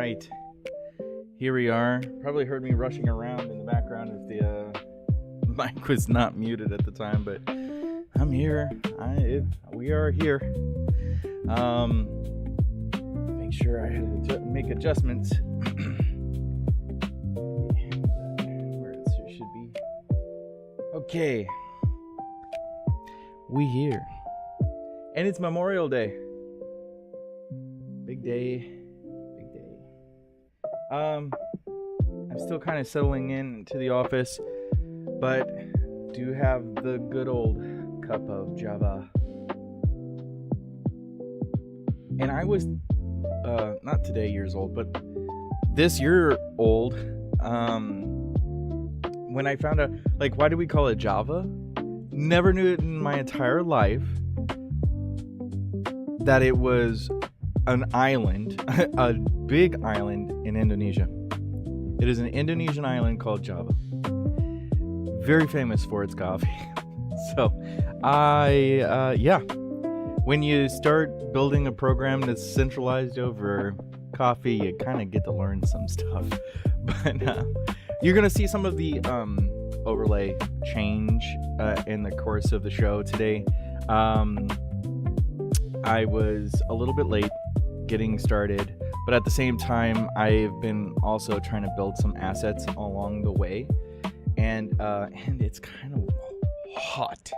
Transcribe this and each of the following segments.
right. Here we are. Probably heard me rushing around in the background if the mic was not muted at the time, but I'm here. We are here. Make sure I had to make adjustments. Where it should be. Okay. We here. And it's Memorial Day. Big day. I'm still kind of settling in to the office, but do have the good old cup of Java. And I was, not today years old, but this year old, when I found out, like, why do we call it Java? Never knew it in my entire life that it was an island, a big island in Indonesia. It is an Indonesian island called Java. Very famous for its coffee. So, when you start building a program that's centralized over coffee, you kind of get to learn some stuff. But you're going to see some of the overlay change in the course of the show today. I was a little bit late getting started, but at the same time I've been also trying to build some assets along the way, and it's kind of hot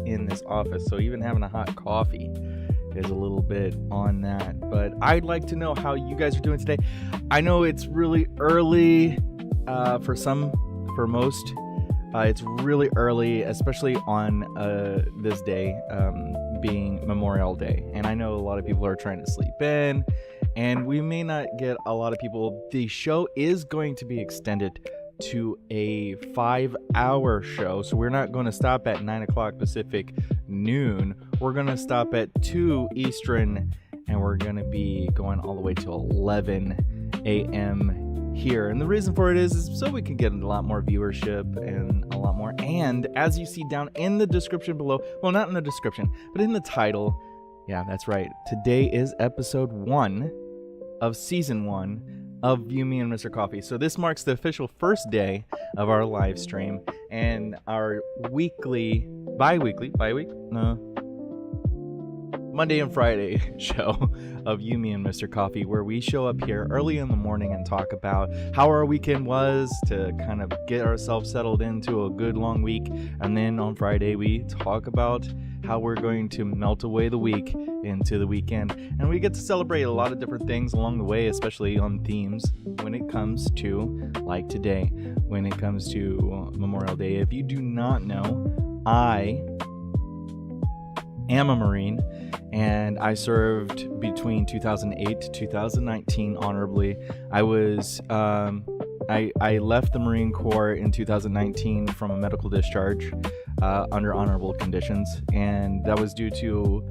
in this office, so even having a hot coffee is a little bit on that. But I'd like to know how you guys are doing today. I know it's really early for most. It's really early, especially on this day, being Memorial Day. And I know a lot of people are trying to sleep in, and we may not get a lot of people. The show is going to be extended to a 5-hour show, so we're not going to stop at 9 o'clock Pacific, noon. We're going to stop at 2 Eastern, and we're going to be going all the way to 11 a.m. here. And the reason for it is so we can get a lot more viewership and a lot more. And as you see down in the description below, well, not in the description, but in the title, yeah, that's right, today is episode 1 of season 1 of You, Me, and Mr. Coffee. So this marks the official first day of our live stream and our Monday and Friday show of You, Me, and Mr. Coffee, where we show up here early in the morning and talk about how our weekend was to kind of get ourselves settled into a good long week. And then on Friday, we talk about how we're going to melt away the week into the weekend. And we get to celebrate a lot of different things along the way, especially on themes when it comes to, like today, when it comes to Memorial Day. If you do not know, I am a Marine, and I served between 2008 to 2019 honorably. I was I left the Marine Corps in 2019 from a medical discharge under honorable conditions, and that was due to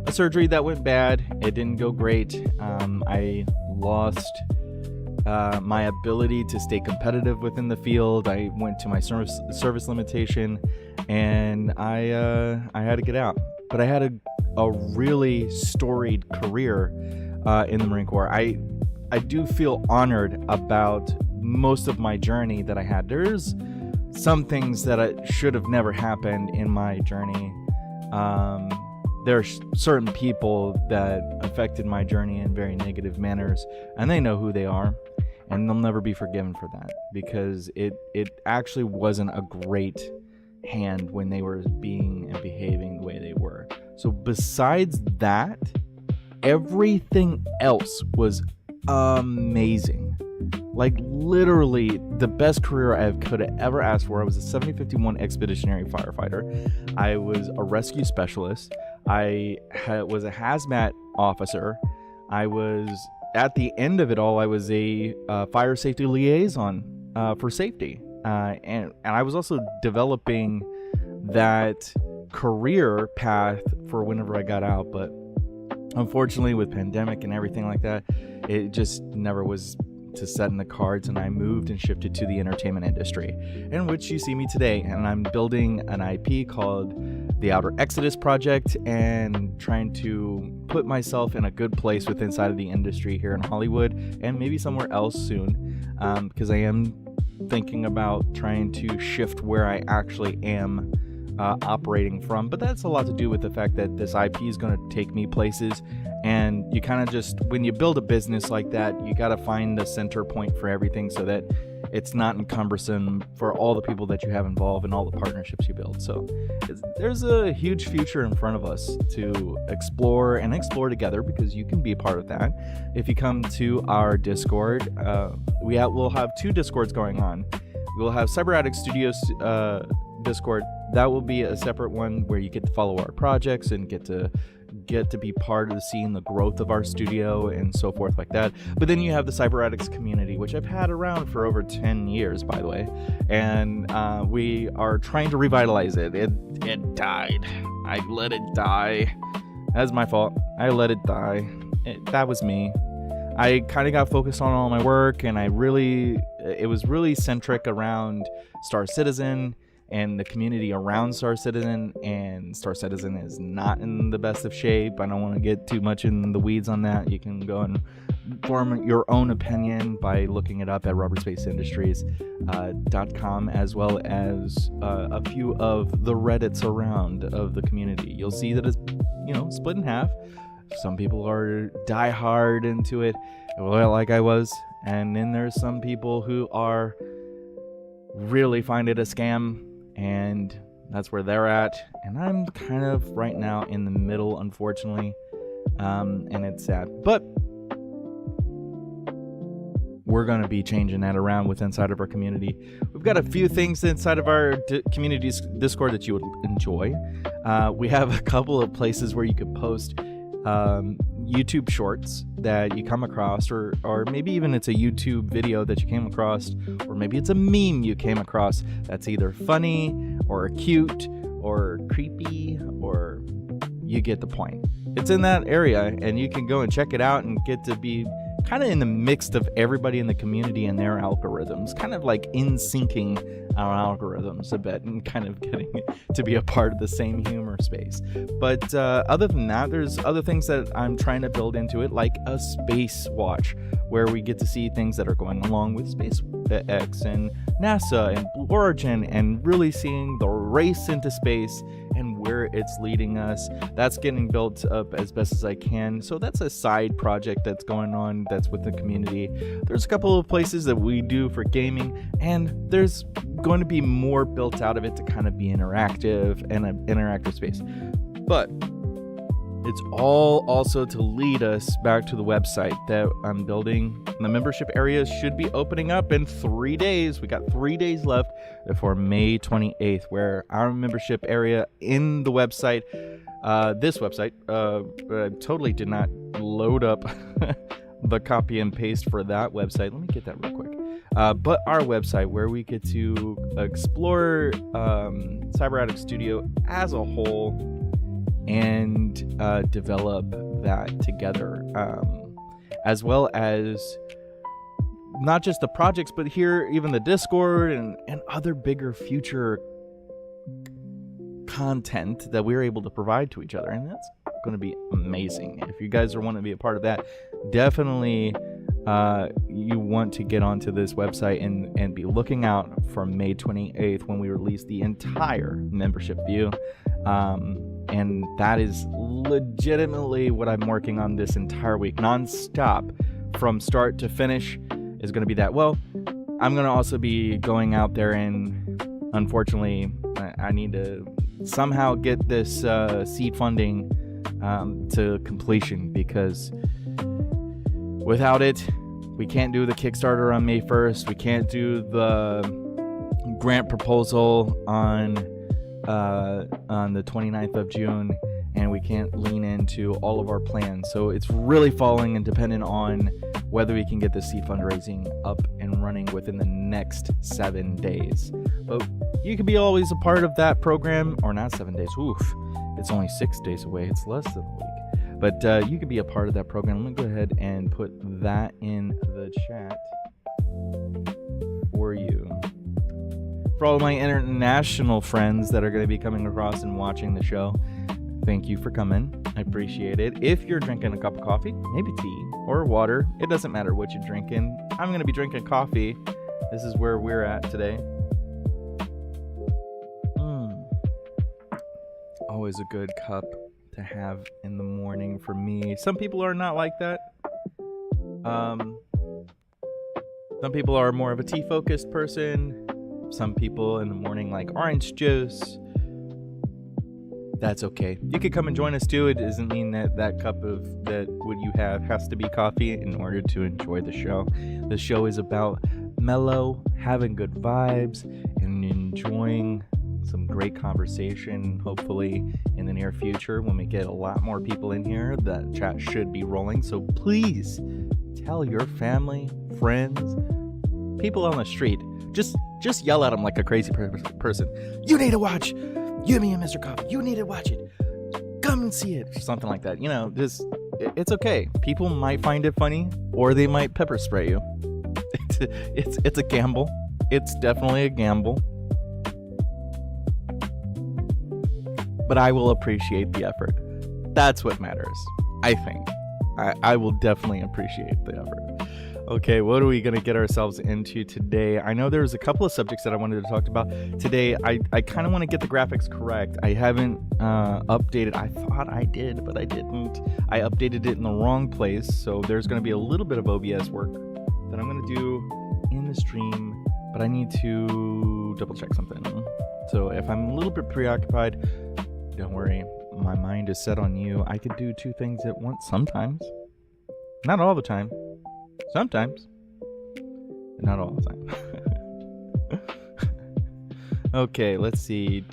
a surgery that went bad. It didn't go great. I lost my ability to stay competitive within the field. I went to my service limitation, and I had to get out. But I had a really storied career in the Marine Corps. I do feel honored about most of my journey that I had. There's some things that should have never happened in my journey. There are certain people that affected my journey in very negative manners, and they know who they are, and they'll never be forgiven for that, because it actually wasn't a great hand when they were being and behaving the way they were. So besides that, everything else was amazing. Like, literally the best career I could have ever asked for. I was a 7051 expeditionary firefighter. I was a rescue specialist. I was a hazmat officer. I was, at the end of it all, I was a fire safety liaison for safety. And I was also developing that career path for whenever I got out. But unfortunately, with pandemic and everything like that, it just never was to set in the cards, and I moved and shifted to the entertainment industry, in which you see me today. And I'm building an IP called the Outer Exodus Project, and trying to put myself in a good place with inside of the industry here in Hollywood and maybe somewhere else soon, because I am thinking about trying to shift where I actually am operating from. But that's a lot to do with the fact that this IP is going to take me places, and you kind of just, when you build a business like that, you got to find the center point for everything so that it's not cumbersome for all the people that you have involved and all the partnerships you build. So there's a huge future in front of us to explore together, because you can be a part of that. If you come to our Discord, we'll have 2 Discords going on. We'll have Cyber Addict Studios Discord. That will be a separate one where you get to follow our projects and get to be part of seeing the growth of our studio and so forth like that. But then you have the Cyber Addicts community, which I've had around for over 10 years, by the way, and we are trying to revitalize it. It died. I let it die. That's my fault. I let it die. That was me. I kind of got focused on all my work, and it was really centric around Star Citizen and the community around Star Citizen, and Star Citizen is not in the best of shape. I don't want to get too much in the weeds on that. You can go and form your own opinion by looking it up at rubberspaceindustries.com, as well as a few of the Reddits around of the community. You'll see that it's, split in half. Some people are die hard into it, well, like I was, and then there's some people who are really find it a scam, and that's where they're at. And I'm kind of right now in the middle, unfortunately, and it's sad, but we're going to be changing that around with inside of our community. We've got a few things inside of our community's Discord that you would enjoy. We have a couple of places where you could post YouTube shorts that you come across, or maybe even it's a YouTube video that you came across, or maybe it's a meme you came across that's either funny or cute or creepy, or you get the point. It's in that area, and you can go and check it out and get to be kind of in the mix of everybody in the community and their algorithms, kind of like in syncing our algorithms a bit and kind of getting to be a part of the same humor space. But other than that, there's other things that I'm trying to build into it, like a space watch, where we get to see things that are going along with SpaceX and NASA and Blue Origin, and really seeing the race into space and where it's leading us. That's getting built up as best as I can. So that's a side project that's going on that's with the community. There's a couple of places that we do for gaming, and there's going to be more built out of it to kind of be interactive and an interactive space. But it's all also to lead us back to the website that I'm building. The membership area should be opening up in 3 days. We got 3 days left before May 28th, where our membership area in the website, this website, totally did not load up the copy and paste for that website. Let me get that real quick. But our website, where we get to explore Cyber Addict Studio as a whole and develop that together, as well as not just the projects, but here even the Discord and other bigger future content that we're able to provide to each other. And that's going to be amazing. If you guys want to be a part of that, definitely you want to get onto this website and be looking out for May 28th, when we release the entire membership view. And that is legitimately what I'm working on this entire week, non-stop, from start to finish, is going to be that. Well, I'm going to also be going out there, and unfortunately I need to somehow get this seed funding to completion, because without it, we can't do the Kickstarter on May 1st. We can't do the grant proposal on the 29th of June, and we can't lean into all of our plans. So it's really falling and dependent on whether we can get the seed fundraising up and running within the next 7 days. But you can be always a part of that program, or not 7 days. Oof, it's only 6 days away. It's less than a week. But you can be a part of that program. Let me go ahead and put that in the chat for you. For all of my international friends that are going to be coming across and watching the show, thank you for coming. I appreciate it. If you're drinking a cup of coffee, maybe tea or water, it doesn't matter what you're drinking. I'm going to be drinking coffee. This is where we're at today. Always a good cup to have in the morning for me. Some people are not like that. Some people are more of a tea-focused person. Some people in the morning like orange juice. That's okay. You could come and join us too. It doesn't mean that cup of that what you have has to be coffee in order to enjoy the show. The show is about mellow, having good vibes, and enjoying some great conversation. Hopefully in the near future, when we get a lot more people in here, the chat should be rolling. So please tell your family, friends, people on the street. Just yell at them like a crazy person. You need to watch Yumi and Mr. Coffee. You need to watch it. Come and see it. Something like that. It's okay. People might find it funny, or they might pepper spray you. It's a gamble. It's definitely a gamble. But I will appreciate the effort. That's what matters, I think. I will definitely appreciate the effort. Okay, what are we going to get ourselves into today? I know there's a couple of subjects that I wanted to talk about today. I kind of want to get the graphics correct. I haven't updated. I thought I did, but I didn't. I updated it in the wrong place, so there's going to be a little bit of OBS work that I'm going to do in the stream, but I need to double check something. So if I'm a little bit preoccupied, don't worry. My mind is set on you. I could do two things at once sometimes. Not all the time. Sometimes. But not all the time. Okay, let's see.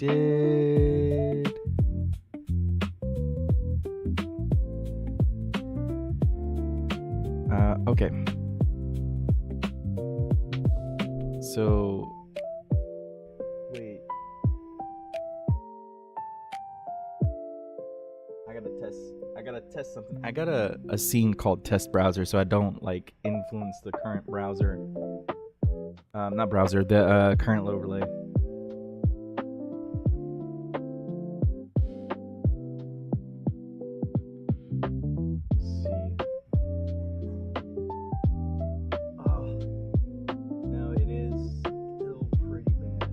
Okay. So wait. I gotta test something. I got a scene called test browser, so I don't influence the current browser. Not browser, the current overlay. Let's see. Oh, no, it is still pretty bad.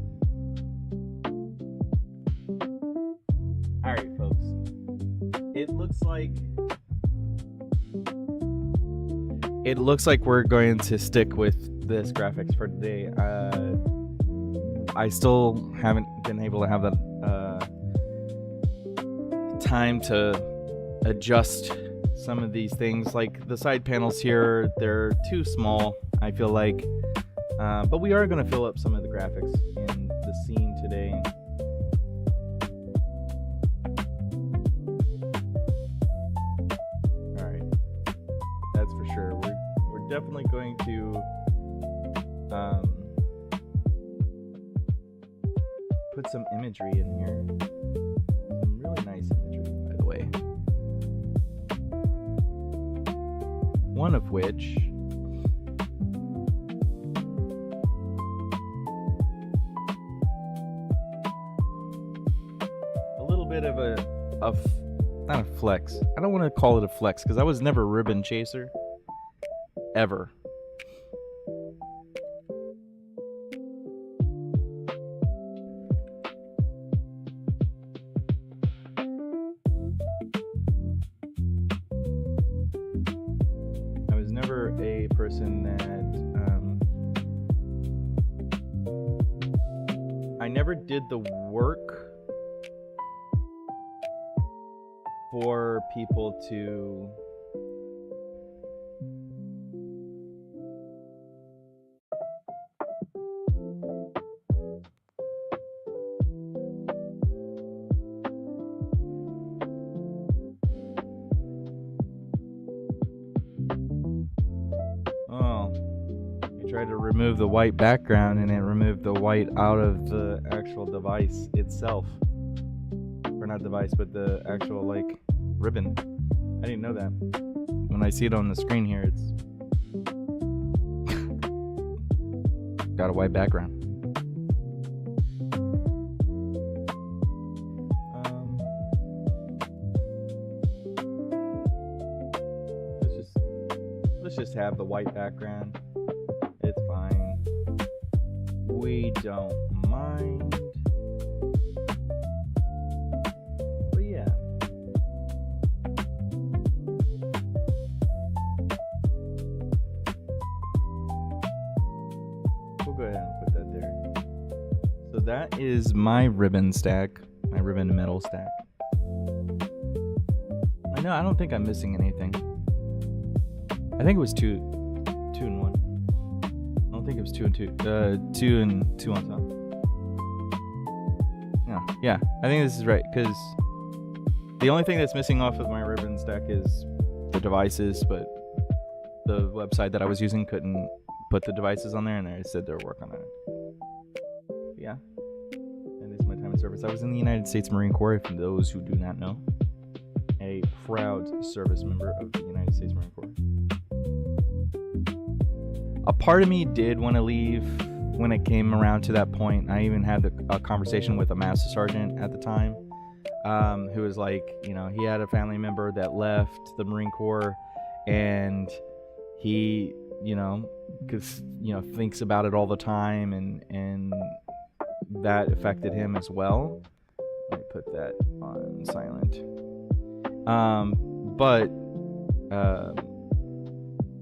All right, folks. It looks like we're going to stick with this graphics for today. I still haven't been able to have that time to adjust some of these things. Like the side panels here, they're too small, I feel like. But we are going to fill up some of the graphics in the scene today. Definitely going to put some imagery in here. Some really nice imagery, by the way. One of which a little bit of not a flex. I don't want to call it a flex because I was never a ribbon chaser. Ever. I was never a person that I never did the work for people to tried to remove the white background and it removed the white out of the actual device itself. Or not device, but the actual ribbon. I didn't know that. When I see it on the screen here, it's got a white background. just have the white background. It's fine. We don't mind. But yeah. We'll go ahead and put that there. So that is my ribbon stack. My ribbon metal stack. I don't think I'm missing anything. I think it was two and one. I don't think it was 2 and 2. 2 and 2 on top. Yeah. I think this is right because the only thing that's missing off of my ribbon stack is the devices, but the website that I was using couldn't put the devices on there, and I said they're working on it. Yeah. And this is my time in service. I was in the United States Marine Corps, for those who do not know. A proud service member of the United States Marine Corps. A part of me did want to leave when it came around to that point. I even had a conversation with a master sergeant at the time, who was like, he had a family member that left the Marine Corps, and he, because thinks about it all the time, and that affected him as well. Let me put that on silent.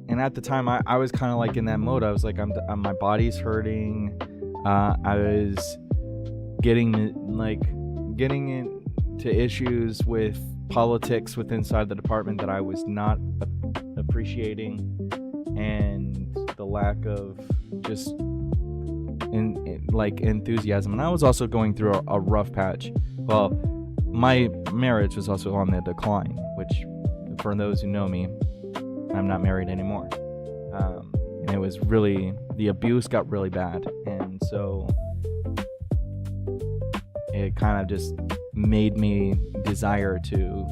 And at the time I was kind of like in that mode. I was like, my body's hurting. I was getting into issues with politics with inside the department that I was not appreciating, and the lack of just enthusiasm. And I was also going through a rough patch. Well, my marriage was also on the decline, which, for those who know me, I'm not married anymore. And it was really, the abuse got really bad. And so it kind of just made me desire to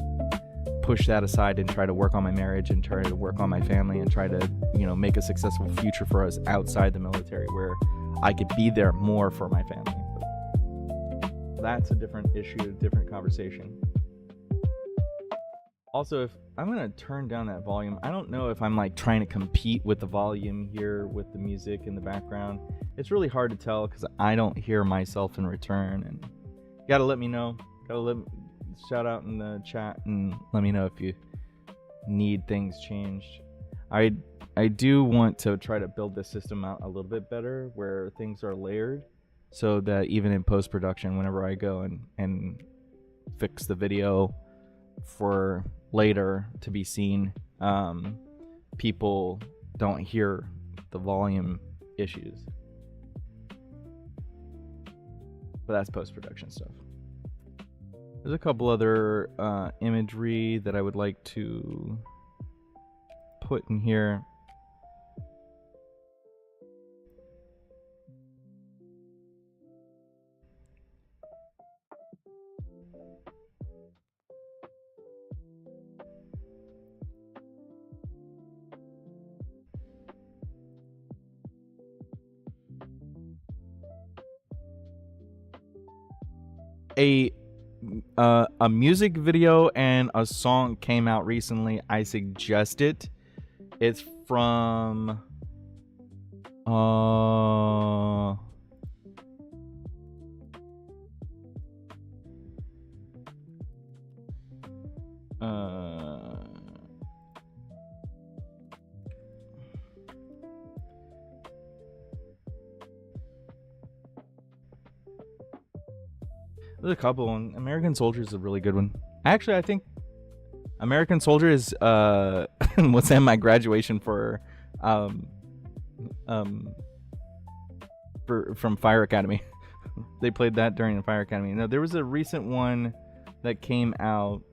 push that aside and try to work on my marriage and try to work on my family and try to, make a successful future for us outside the military where I could be there more for my family. That's a different issue, a different conversation. Also, if I'm going to turn down that volume, I don't know if I'm trying to compete with the volume here with the music in the background. It's really hard to tell because I don't hear myself in return, and you got to let me know. Shout out in the chat and let me know if you need things changed. I do want to try to build this system out a little bit better where things are layered, so that even in post-production, whenever I go and fix the video for later to be seen, people don't hear the volume issues. But that's post-production stuff. There's a couple other imagery that I would like to put in here. A music video and a song came out recently. I suggest it. It's from there's a couple. American Soldier is a really good one. Actually, I think American Soldier is what's in my graduation from Fire Academy. They played that during the Fire Academy. Now, there was a recent one that came out.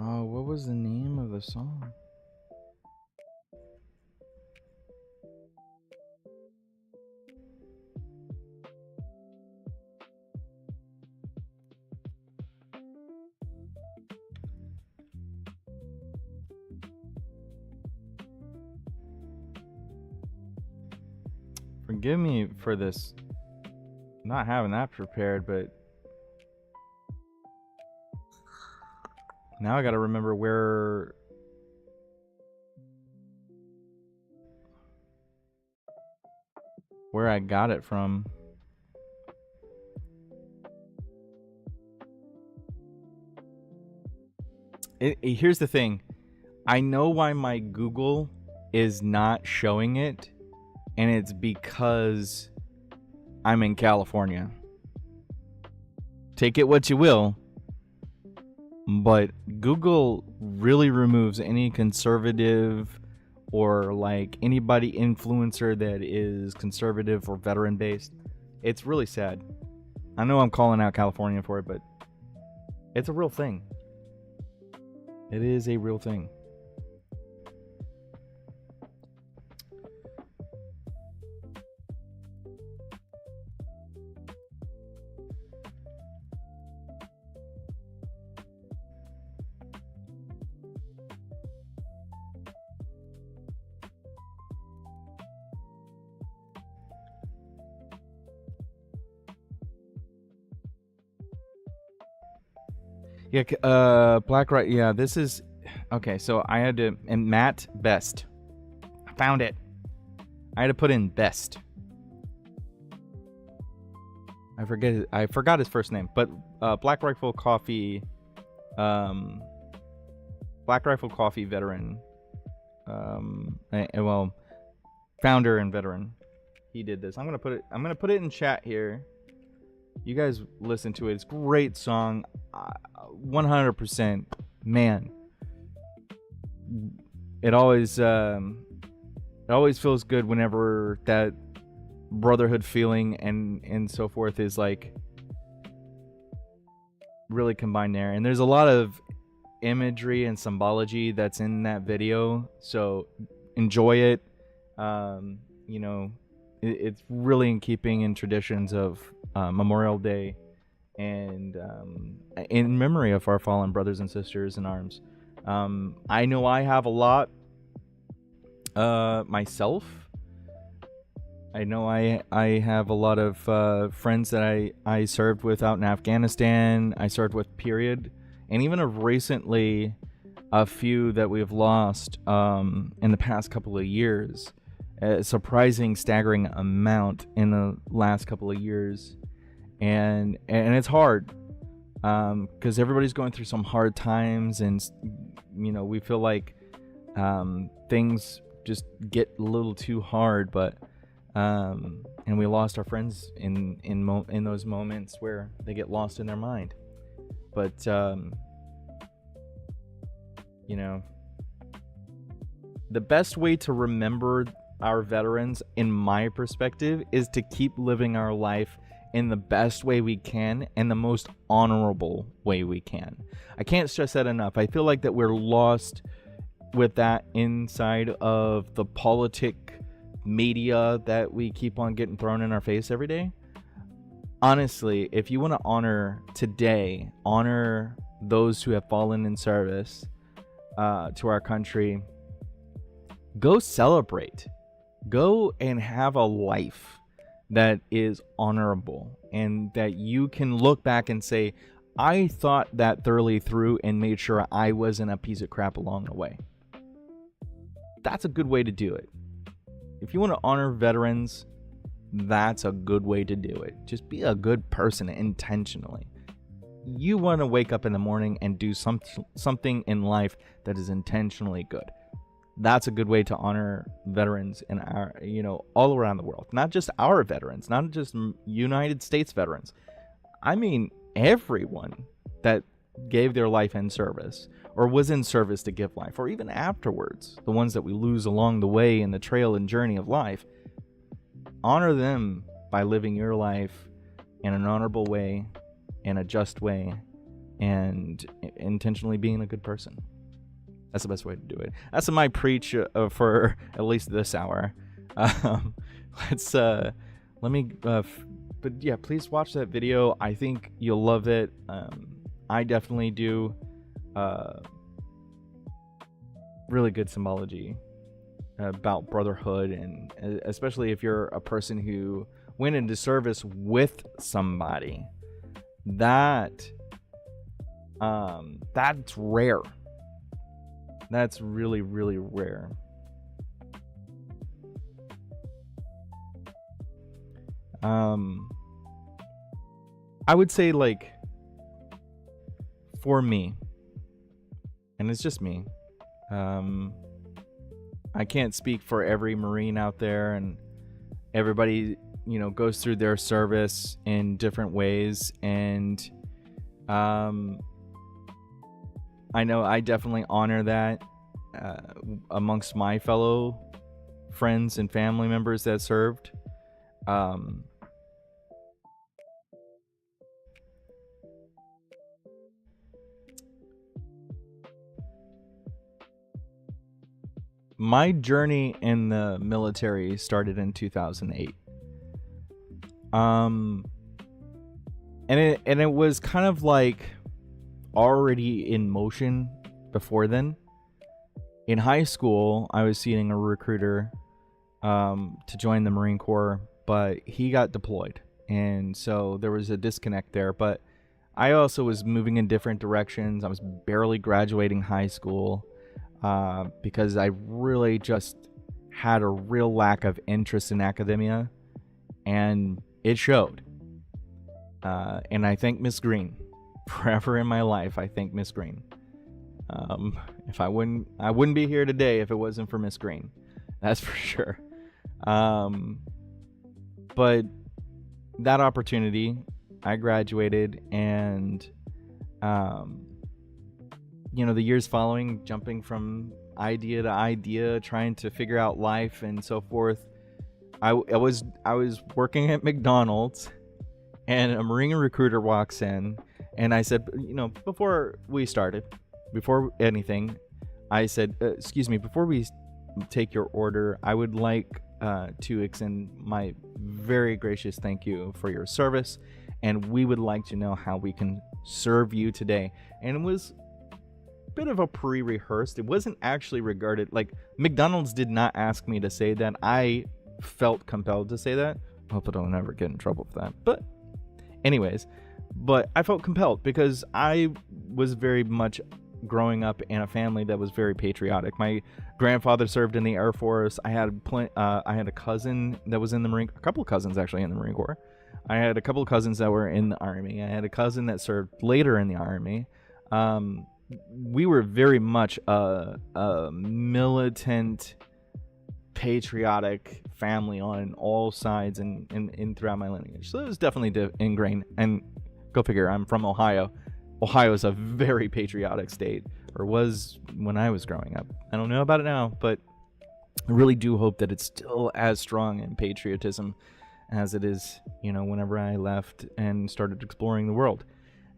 Oh, what was the name of the song? Forgive me for this not having that prepared, but now I gotta remember where I got it from. Here's the thing. I know why my Google is not showing it, and it's because I'm in California. Take it what you will, but Google really removes any conservative or like anybody influencer that is conservative or veteran based. It's really sad. I know I'm calling out California for it, but it's a real thing. It is a real thing. Yeah, Black Right. Yeah, this is okay. So I had to, and Matt Best. I found it. I had to put in Best. I forgot his first name, but Black Rifle Coffee, Black Rifle Coffee veteran, well, founder and veteran. He did this. I'm gonna put it in chat here. You guys listen to it. It's a great song. 100%. Man, it always feels good whenever that brotherhood feeling and so forth is like really combined there. And there's a lot of imagery and symbology that's in that video, so enjoy it. It's really in keeping in traditions of Memorial Day and in memory of our fallen brothers and sisters in arms. I know I have a lot myself. I know I have a lot of friends that I served with out in Afghanistan. I served with, period. And even of recently, a few that we've lost in the past couple of years. A surprising, staggering amount in the last couple of years. And it's hard because everybody's going through some hard times, and we feel like things just get a little too hard, but and we lost our friends in those moments where they get lost in their mind. But the best way to remember our veterans, in my perspective, is to keep living our life in the best way we can and the most honorable way we can. I can't stress that enough. I feel like that we're lost with that inside of the politic media that we keep on getting thrown in our face every day. Honestly, if you want to honor today, honor those who have fallen in service to our country, go celebrate. Go and have a life that is honorable and that you can look back and say, I thought that thoroughly through and made sure I wasn't a piece of crap along the way. That's a good way to do it. If you want to honor veterans, that's a good way to do it. Just be a good person intentionally. You want to wake up in the morning and do something in life that is intentionally good. That's a good way to honor veterans in our, all around the world. Not just our veterans, not just United States veterans. I mean, everyone that gave their life in service or was in service to give life, or even afterwards, the ones that we lose along the way in the trail and journey of life. Honor them by living your life in an honorable way, in a just way, and intentionally being a good person. That's the best way to do it. That's my preach for at least this hour. But yeah, please watch that video. I think you'll love it. I definitely do. Really good symbology about brotherhood, and especially if you're a person who went into service with somebody. That's rare. That's really, really rare. I would say, like, for me, and it's just me, I can't speak for every Marine out there, and everybody, goes through their service in different ways. And I know I definitely honor that amongst my fellow friends and family members that served. My journey in the military started in 2008. And it was kind of like already in motion before then. In high school, I was seeing a recruiter to join the Marine Corps, but he got deployed, and so there was a disconnect there. But I also was moving in different directions. I was barely graduating high school because I really just had a real lack of interest in academia, and it showed. And I thank Miss Green forever in my life. I thank Miss Green. If I wouldn't be here today if it wasn't for Miss Green. That's for sure. But that opportunity, I graduated, and the years following, jumping from idea to idea, trying to figure out life and so forth. I was working at McDonald's, and a Marine recruiter walks in, and I said, before anything, I said, excuse me, before we take your order, I would like to extend my very gracious thank you for your service, and we would like to know how we can serve you today. And it was a bit of a pre-rehearsed. It wasn't actually regarded, like, McDonald's did not ask me to say that. I felt compelled to say that. Hope I don't ever get in trouble for that. But anyways, I felt compelled because I was very much growing up in a family that was very patriotic. My grandfather served in the Air Force. I had a cousin that was in the Marine, a couple of cousins actually in the Marine Corps. I had a couple of cousins that were in the Army. I had a cousin that served later in the Army. We were very much a militant, patriotic family on all sides and throughout my lineage. So it was definitely ingrained. And go figure, I'm from Ohio. Ohio is a very patriotic state, or was when I was growing up. I don't know about it now, but I really do hope that it's still as strong in patriotism as it is, whenever I left and started exploring the world.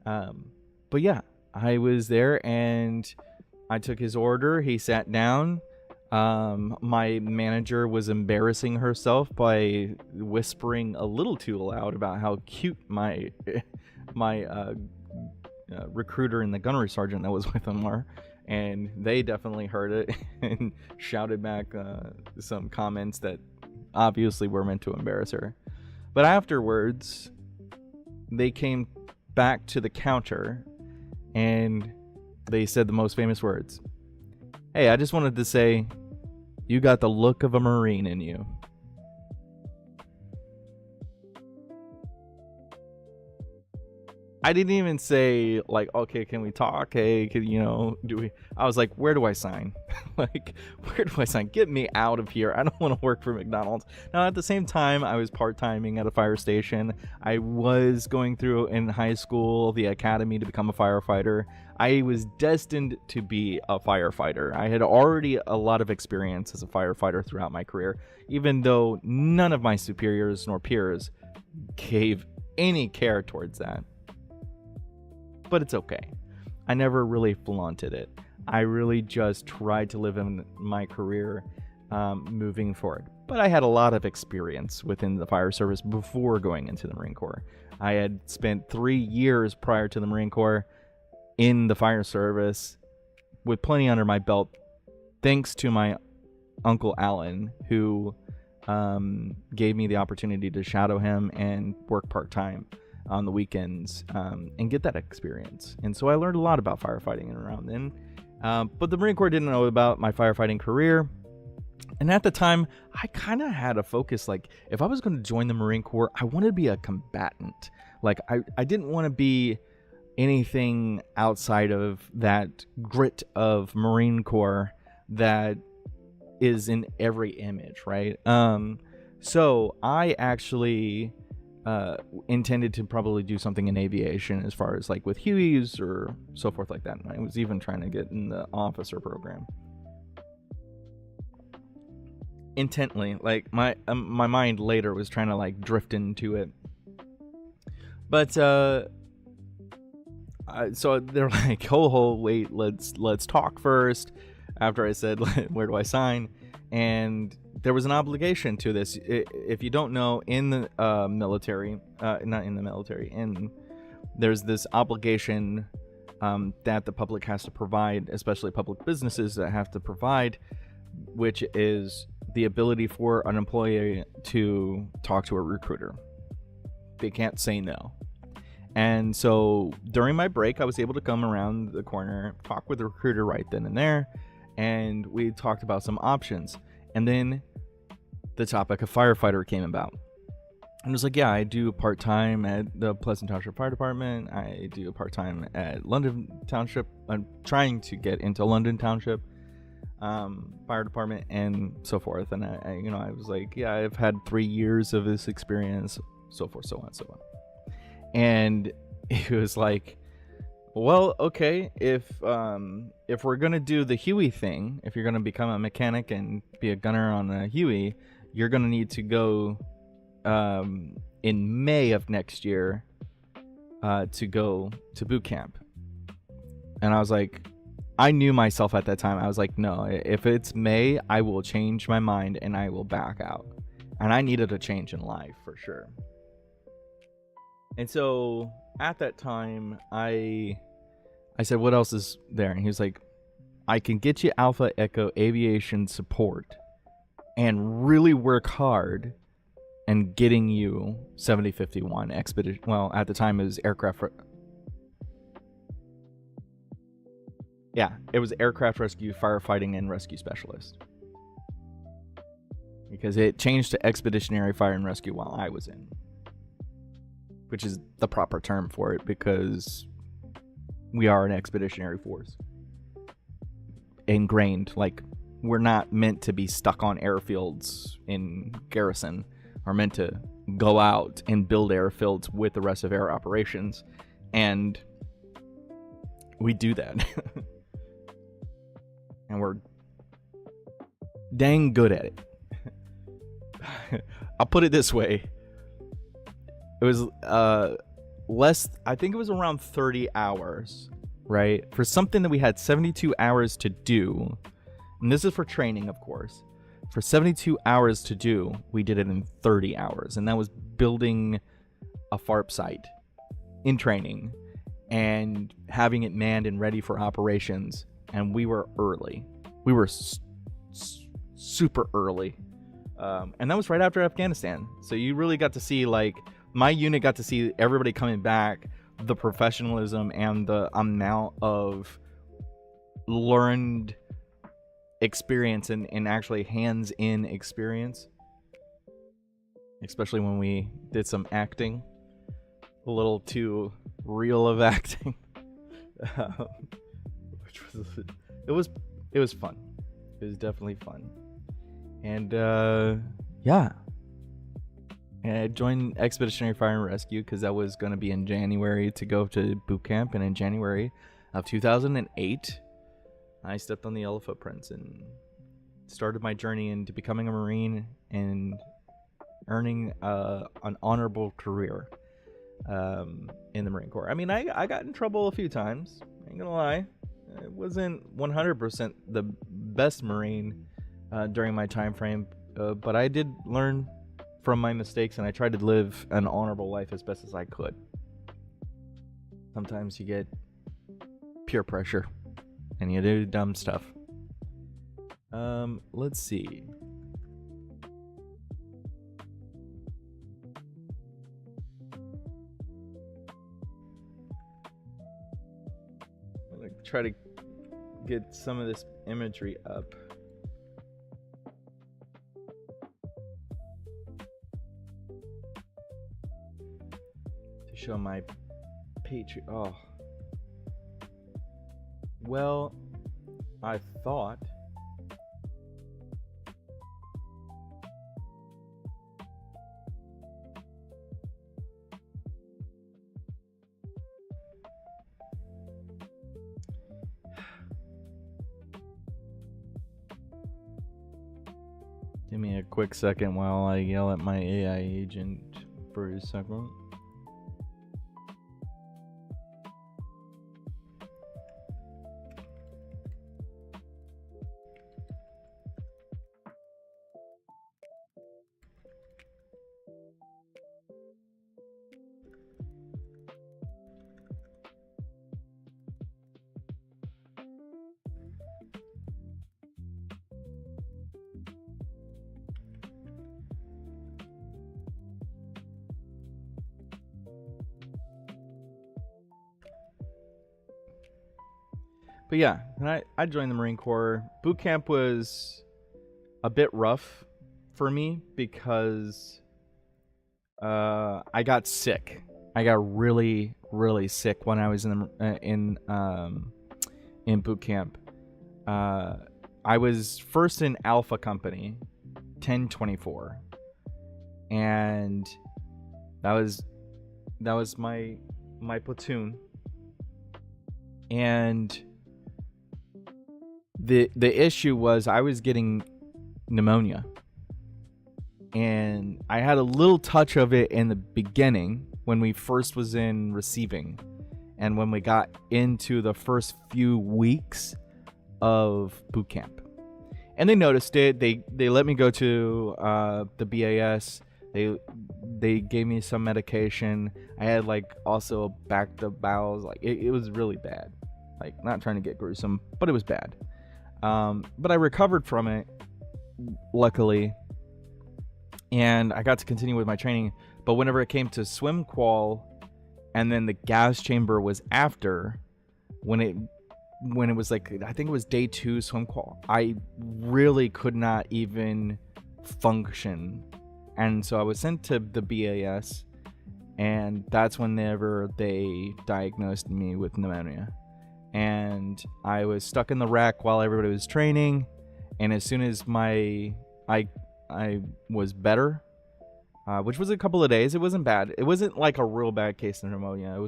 But yeah, I was there, and I took his order. He sat down. My manager was embarrassing herself by whispering a little too loud about how cute my recruiter and the gunnery sergeant that was with him were, and they definitely heard it and shouted back some comments that obviously were meant to embarrass her. But afterwards, they came back to the counter and they said the most famous words. Hey, I just wanted to say, you got the look of a Marine in you. I didn't even say, like, okay, can we talk? Hey, do we? I was like, where do I sign? Like, where do I sign? Get me out of here. I don't want to work for McDonald's. Now, at the same time, I was part-timing at a fire station. I was going through in high school, the academy, to become a firefighter. I was destined to be a firefighter. I had already a lot of experience as a firefighter throughout my career, even though none of my superiors nor peers gave any care towards that. But it's okay. I never really flaunted it. I really just tried to live in my career moving forward. But I had a lot of experience within the fire service before going into the Marine Corps. I had spent 3 years prior to the Marine Corps in the fire service with plenty under my belt, thanks to my Uncle Alan, who gave me the opportunity to shadow him and work part-time on the weekends and get that experience. And so I learned a lot about firefighting and around then. But the Marine Corps didn't know about my firefighting career. And at the time, I kind of had a focus, like, if I was going to join the Marine Corps, I wanted to be a combatant. Like, I didn't want to be anything outside of that grit of Marine Corps that is in every image, right? So I actually intended to probably do something in aviation, as far as like with Hueys or so forth like that. And I was even trying to get in the officer program. Intently, like my mind later was trying to like drift into it, but so they're like, ho, wait, let's talk first. After I said, where do I sign? And there was an obligation to this. If you don't know, in the military, not in the military, there's this obligation that the public has to provide, especially public businesses that have to provide, which is the ability for an employee to talk to a recruiter. They can't say no. And so during my break, I was able to come around the corner, talk with the recruiter right then and there, and we talked about some options. And then the topic of firefighter came about. And it was like, yeah, I do part-time at the Pleasant Township Fire Department. I do part-time at London Township. I'm trying to get into London Township Fire Department and so forth. And I was like, yeah, I've had 3 years of this experience, so forth, so on, so on. And it was like, well, okay, if we're gonna do the Huey thing, if you're gonna become a mechanic and be a gunner on a Huey, you're gonna need to go in May of next year to go to boot camp. And I was like, I knew myself at that time. I was like, no, if it's May, I will change my mind and I will back out. And I needed a change in life for sure. And so at that time, I said, what else is there? And he was like, I can get you Alpha Echo aviation support and really work hard and getting you 7051 expedition. Well, at the time it was aircraft. It was aircraft rescue, firefighting, and rescue specialist. Because it changed to expeditionary fire and rescue while I was in, which is the proper term for it, because we are an expeditionary force. Ingrained, like, we're not meant to be stuck on airfields in garrison, are meant to go out and build airfields with the rest of air operations, and we do that. And we're dang good at it. I'll put it this way. It was less, I think it was around 30 hours, right? For something that we had 72 hours to do. And this is for training, of course. For 72 hours to do, we did it in 30 hours. And that was building a FARP site in training and having it manned and ready for operations. And we were early. We were super early. And that was right after Afghanistan. So you really got to see, like, my unit got to see everybody coming back, the professionalism and the amount of learned experience and actually hands-in experience. Especially when we did some acting. A little too real of acting. It was fun. It was definitely fun. And yeah. And I joined Expeditionary Fire and Rescue because that was going to be in January to go to boot camp. And in January of 2008, I stepped on the yellow footprints and started my journey into becoming a Marine and earning an honorable career in the Marine Corps. I mean, I got in trouble a few times. I ain't gonna lie. I wasn't 100% the best Marine during my time frame, but I did learn from my mistakes, and I tried to live an honorable life as best as I could. Sometimes you get peer pressure, and you do dumb stuff. Let's see. I'm gonna try to get some of this imagery up. To show my Patreon. Oh. Well, I thought give me a quick second while I yell at my AI agent for a second. But yeah, I joined the Marine Corps. Boot camp was a bit rough for me because I got sick. I got really, really sick when I was in boot camp. I was first in Alpha Company, 1024, and that was my platoon. And the issue was I was getting pneumonia, and I had a little touch of it in the beginning when we first was in receiving, and when we got into the first few weeks of boot camp, and they noticed it. They let me go to the BAS. They gave me some medication. I had like also back the bowels. Like it was really bad. Like, not trying to get gruesome, but it was bad. But I recovered from it, luckily, and I got to continue with my training. But whenever it came to swim qual, and then the gas chamber was after, when it was like, I think it was day 2 swim qual, I really could not even function. And so I was sent to the BAS, and that's whenever they diagnosed me with pneumonia. And I was stuck in the rack while everybody was training, and as soon as I was better, which was a couple of days, it wasn't bad. It wasn't like a real bad case of pneumonia.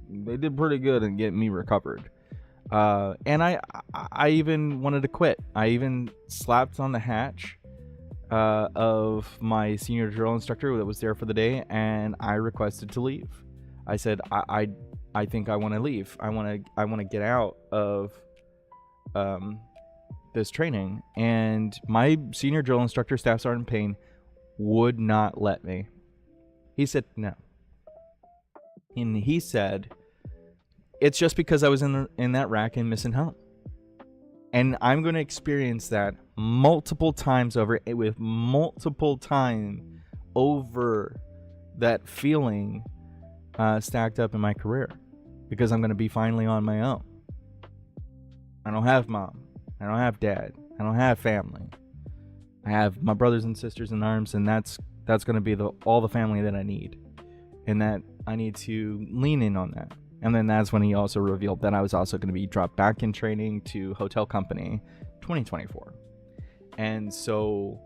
They did pretty good in getting me recovered. And I even wanted to quit. I even slapped on the hatch of my senior drill instructor that was there for the day, and I requested to leave. I said, I think I want to leave. I want to get out of this training. And my senior drill instructor, Staff Sergeant Payne, would not let me. He said no. And he said, it's just because I was in that rack and missing home. And I'm going to experience that multiple times over, with multiple time over that feeling stacked up in my career, because I'm going to be finally on my own. I don't have mom. I don't have dad. I don't have family. I have my brothers and sisters in arms, and that's going to be all the family that I need, and that I need to lean in on that. And then that's when he also revealed that I was also going to be dropped back in training to Hotel Company 2024. And so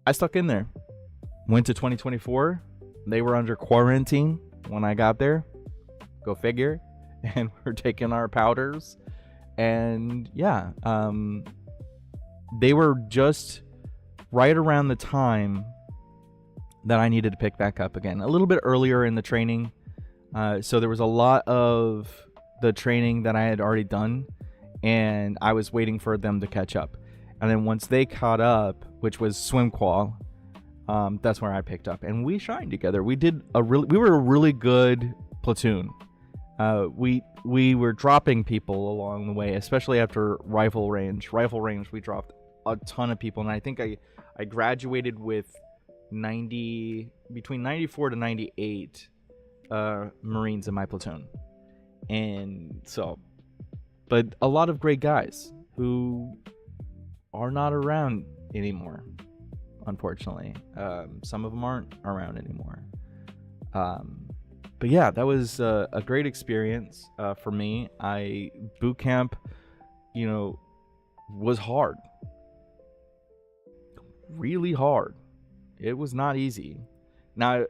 I stuck in there. Went to 2024. They were under quarantine when I got there. Go figure. And we're taking our powders. And yeah, they were just right around the time that I needed to pick back up again. A little bit earlier in the training. So there was a lot of the training that I had already done, and I was waiting for them to catch up. And then once they caught up, which was swim qual, that's where I picked up, and we shined together. We were a really good platoon. We were dropping people along the way, especially after rifle range. Rifle range, we dropped a ton of people, and I think I graduated with 90 between 94 to 98 Marines in my platoon, and so, but a lot of great guys who are not around anymore, unfortunately. Some of them aren't around anymore. But yeah, that was a great experience for me. Boot camp, was hard, really hard. It was not easy. Now,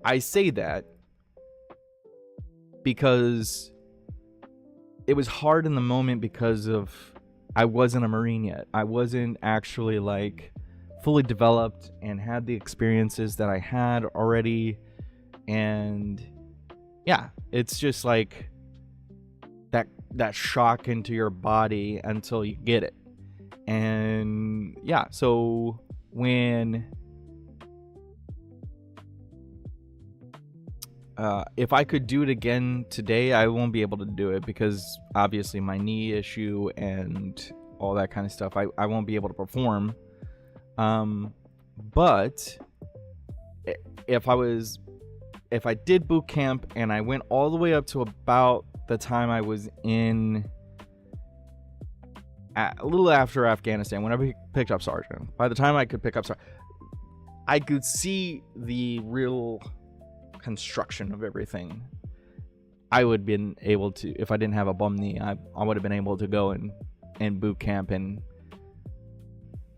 I say that because it was hard in the moment because of I wasn't a Marine yet. I wasn't actually like fully developed and had the experiences that I had already. And yeah, it's just like that shock into your body until you get it. And yeah, so when if I could do it again today, I won't be able to do it because obviously my knee issue and all that kind of stuff. I won't be able to perform. But if I did boot camp and I went all the way up to about the time I was in a little after Afghanistan, when I picked up sergeant, by the time I could pick up sergeant, I could see the real construction of everything. I would have been able to, if I didn't have a bum knee, I would have been able to go and boot camp, and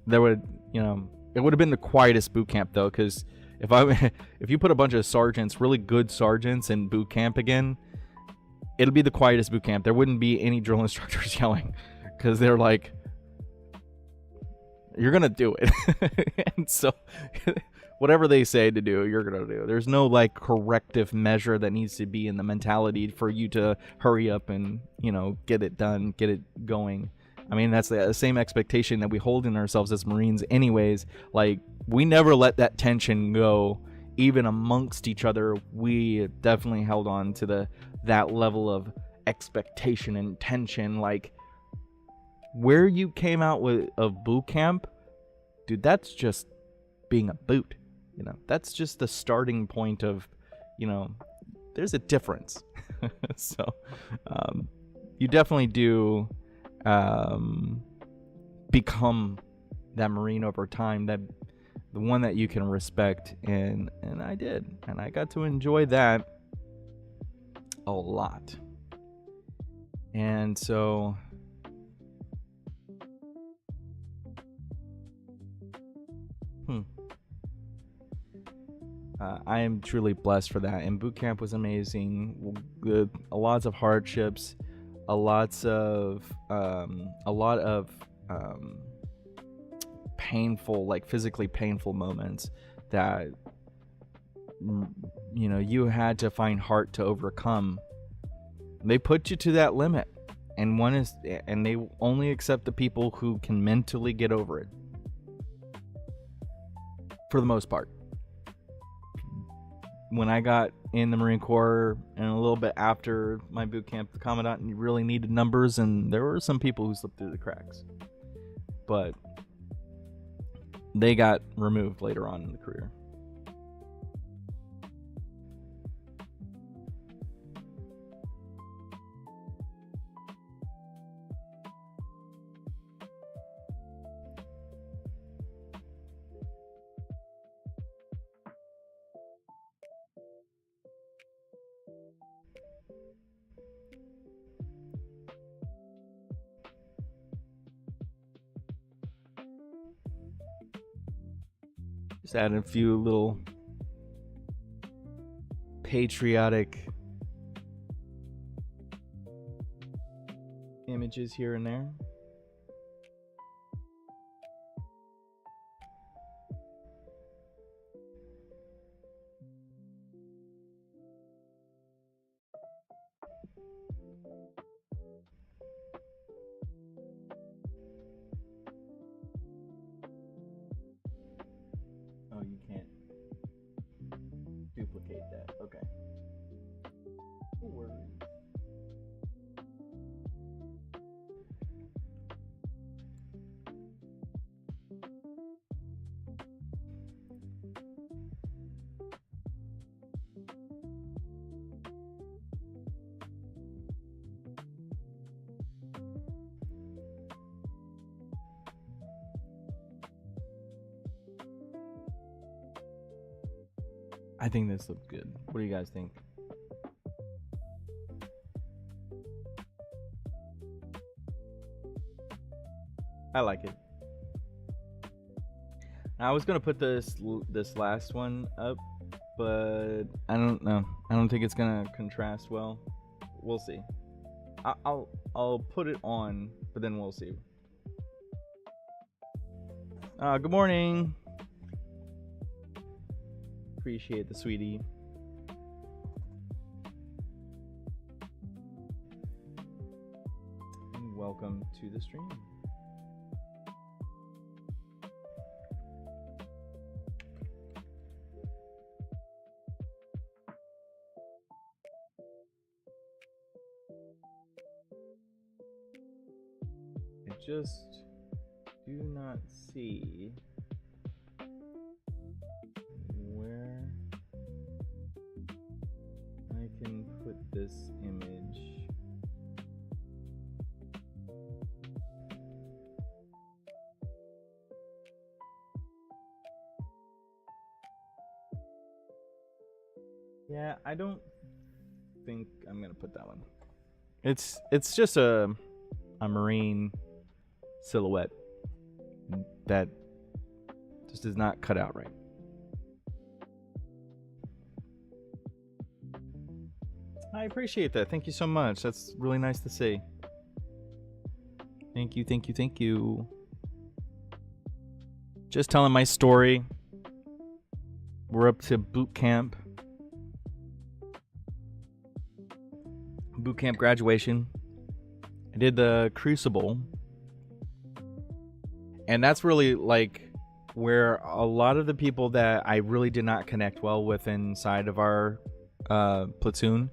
there would, it would have been the quietest boot camp though, because if you put a bunch of sergeants, really good sergeants, in boot camp again, it'll be the quietest boot camp. There wouldn't be any drill instructors yelling because they're like, you're gonna do it. And so whatever they say to do, you're gonna do. There's no like corrective measure that needs to be in the mentality for you to hurry up and get it done, get it going. I mean, that's the same expectation that we hold in ourselves as Marines anyways. Like, we never let that tension go, even amongst each other. We definitely held on to that level of expectation and tension. Like, where you came out of boot camp, dude, that's just being a boot. That's just the starting point of, there's a difference. So, you definitely do become that Marine over time, that the one that you can respect, and I did, and I got to enjoy that a lot. And so I am truly blessed for that, and boot camp was amazing. Lots of hardships, a lot of painful, like physically painful moments that you had to find heart to overcome. They put you to that limit, and they only accept the people who can mentally get over it, for the most part. When I got in the Marine Corps and a little bit after my boot camp, the commandant really needed numbers, and there were some people who slipped through the cracks, but they got removed later on in the career. Just add a few little patriotic images here and there. Oh, you can't duplicate that. Okay. I think this looks good. What do you guys think? I like it. I was gonna put this last one up, but I don't know. I don't think it's gonna contrast well. We'll see. I'll put it on, but then we'll see. Good morning. Appreciate the sweetie. And welcome to the stream. I just do not see where I can put this image. Yeah, I don't think I'm gonna put that one. It's just a Marine silhouette that just is not cut out right. I appreciate that. Thank you so much. That's really nice to see. Thank you, thank you, thank you. Just telling my story. We're up to boot camp. Boot camp graduation. I did the Crucible. And that's really like where a lot of the people that I really did not connect well with inside of our platoon,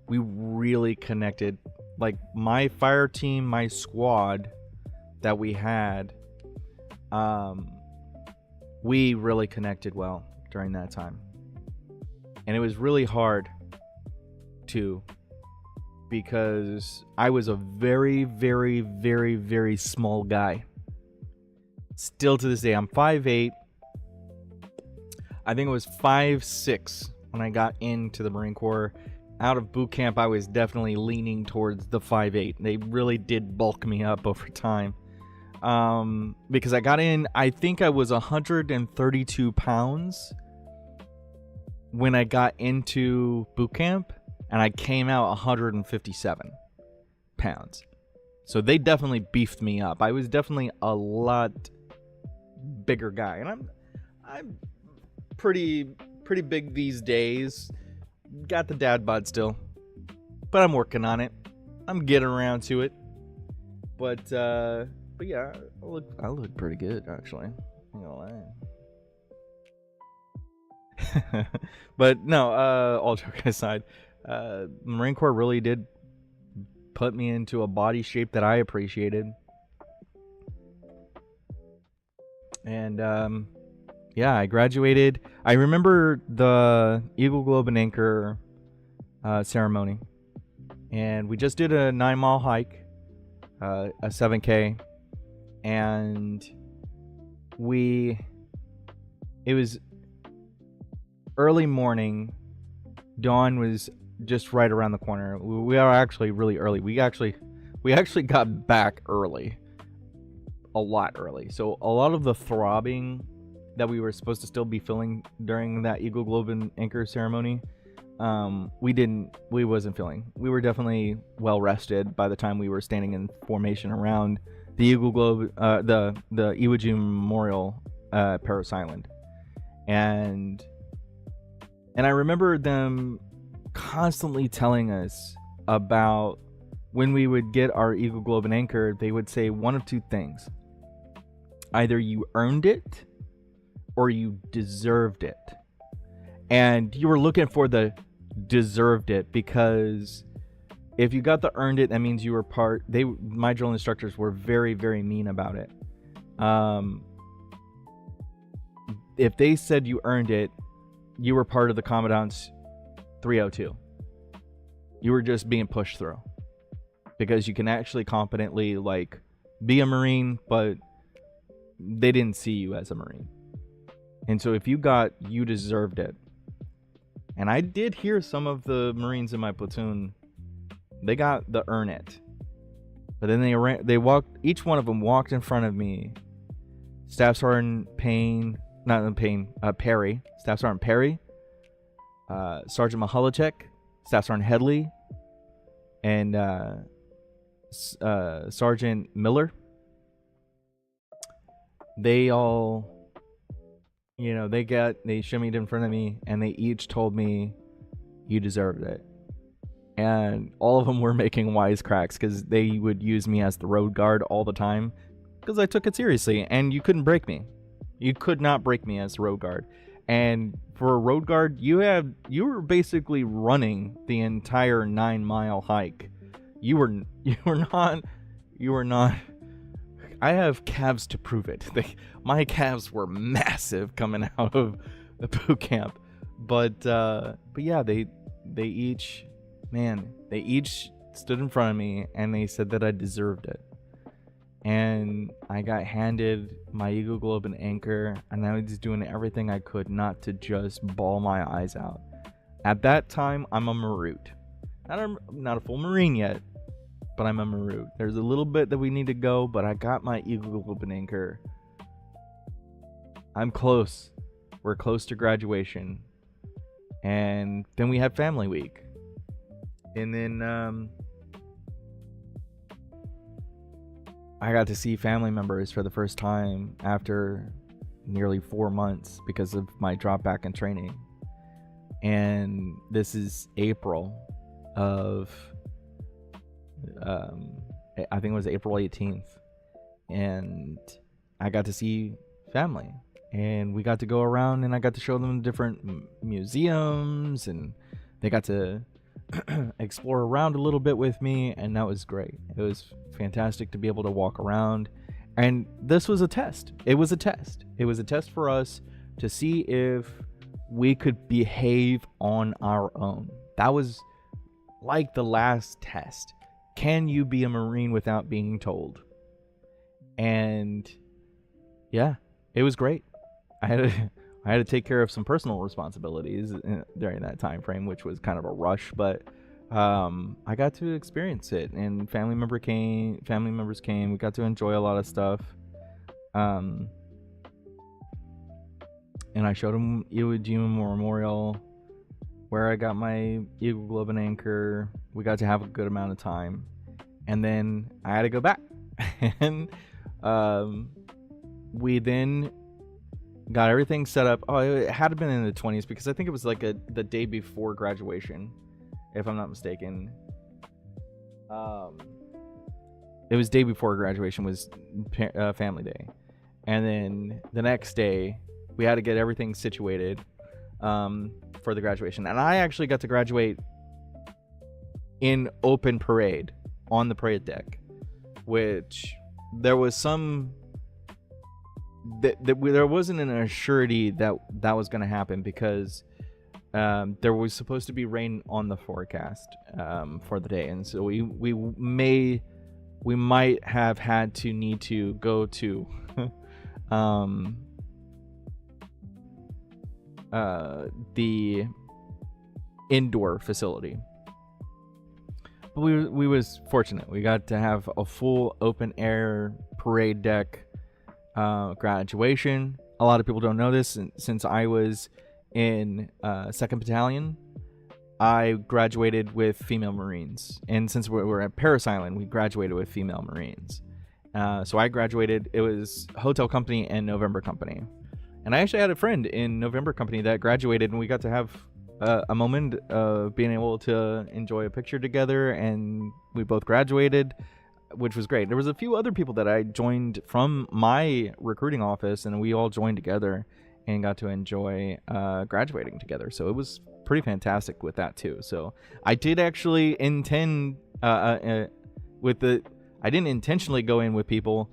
we really connected. Like my fire team, my squad that we had, we really connected well during that time. And it was really hard too, because I was a very, very, very, very small guy. Still to this day, I'm 5'8". I think it was 5'6" when I got into the Marine Corps. Out of boot camp, I was definitely leaning towards the 5'8". They really did bulk me up over time. Because I got in, I think I was 132 pounds when I got into boot camp, and I came out 157 pounds. So they definitely beefed me up. I was definitely a lot bigger guy, and I'm pretty big these days. Got the dad bod still, but I'm working on it. I'm getting around to it. But yeah, I look pretty good actually. I'm gonna lie. But no, all joking aside, Marine Corps really did put me into a body shape that I appreciated. And yeah, I graduated. I remember the Eagle Globe and Anchor ceremony, and we just did a 9-mile hike, a 7K, and it was early morning. Dawn was just right around the corner. We are actually really early. We actually got back early, a lot early. So a lot of the throbbing that we were supposed to still be feeling during that Eagle Globe and Anchor ceremony, we wasn't feeling. We were definitely well rested by the time we were standing in formation around the Eagle Globe, the Iwo Jima Memorial, Parris Island, and I remember them constantly telling us about when we would get our Eagle Globe and Anchor. They would say one of two things: either you earned it or you deserved it. And you were looking for the deserved it, because if you got the earned it, that means you were part. My drill instructors were very, very mean about it. If they said you earned it, you were part of the Commandant's 302. You were just being pushed through, because you can actually competently like be a Marine, but they didn't see you as a Marine. And so if you deserved it. And I did hear some of the Marines in my platoon, they got the earn it. But then they walked, each one of them walked in front of me. Staff Sergeant Perry, Staff Sergeant Perry, Sergeant Mahalicek, Staff Sergeant Headley, and Sergeant Miller. They all, they shimmied in front of me, and they each told me, "You deserved it." And all of them were making wisecracks because they would use me as the road guard all the time because I took it seriously, and you couldn't break me. You could not break me as the road guard. And for a road guard, you were basically running the entire 9-mile hike. You were not. I have calves to prove it. My calves were massive coming out of the boot camp, but yeah, they each stood in front of me and they said that I deserved it. And I got handed my Eagle Globe and Anchor, and I was doing everything I could not to just bawl my eyes out. At that time, I'm a Maroot. Not a full Marine yet, but I'm a Maroot. There's a little bit that we need to go, but I got my Eagle Globe and Anchor. I'm close. We're close to graduation. And then we had family week. And then I got to see family members for the first time after nearly 4 months because of my drop back in training. And this is April of I think it was April 18th, and I got to see family, and we got to go around, and I got to show them different museums, and they got to explore around a little bit with me, and that was great. It was fantastic to be able to walk around, and this was a test. It was a test for us to see if we could behave on our own. That was like the last test. Can you be a Marine without being told? And yeah, it was great. I had to take care of some personal responsibilities during that time frame, which was kind of a rush, but I got to experience it, and family members came. We got to enjoy a lot of stuff. And I showed them Iwo Jima Memorial, where I got my Eagle Globe and Anchor. We got to have a good amount of time, and then I had to go back. And we then got everything set up. Oh, it had been in the 20s because I think it was like the day before graduation, if I'm not mistaken. It was day before graduation was family day, and then the next day we had to get everything situated for the graduation. And I actually got to graduate in open parade on the parade deck, which there was some there wasn't an assurity that was going to happen because there was supposed to be rain on the forecast for the day, and so we might have had to need to go to the indoor facility. But we was fortunate. We got to have a full open air parade deck graduation. A lot of people don't know this, since I was in 2nd Battalion, I graduated with female Marines, and since we're at Parris Island, we graduated with female Marines. So I graduated. It was Hotel Company and November Company, and I actually had a friend in November Company that graduated, and we got to have a moment of being able to enjoy a picture together, and we both graduated, which was great. There was a few other people that I joined from my recruiting office, and we all joined together and got to enjoy graduating together. So it was pretty fantastic with that too. So I did actually intend I didn't intentionally go in with people,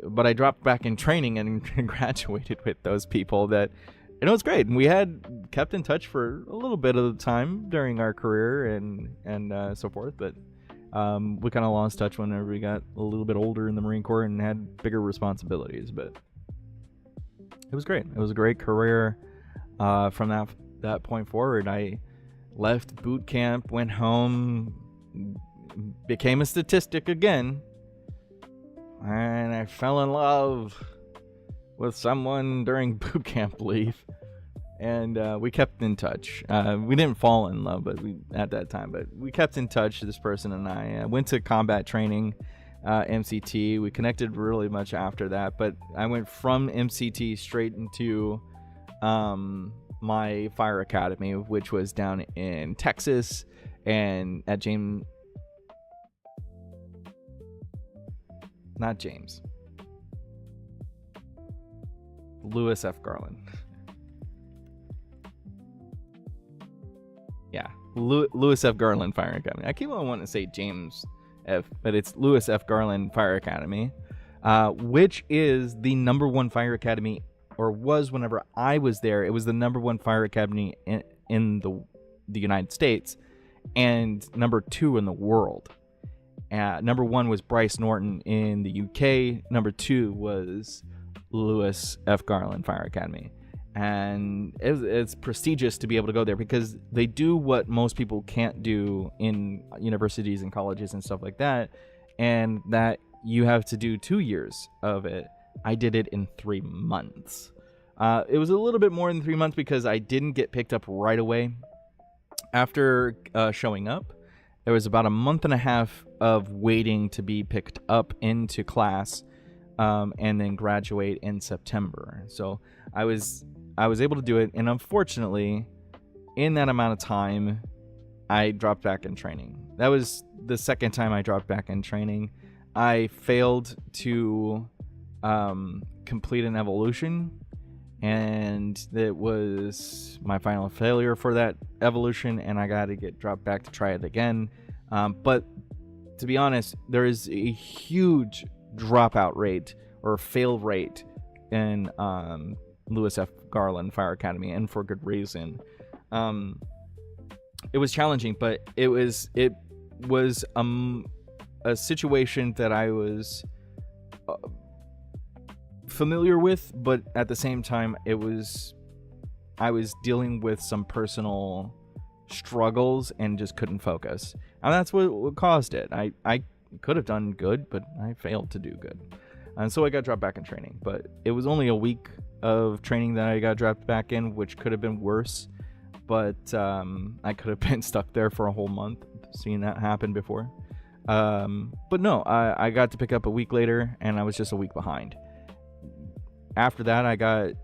but I dropped back in training and graduated with those people and it was great. And we had kept in touch for a little bit of the time during our career and so forth, but we kind of lost touch whenever we got a little bit older in the Marine Corps and had bigger responsibilities. But it was great. It was a great career from that point forward, I left boot camp, went home, became a statistic again, and I fell in love with someone during boot camp leave, and we kept in touch. We didn't fall in love at that time, but we kept in touch, this person and I. Went to combat training, MCT. We connected really much after that, but I went from MCT straight into my fire academy, which was down in Texas and at Lewis F. Garland. Yeah, Lewis F. Garland Fire Academy. I keep on wanting to say James F, but it's Lewis F. Garland Fire Academy, which is the number one fire academy, or was whenever I was there. It was the number one fire academy in the United States, and number 2 in the world. Number 1 was Bryce Norton in the UK. Number 2 was Lewis F. Garland Fire Academy. And it's prestigious to be able to go there because they do what most people can't do in universities and colleges and stuff like that, and that you have to do 2 years of it. I did it in 3 months. It was a little bit more than 3 months because I didn't get picked up right away after showing up. There was about a month and a half of waiting to be picked up into class, and then graduate in September. So I was able to do it, and unfortunately, in that amount of time, I dropped back in training. That was the second time I dropped back in training. I failed to complete an evolution, and it was my final failure for that evolution, and I got to get dropped back to try it again. But to be honest, there is a huge dropout rate or fail rate in Lewis F. Garland Fire Academy, and for good reason. It was challenging, but it was a situation that I was familiar with, but at the same time, I was dealing with some personal struggles and just couldn't focus, and that's what caused it. I could have done good, but I failed to do good, and so I got dropped back in training. But it was only a week of training that I got dropped back in, which could have been worse, but I could have been stuck there for a whole month. Seen that happen before. But no, I got to pick up a week later, and I was just a week behind. After that,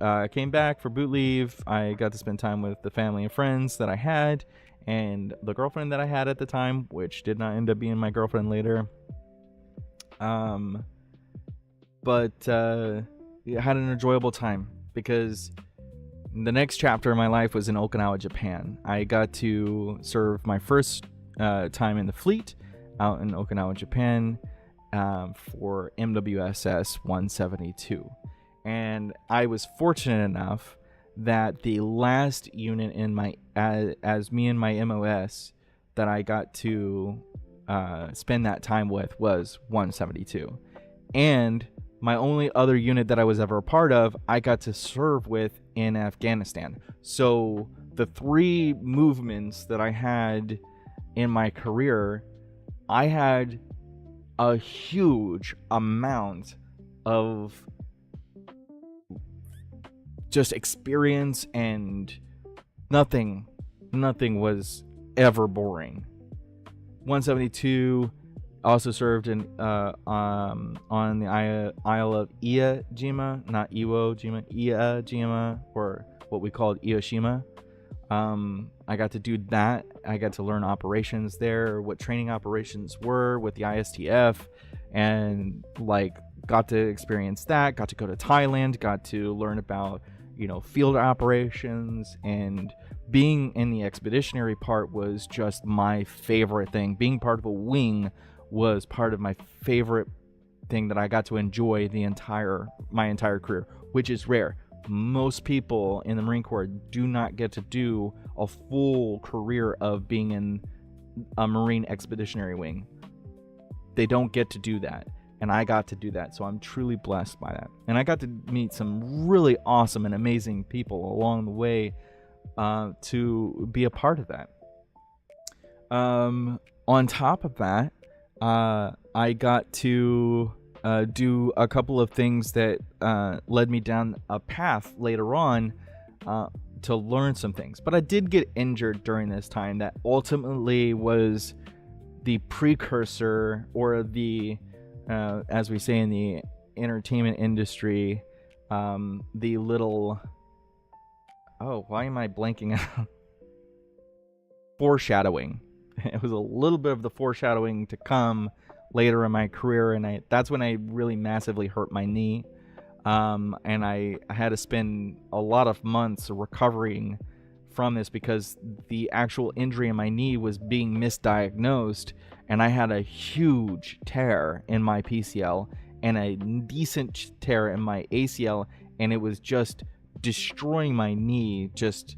I came back for boot leave. I got to spend time with the family and friends that I had, and the girlfriend that I had at the time, which did not end up being my girlfriend later. But I had an enjoyable time because the next chapter of my life was in Okinawa, Japan. I got to serve my first time in the fleet out in Okinawa, Japan, for MWSS 172. And I was fortunate enough that the last unit in my as me and my MOS that I got to spend that time with was 172. And my only other unit that I was ever a part of, I got to serve with in Afghanistan. So the 3 movements that I had in my career, I had a huge amount of just experience, and nothing was ever boring. 172 also served in on the Isle of Iwo Jima, not Iwo Jima, Iwo Jima, or what we called Ioshima. I got to do that. I got to learn operations there, what training operations were with the ISTF, and got to experience that. Got to go to Thailand, got to learn about field operations, and being in the expeditionary part was just my favorite thing. Being part of a wing was part of my favorite thing that I got to enjoy my entire career, which is rare. Most people in the Marine Corps do not get to do a full career of being in a Marine Expeditionary Wing. They don't get to do that, and I got to do that, so I'm truly blessed by that. And I got to meet some really awesome and amazing people along the way, to be a part of that. On top of that, I got to do a couple of things that led me down a path later on to learn some things. But I did get injured during this time that ultimately was the precursor, or the, as we say in the entertainment industry, the little... Oh, why am I blanking out? Foreshadowing. It was a little bit of the foreshadowing to come later in my career, and that's when I really massively hurt my knee. And I had to spend a lot of months recovering from this because the actual injury in my knee was being misdiagnosed, and I had a huge tear in my PCL and a decent tear in my ACL, and it was just destroying my knee just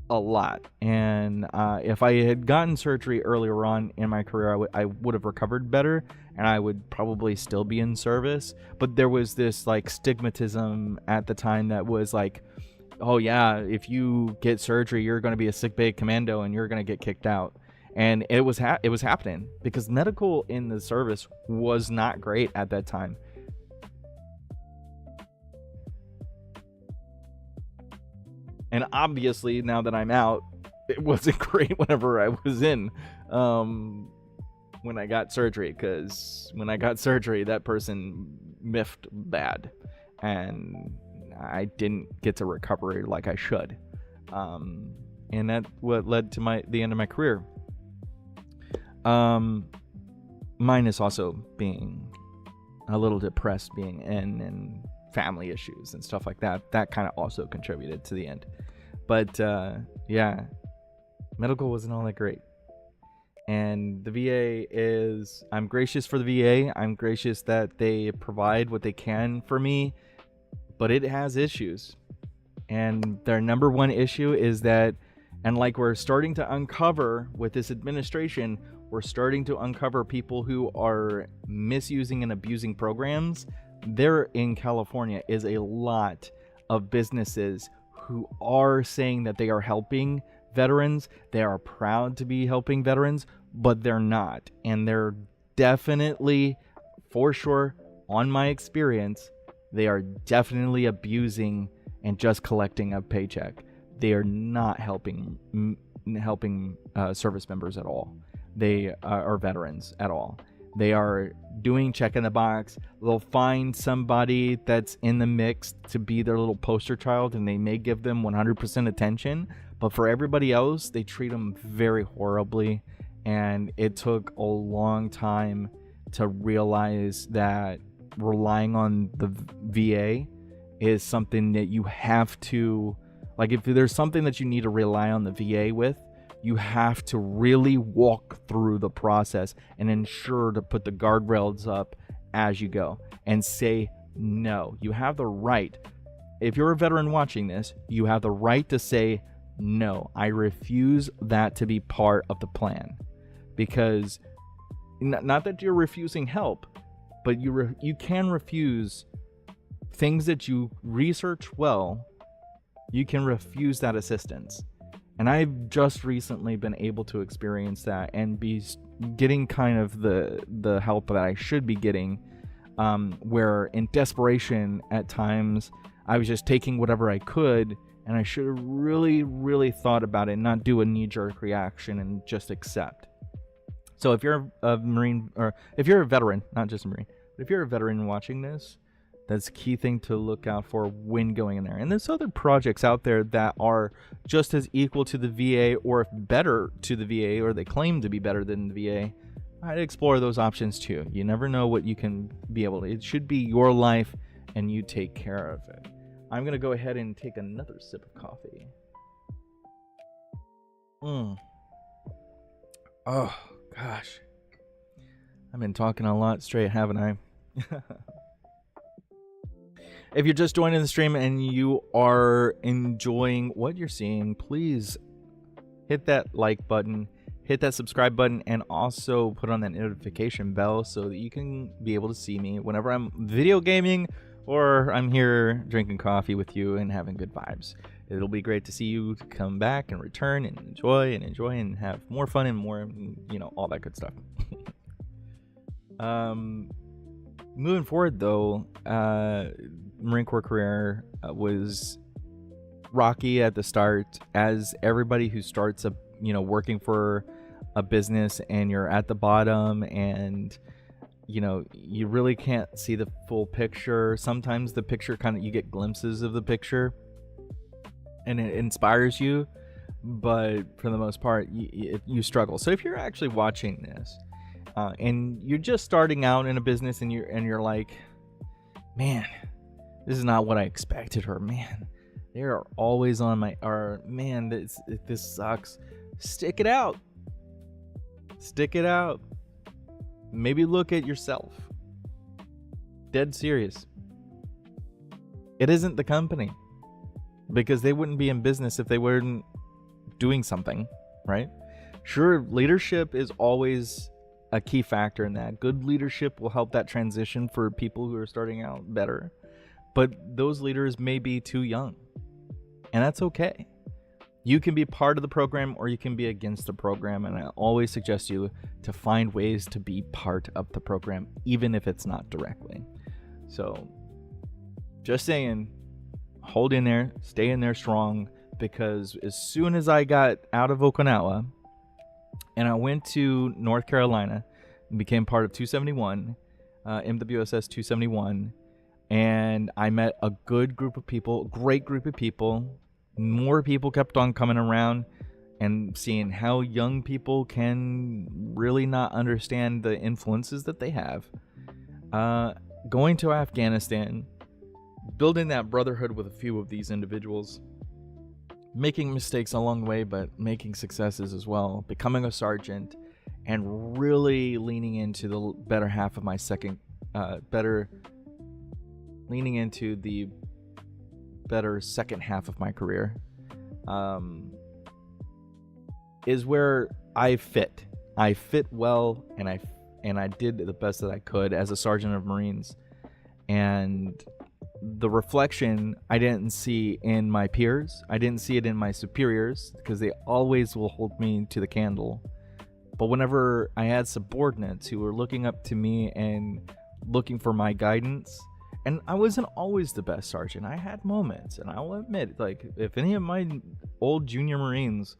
a lot. And if I had gotten surgery earlier on in my career, I would have recovered better, and I would probably still be in service. But there was this like stigmatism at the time that was like, oh yeah, if you get surgery, you're going to be a sick bay commando and you're going to get kicked out. And it was happening because medical in the service was not great at that time. And obviously, now that I'm out, it wasn't great whenever I was in when I got surgery. Because when I got surgery, that person miffed bad. And I didn't get to recover like I should. And that's what led to the end of my career. Minus also being a little depressed, being in and family issues and stuff like that. That kind of also contributed to the end. But yeah, medical wasn't all that great. And the VA is, I'm gracious for the VA. I'm gracious that they provide what they can for me, but it has issues. And their number one issue is that, and like we're starting to uncover with this administration, we're starting to uncover people who are misusing and abusing programs. There in California is a lot of businesses who are saying that they are helping veterans. They are proud to be helping veterans, but they're not. And they're definitely, for sure, on my experience, they are definitely abusing and just collecting a paycheck. They are not helping service members at all. They are veterans at all. They are doing check in the box. They'll find somebody that's in the mix to be their little poster child, and they may give them 100% attention. But for everybody else, they treat them very horribly. And it took a long time to realize that relying on the VA is something that you have to, like, if there's something that you need to rely on the VA with, you have to really walk through the process and ensure to put the guardrails up as you go and say no. You have the right, if you're a veteran watching this, you have the right to say no. I refuse that to be part of the plan. Because not that you're refusing help, but you can refuse things that you research well. You can refuse that assistance. And I've just recently been able to experience that and be getting kind of the help that I should be getting, where in desperation at times I was just taking whatever I could, and I should have really, really thought about it and not do a knee-jerk reaction and just accept. So if you're a Marine, or if you're a veteran, not just a Marine, but if you're a veteran watching this, that's a key thing to look out for when going in there. And there's other projects out there that are just as equal to the VA, or better to the VA, or they claim to be better than the VA. I'd explore those options too. You never know what you can be able to. It should be your life, and you take care of it. I'm going to go ahead and take another sip of coffee. Oh, gosh. I've been talking a lot straight, haven't I? If you're just joining the stream and you are enjoying what you're seeing, please hit that like button, hit that subscribe button, and also put on that notification bell so that you can be able to see me whenever I'm video gaming or I'm here drinking coffee with you and having good vibes. It'll be great to see you come back and return and enjoy and have more fun and more, all that good stuff. Moving forward, though, Marine Corps career was rocky at the start, as everybody who starts working for a business and you're at the bottom, and you really can't see the full picture. Sometimes the picture you get glimpses of the picture and it inspires you, but for the most part you struggle. So if you're actually watching this and you're just starting out in a business and you're like, man, this is not what I expected, or man, they are always on my, or man, this sucks, stick it out. Maybe look at yourself. Dead serious. It isn't the company, because they wouldn't be in business if they weren't doing something, right? Sure, leadership is always a key factor in that. Good leadership will help that transition for people who are starting out better, but those leaders may be too young, and that's okay. You can be part of the program or you can be against the program, and I always suggest you to find ways to be part of the program, even if it's not directly. So just saying, hold in there, stay in there strong, because as soon as I got out of Okinawa and I went to North Carolina and became part of 271, MWSS 271, and I met a good group of people, great group of people. More people kept on coming around, and seeing how young people can really not understand the influences that they have. Going to Afghanistan, building that brotherhood with a few of these individuals, making mistakes along the way, but making successes as well, becoming a sergeant, and really leaning into the better half of my better second half of my career, is where I fit well, and I did the best that I could as a sergeant of Marines. And the reflection I didn't see in my peers, I didn't see it in my superiors, because they always will hold me to the candle. But whenever I had subordinates who were looking up to me and looking for my guidance, and I wasn't always the best sergeant. I had moments, and I will admit, like, if any of my old junior Marines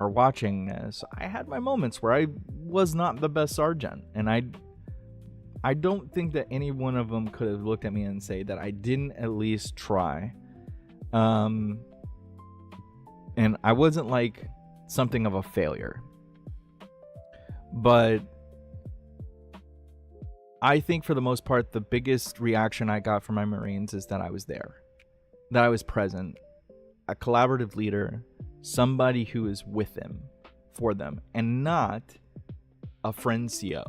are watching this, I had my moments where I was not the best sergeant, and I don't think that any one of them could have looked at me and say that I didn't at least try. And I wasn't like something of a failure, but I think for the most part, the biggest reaction I got from my Marines is that I was there, that I was present, a collaborative leader, somebody who is with them, for them, and not a friend CO,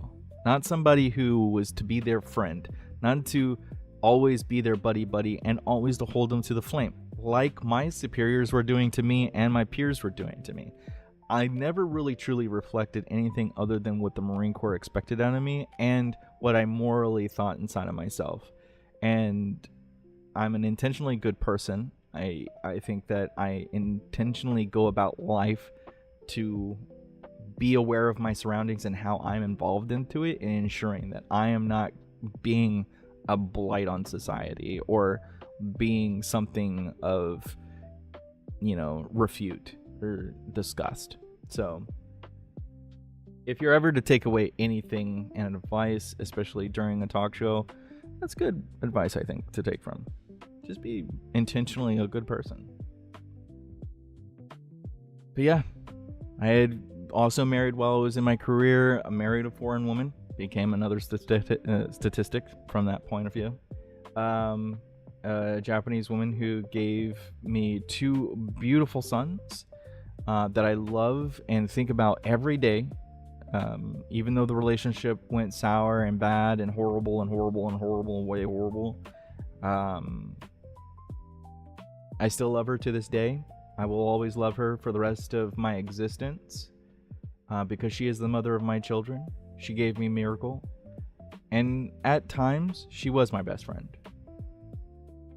not somebody who was to be their friend, not to always be their buddy, and always to hold them to the flame, like my superiors were doing to me and my peers were doing to me. I never really truly reflected anything other than what the Marine Corps expected out of me and what I morally thought inside of myself. And I'm an intentionally good person. I think that I intentionally go about life to be aware of my surroundings and how I'm involved into it, and ensuring that I am not being a blight on society or being something of, refute or disgust. So if you're ever to take away anything and advice, especially during a talk show, that's good advice, I think, to take from. Just be intentionally a good person. But yeah, I had also married while I was in my career. I married a foreign woman, became another statistic from that point of view. A Japanese woman who gave me 2 beautiful sons that I love and think about every day. Even though the relationship went sour and bad and horrible and way horrible, I still love her to this day. I will always love her for the rest of my existence, because she is the mother of my children. She gave me a miracle, and at times she was my best friend.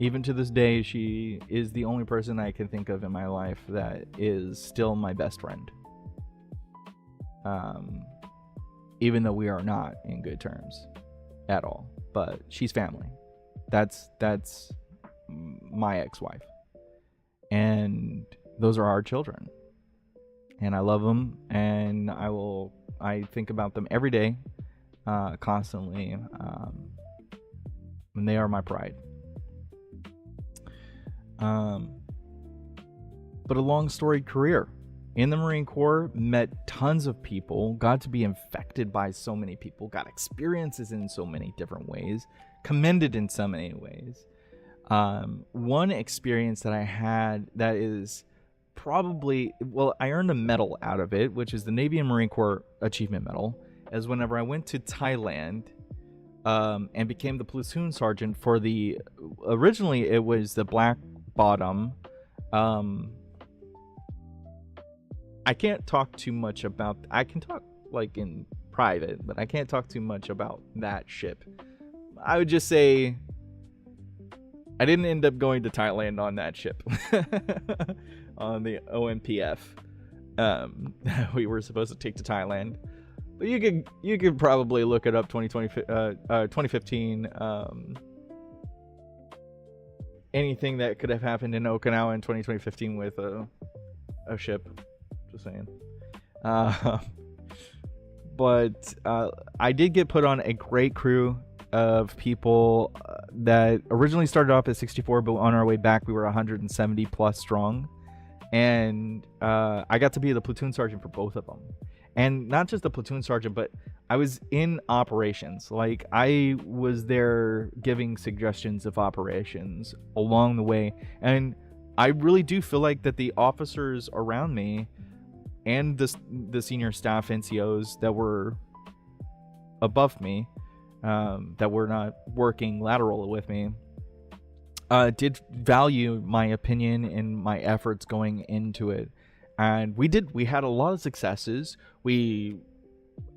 Even to this day, she is the only person I can think of in my life that is still my best friend. Even though we are not in good terms at all, but she's family. That's my ex-wife, and those are our children, and I love them, and I think about them every day, constantly, and they are my pride. But a long storied career in the Marine Corps, met tons of people, got to be infected by so many people, got experiences in so many different ways, commended in so many ways. One experience that I had that is probably, well, I earned a medal out of it, which is the Navy and Marine Corps Achievement Medal, as whenever I went to Thailand, and became the platoon sergeant for originally it was the Black Bottom. I can't talk too much about, I can talk like in private, but I can't talk too much about that ship. I would just say I didn't end up going to Thailand on that ship. On the OMPF. We were supposed to take to Thailand. But you could probably look it up 2015. Anything that could have happened in Okinawa in 2015 with a ship. Just saying. But I did get put on a great crew of people that originally started off at 64, but on our way back we were 170 plus strong, and I got to be the platoon sergeant for both of them. And not just the platoon sergeant, but I was in operations. Like, I was there giving suggestions of operations along the way, and I really do feel like that the officers around me and the senior staff NCOs that were above me, that were not working lateral with me, did value my opinion and my efforts going into it. And we had a lot of successes. We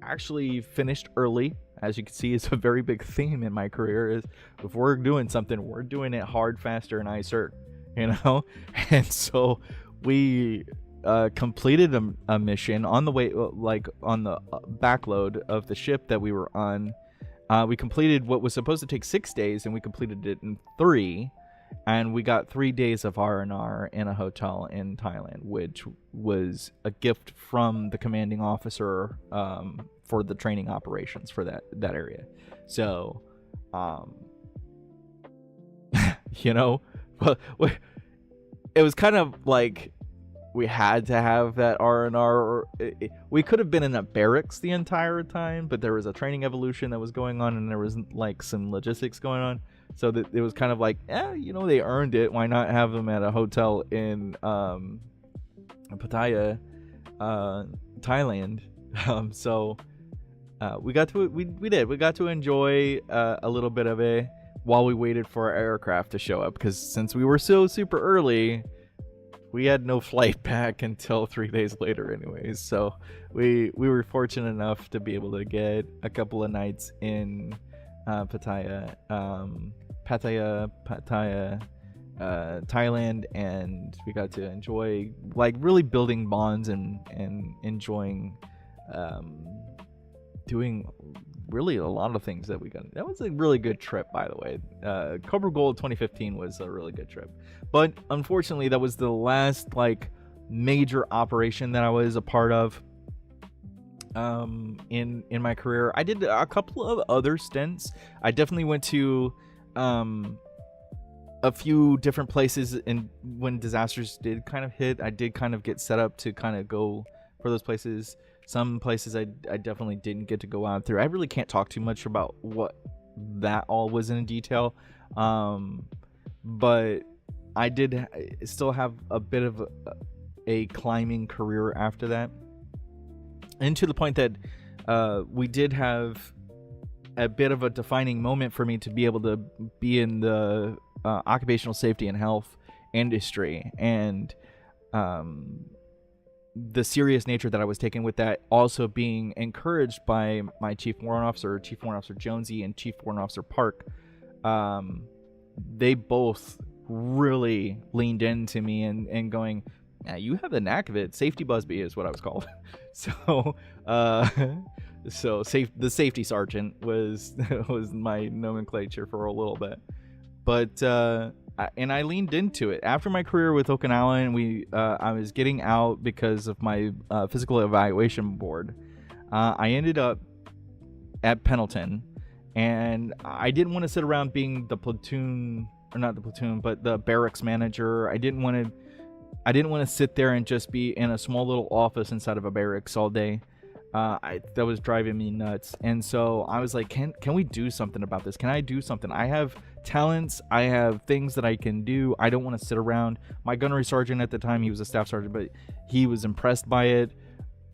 actually finished early. As you can see, it's a very big theme in my career, is if we're doing something, we're doing it hard, faster, and nicer, you know? And so we completed a mission on the way, like on the backload of the ship that we were on. We completed what was supposed to take 6 days, and we completed it in 3. And we got 3 days of R&R in a hotel in Thailand, which was a gift from the commanding officer for the training operations for that area. So, you know, well, it was kind of like we had to have that R&R. We could have been in a barracks the entire time, but there was a training evolution that was going on, and there was like some logistics going on. So that it was kind of like, you know, they earned it. Why not have them at a hotel in Pattaya, Thailand? So we got to enjoy a little bit of it while we waited for our aircraft to show up, because since we were so super early, we had no flight back until 3 days later anyways. So we were fortunate enough to be able to get a couple of nights in Pattaya, Thailand, and we got to enjoy, like, really building bonds and enjoying doing really a lot of things that we got. That was a really good trip, by the way. Cobra Gold 2015 was a really good trip, but unfortunately that was the last like major operation that I was a part of in my career. I did a couple of other stints. I definitely went to a few different places, and when disasters did kind of hit, I did kind of get set up to kind of go for those places. Some places I definitely didn't get to go out through. I really can't talk too much about what that all was in detail, but I did still have a bit of a climbing career after that, and to the point that we did have a bit of a defining moment for me to be able to be in the occupational safety and health industry, and the serious nature that I was taking with that also being encouraged by my Chief Warrant Officer Jonesy, and Chief Warrant Officer Park, they both really leaned into me and going, yeah, you have the knack of it. Safety Busby is what I was called. So, the safety sergeant was was my nomenclature for a little bit. But I leaned into it after my career with Okinawa, and I was getting out because of my physical evaluation board. I ended up at Pendleton, and I didn't want to sit around being the platoon, or not the platoon, but the barracks manager. I didn't want to sit there and just be in a small little office inside of a barracks all day. That was driving me nuts. And so I was like, can we do something about this? Can I do something? I have talents. I have things that I can do. I don't want to sit around. My gunnery sergeant at the time, he was a staff sergeant, but he was impressed by it.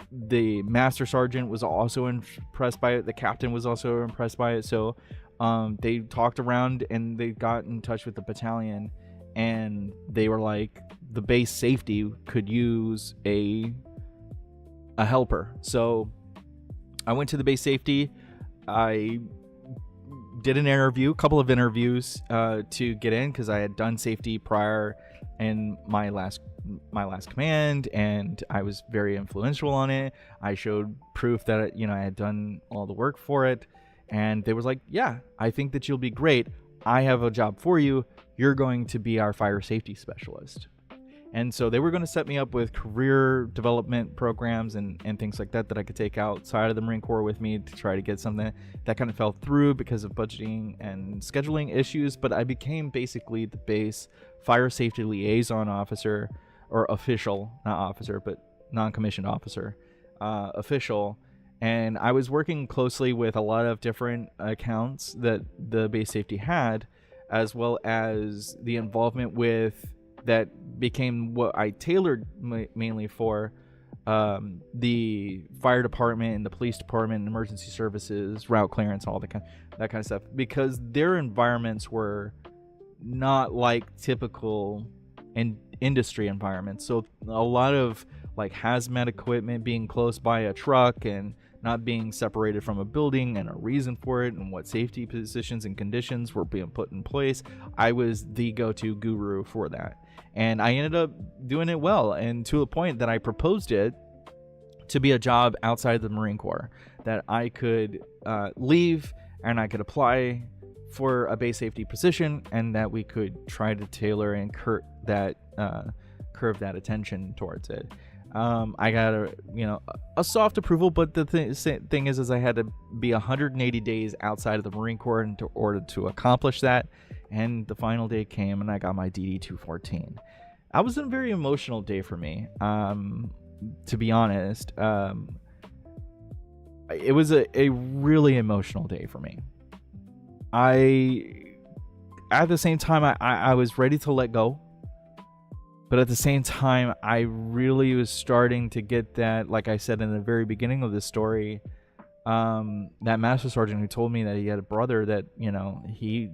The master sergeant was also impressed by it. The captain was also impressed by it. So they talked around and they got in touch with the battalion, and they were like, the base safety could use a helper. So I went to the base safety. I did a couple of interviews to get in, because I had done safety prior in my last command, and I was very influential on it. I showed proof that I had done all the work for it, and they was like, yeah, I think that you'll be great. I have a job for you. You're going to be our fire safety specialist. And so they were going to set me up with career development programs and things like that I could take outside of the Marine Corps with me to try to get something. That kind of fell through because of budgeting and scheduling issues, but I became basically the base fire safety liaison officer, or official, not officer, but non-commissioned officer, official. And I was working closely with a lot of different accounts that the base safety had, as well as the involvement with that became what I tailored mainly for the fire department and the police department and emergency services, route clearance, all that kind of stuff, because their environments were not like typical industry environments. So a lot of like hazmat equipment being close by a truck and not being separated from a building, and a reason for it, and what safety positions and conditions were being put in place. I was the go-to guru for that, and I ended up doing it well, and to a point that I proposed it to be a job outside the Marine Corps, that I could leave and I could apply for a base safety position, and that we could try to tailor and curve that attention towards it. I got a soft approval, but the thing is I had to be 180 days outside of the Marine Corps in order to accomplish that. And the final day came, and I got my DD 214. That was a very emotional day for me, to be honest. It was a really emotional day for me. At the same time, I was ready to let go. But at the same time, I really was starting to get that, like I said in the very beginning of this story, that master sergeant who told me that he had a brother that, he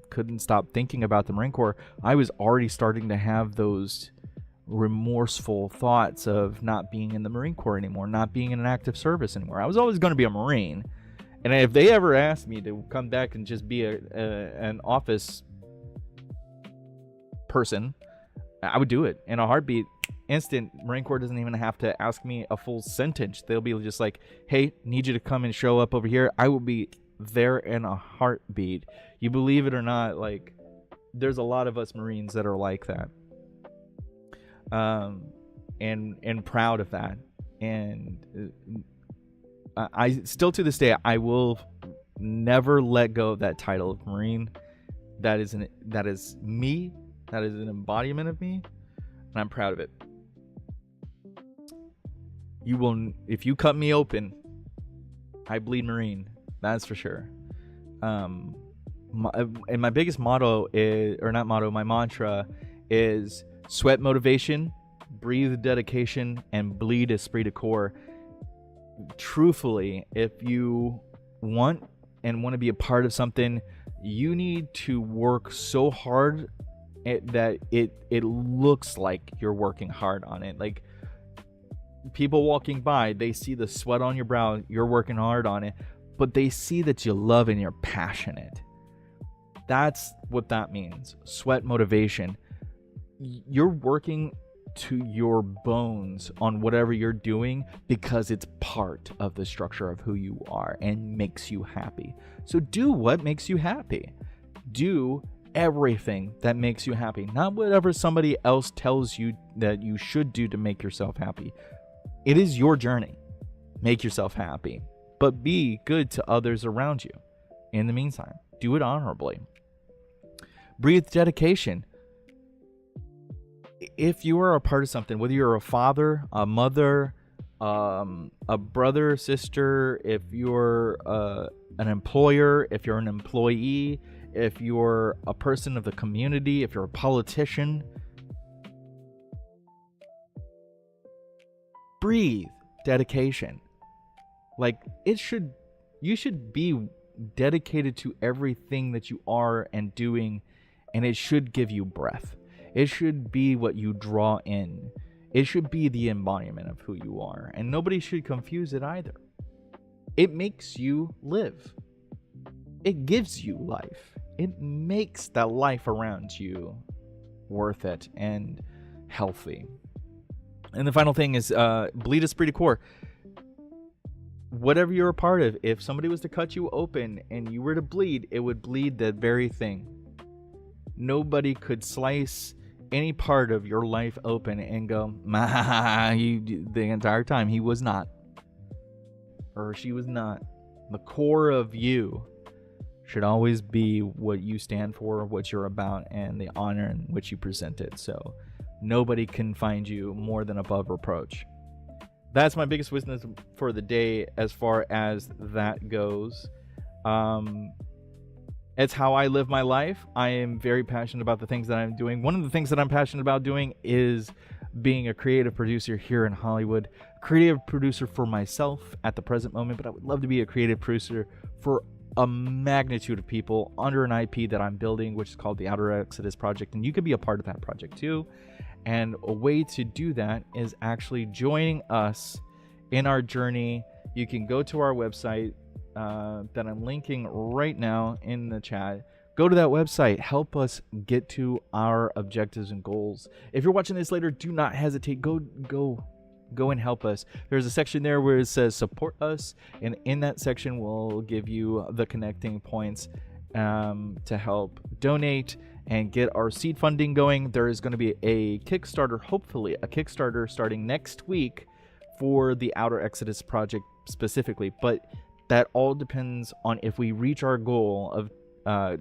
couldn't stop thinking about the Marine Corps. I was already starting to have those remorseful thoughts of not being in the Marine Corps anymore, not being in an active service anymore. I was always going to be a Marine. And if they ever asked me to come back and just be an office person, I would do it in a heartbeat. Instant. Marine Corps doesn't even have to ask me a full sentence. They'll be just like, hey, need you to come and show up over here. I will be there in a heartbeat. You believe it or not, like, there's a lot of us Marines that are like that. And proud of that. And I still, to this day, I will never let go of that title of Marine. That is me. That is an embodiment of me, and I'm proud of it. You will, if you cut me open, I bleed Marine. That's for sure. And my biggest motto is, or not motto, my mantra is sweat motivation, breathe dedication, and bleed esprit de corps. Truthfully, if you want to be a part of something, you need to work so hard that it looks like you're working hard on it. Like, people walking by, they see the sweat on your brow, you're working hard on it, but they see that you love and you're passionate. That's what that means. Sweat motivation. You're working to your bones on whatever you're doing because it's part of the structure of who you are and makes you happy. So do what makes you happy. Do everything that makes you happy, not whatever somebody else tells you that you should do to make yourself happy. It is your journey. Make yourself happy, but be good to others around you. In the meantime, do it honorably. Breathe dedication. If you are a part of something, whether you're a father, a mother, a brother, sister, if you're an employer, if you're an employee, if you're a person of the community, if you're a politician, breathe dedication. Like, you should be dedicated to everything that you are and doing, and it should give you breath. It should be what you draw in. It should be the embodiment of who you are, and nobody should confuse it either. It makes you live. It gives you life. It makes the life around you worth it and healthy. And the final thing is bleed esprit de corps. Whatever you're a part of, if somebody was to cut you open and you were to bleed, it would bleed that very thing. Nobody could slice any part of your life open and go, the entire time. He was not. Or she was not. The core of you should always be what you stand for, what you're about, and the honor in which you present it. So nobody can find you more than above reproach. That's my biggest wisdom for the day as far as that goes. It's how I live my life. I am very passionate about the things that I'm doing. One of the things that I'm passionate about doing is being a creative producer here in Hollywood. Creative producer for myself at the present moment, but I would love to be a creative producer for a magnitude of people under an IP that I'm building, which is called the Outer Exodus Project, and you could be a part of that project too. And a way to do that is actually joining us in our journey. You can go to our website that I'm linking right now in the chat. Go to that website. Help us get to our objectives and goals. If you're watching this later, do not hesitate. Go and help us. There's a section there where it says support us, and in that section we'll give you the connecting points to help donate and get our seed funding going. There is going to be a Kickstarter, hopefully a Kickstarter starting next week for the Outer Exodus project specifically, but that all depends on if we reach our goal of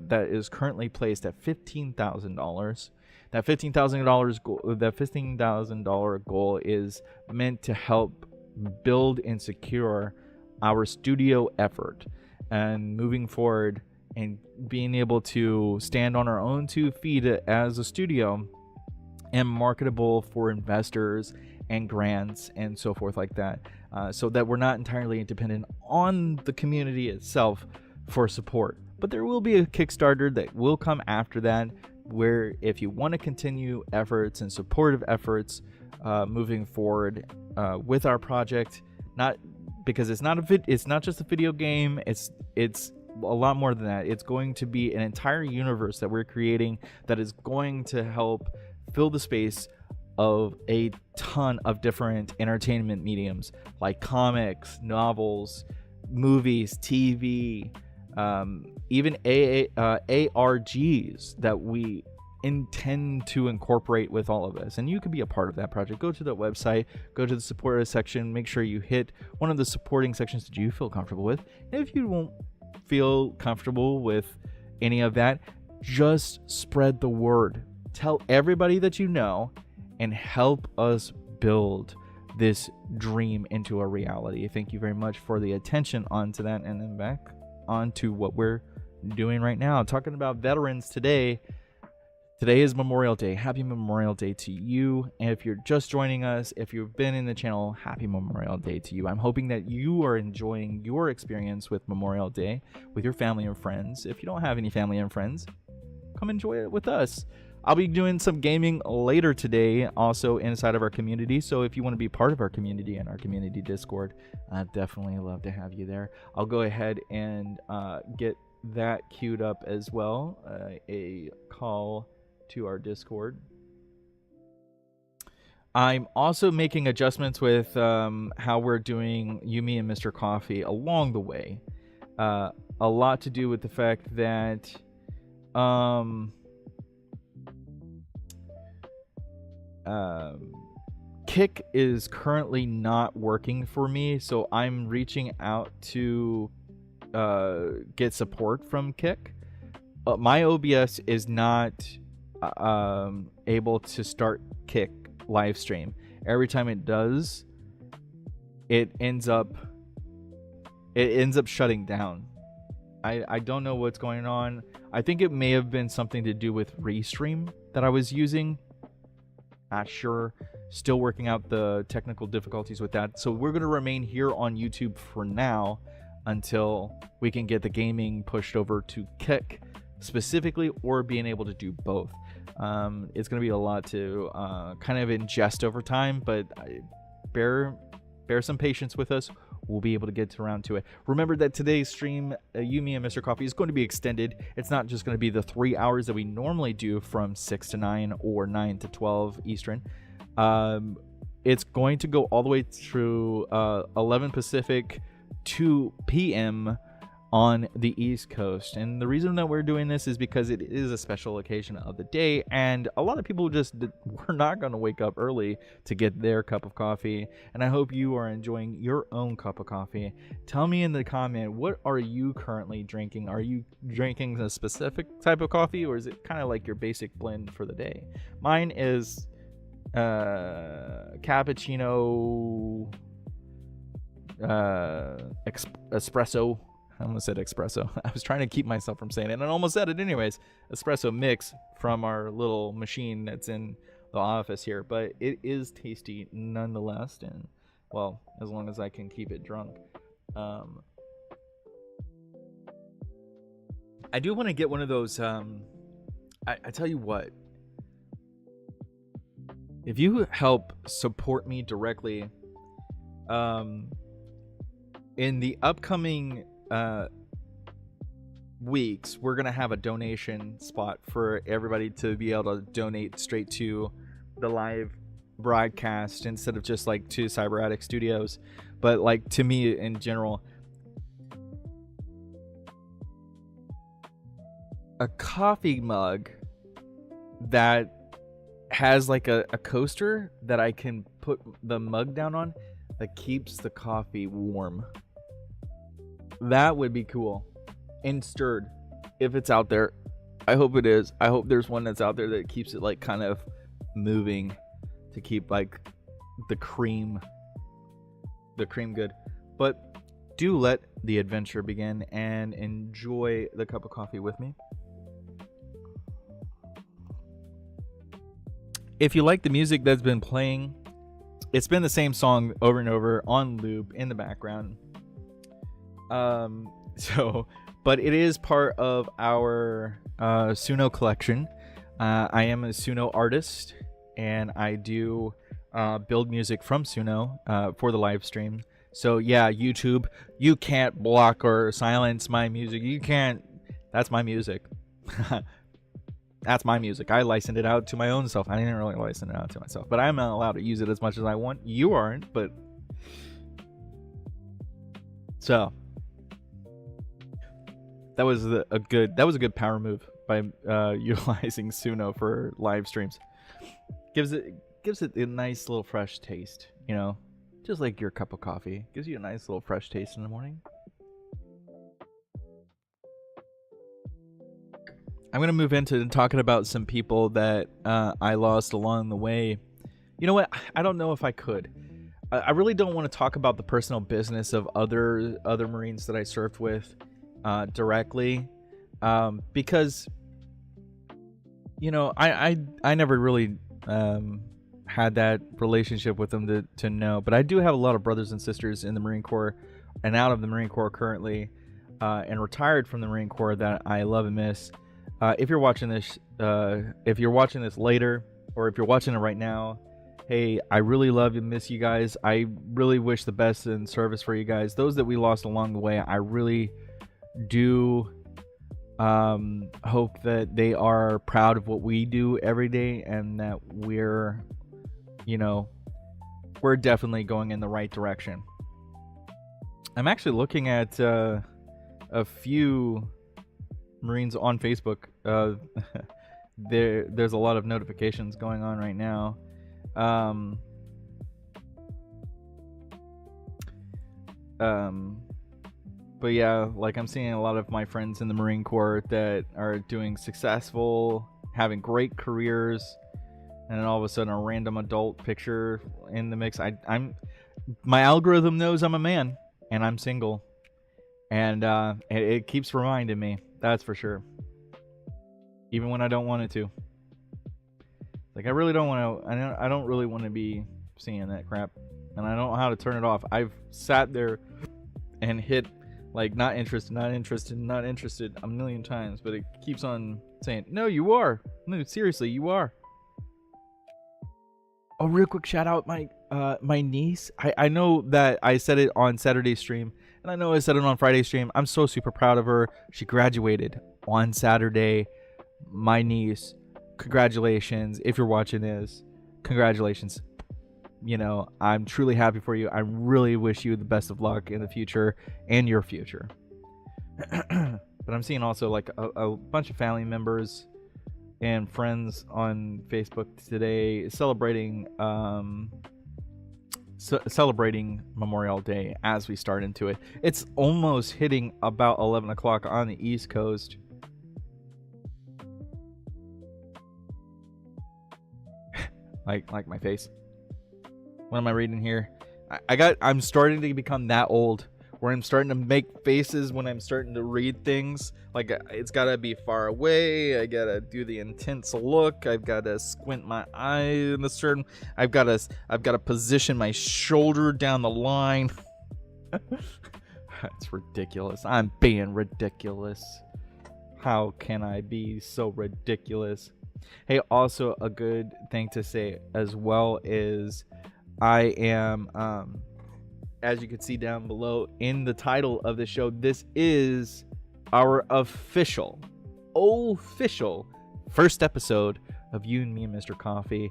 that is currently placed at $15,000. That $15,000 goal is meant to help build and secure our studio effort and moving forward and being able to stand on our own 2 feet as a studio and marketable for investors and grants and so forth like that, so that we're not entirely dependent on the community itself for support. But there will be a Kickstarter that will come after that, where if you want to continue efforts and supportive efforts moving forward with our project, not because it's not just a video game, it's a lot more than that. It's going to be an entire universe that we're creating that is going to help fill the space of a ton of different entertainment mediums like comics, novels, movies, TV, even ARGs that we intend to incorporate with all of this. And you could be a part of that project. Go to the website, go to the support section, make sure you hit one of the supporting sections that you feel comfortable with. And if you won't feel comfortable with any of that, just spread the word. Tell everybody that you know and help us build this dream into a reality. Thank you very much for the attention onto that, and then back onto what we're doing right now. Talking about veterans today. Today is Memorial Day. Happy Memorial Day to you. And if you're just joining us, if you've been in the channel, happy Memorial Day to you. I'm hoping that you are enjoying your experience with Memorial Day with your family and friends. If you don't have any family and friends, come enjoy it with us. I'll be doing some gaming later today, also inside of our community. So if you want to be part of our community and our community Discord, I'd definitely love to have you there. I'll go ahead and get that queued up as well, a call to our Discord. I'm also making adjustments with how we're doing Yumi and Mr. Coffee along the way. A lot to do with the fact that Kick is currently not working for me, so I'm reaching out to get support from Kick. My OBS is not able to start Kick live stream. Every time it does, it ends up shutting down. I don't know what's going on. I think it may have been something to do with Restream that I was using. Not sure. Still working out the technical difficulties with that. So we're going to remain here on YouTube for now until we can get the gaming pushed over to Kick specifically, or being able to do both. It's going to be a lot to kind of ingest over time, but bear some patience with us. We'll be able to get around to it. Remember that today's stream, Yumi and Mr. Coffee, is going to be extended. It's not just going to be the 3 hours that we normally do from 6 to 9 or 9 to 12 Eastern. It's going to go all the way through 11 Pacific, 2 p.m. on the East Coast. And the reason that we're doing this is because it is a special occasion of the day, and a lot of people just were not going to wake up early to get their cup of coffee. And I hope you are enjoying your own cup of coffee. Tell me in the comment, what are you currently drinking? Are you drinking a specific type of coffee, or is it kind of like your basic blend for the day? Mine is cappuccino espresso. I almost said espresso. I was trying to keep myself from saying it, and I almost said it anyways. Espresso mix from our little machine that's in the office here, but it is tasty nonetheless, and well, as long as I can keep it drunk. I do want to get one of those. I tell you what, if you help support me directly, in the upcoming weeks, we're gonna have a donation spot for everybody to be able to donate straight to the live broadcast instead of just like to Cyber Studios, but like to me in general. A coffee mug that has like a coaster that I can put the mug down on that keeps the coffee warm. That would be cool. And stirred, if it's out there. I hope it is. I hope there's one that's out there that keeps it like kind of moving to keep like the cream good. But do let the adventure begin and enjoy the cup of coffee with me. If you like the music that's been playing, it's been the same song over and over on loop in the background. But it is part of our Suno collection. I am a Suno artist, and I do build music from Suno for the live stream. So yeah, YouTube, you can't block or silence my music. You can't. That's my music. That's my music. I licensed it out to my own self. I didn't really license it out to myself, but I'm not allowed to use it as much as I want. You aren't, but so that was a good power move by utilizing Suno for live streams. Gives it a nice little fresh taste, you know, just like your cup of coffee. Gives you a nice little fresh taste in the morning. I'm going to move into talking about some people that I lost along the way. You know what? I don't know if I could. I really don't want to talk about the personal business of other Marines that I served with directly, because, you know, I never really had that relationship with them to know. But I do have a lot of brothers and sisters in the Marine Corps and out of the Marine Corps currently, and retired from the Marine Corps that I love and miss. If you're watching this later, or if you're watching it right now, hey, I really love and miss you guys. I really wish the best in service for you guys. Those that we lost along the way, I really do Hope that they are proud of what we do every day, and that we're, you know, we're definitely going in the right direction. I'm actually looking at a few Marines on Facebook. There's a lot of notifications going on right now. But yeah, like I'm seeing a lot of my friends in the Marine Corps that are doing successful, having great careers, and then all of a sudden a random adult picture in the mix. My algorithm knows I'm a man and I'm single, and it keeps reminding me. That's for sure. Even when I don't want it to. Like I really don't want to. I don't really want to be seeing that crap, and I don't know how to turn it off. I've sat there and hit like not interested a million times, but it keeps on saying, no, you are. No, seriously, you are. Oh, real quick shout out my niece. I know that I said it on Saturday stream, and I know I said it on Friday stream. I'm so super proud of her. She graduated on Saturday. My niece, congratulations. If you're watching this, congratulations. You know, I'm truly happy for you. I really wish you the best of luck in the future and your future. But I'm seeing also like a bunch of family members and friends on Facebook today celebrating Memorial Day as we start into it. It's almost hitting about 11 o'clock on the East Coast. like my face. What am I reading here? I'm starting to become that old where I'm starting to make faces when I'm starting to read things. Like it's gotta be far away. I gotta do the intense look. I've gotta squint my eye in a certain. I've gotta position my shoulder down the line. That's ridiculous. I'm being ridiculous. How can I be so ridiculous? Hey, also a good thing to say as well is I am, as you can see down below in the title of the show, this is our official first episode of You and Me and Mr. Coffee.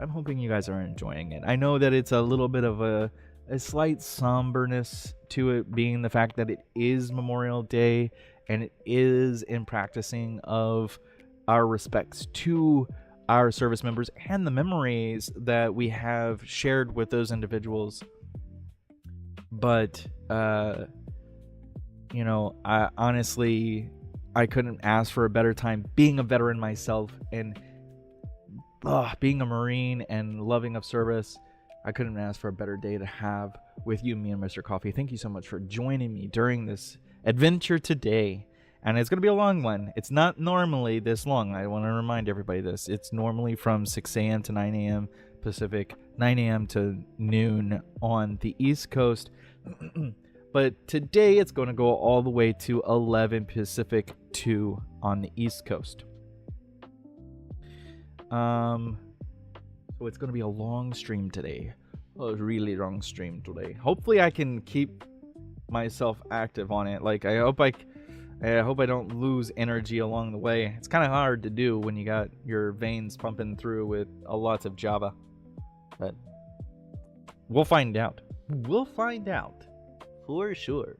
I'm hoping you guys are enjoying it. I know that it's a little bit of a slight somberness to it, being the fact that it is Memorial Day and it is in practicing of our respects to our service members and the memories that we have shared with those individuals. But you know, I honestly couldn't ask for a better time being a veteran myself and being a Marine and loving of service. I couldn't ask for a better day to have with you, me and Mr. Coffee. Thank you so much for joining me during this adventure today. And it's going to be a long one. It's not normally this long. I want to remind everybody this. It's normally from 6 a.m. to 9 a.m. Pacific, 9 a.m. to noon on the East Coast. But today it's going to go all the way to 11 Pacific, 2 on the East Coast. So it's going to be a long stream today. A really long stream today. Hopefully I can keep myself active on it. Like I hope I don't lose energy along the way. It's kind of hard to do when you got your veins pumping through with lots of Java. But we'll find out. We'll find out. For sure.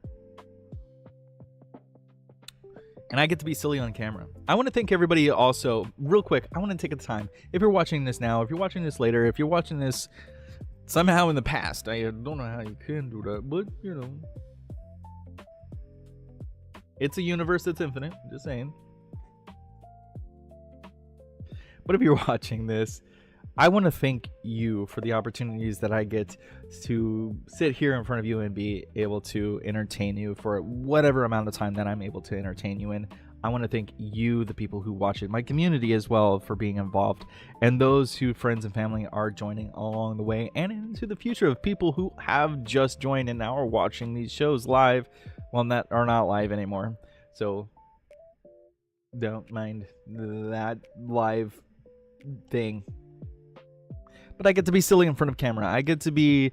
And I get to be silly on camera. I want to thank everybody also, real quick, I want to take the time. If you're watching this now, if you're watching this later, if you're watching this somehow in the past, I don't know how you can do that, but, you know. It's a universe that's infinite, just saying. But if you're watching this, I want to thank you for the opportunities that I get to sit here in front of you and be able to entertain you for whatever amount of time that I'm able to entertain you in. I want to thank you, the people who watch it, my community as well, for being involved, and those who friends and family are joining along the way, and into the future of people who have just joined and now are watching these shows live. Well, that are not live anymore, so don't mind that live thing. But I get to be silly in front of camera. I get to be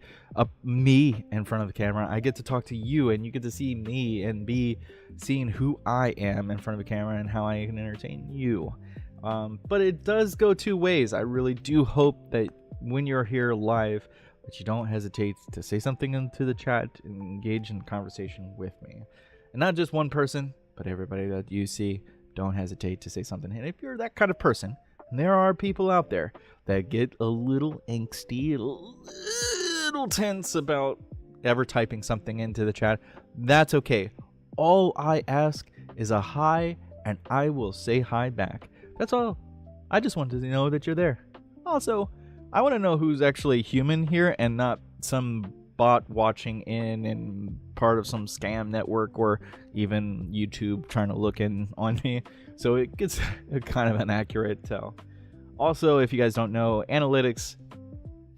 me in front of the camera. I get to talk to you, and you get to see me and be seeing who I am in front of the camera and how I can entertain you. But it does go two ways. I really do hope that when you're here live, that you don't hesitate to say something into the chat and engage in conversation with me. And not just one person, but everybody that you see. Don't hesitate to say something. And if you're that kind of person, and there are people out there that get a little angsty, a little tense about ever typing something into the chat, that's okay. All I ask is a hi, and I will say hi back. That's all. I just want to know that you're there. Also, I want to know who's actually human here and not some bot watching in and part of some scam network or even YouTube trying to look in on me. So it gets kind of an accurate tell. Also, if you guys don't know, analytics,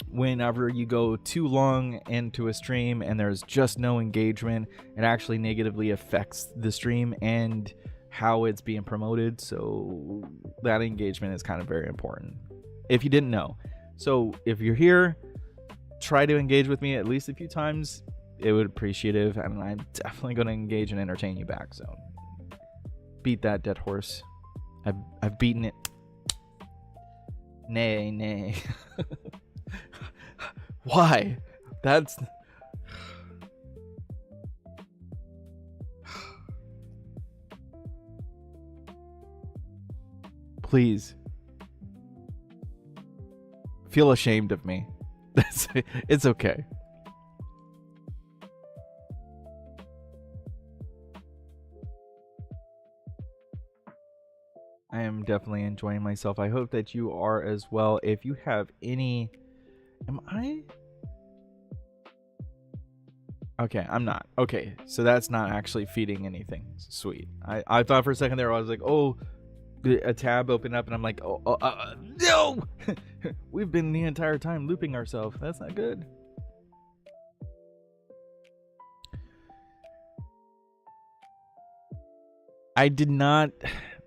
whenever you go too long into a stream and there's just no engagement, it actually negatively affects the stream and how it's being promoted. So that engagement is kind of very important, if you didn't know. So if you're here, try to engage with me at least a few times. It would appreciative, and I'm definitely going to engage and entertain you back. So beat that dead horse. I've beaten it. Nay. Why? That's... Please. Feel ashamed of me. It's okay. I am definitely enjoying myself. I hope that you are as well. If you have any... Am I... Okay, I'm not. Okay, so that's not actually feeding anything. Sweet. I thought for a second there, I was like, oh, a tab opened up, and I'm like, no! We've been the entire time looping ourselves. That's not good. I did not...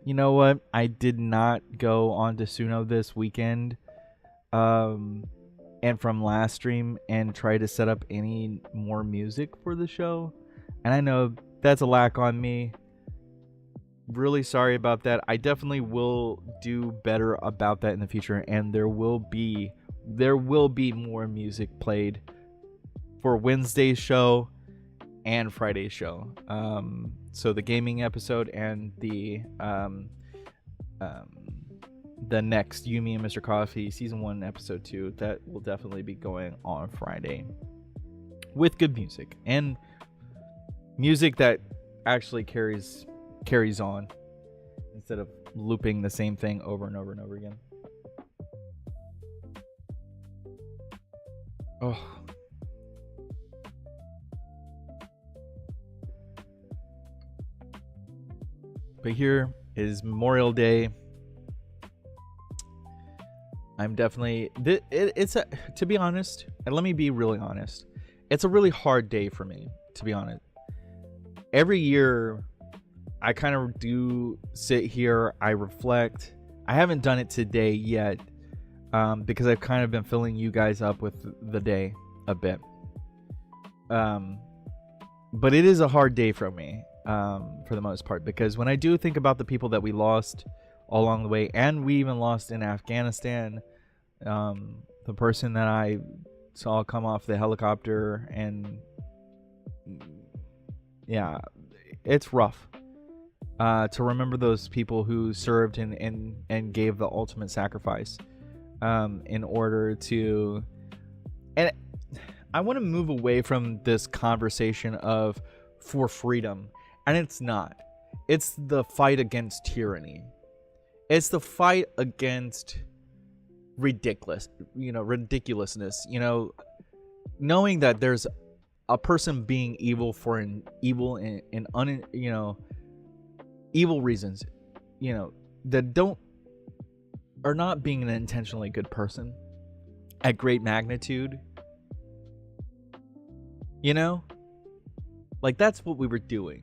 You know what? I did not go on to Suno this weekend. And from last stream and try to set up any more music for the show. And I know that's a lack on me. Really sorry about that. I definitely will do better about that in the future, and there will be more music played for Wednesday's show and Friday's show. So the gaming episode and the next Yumi and Mr. Coffee season 1 episode 2, that will definitely be going on Friday with good music and music that actually carries on instead of looping the same thing over and over and over again. Oh. But here is Memorial Day. I'm definitely... to be honest, and let me be really honest, it's a really hard day for me, to be honest. Every year, I kind of do sit here, I reflect. I haven't done it today yet, because I've kind of been filling you guys up with the day a bit. But it is a hard day for me, for the most part, because when I do think about the people that we lost all along the way, and we even lost in Afghanistan, the person that I saw come off the helicopter, and yeah, it's rough to remember those people who served and gave the ultimate sacrifice in order to... And I want to move away from this conversation of for freedom, and it's not. It's the fight against tyranny. It's the fight against ridiculousness. Knowing that there's a person being evil for an evil and evil reasons, that are not being an intentionally good person at great magnitude. Like, that's what we were doing.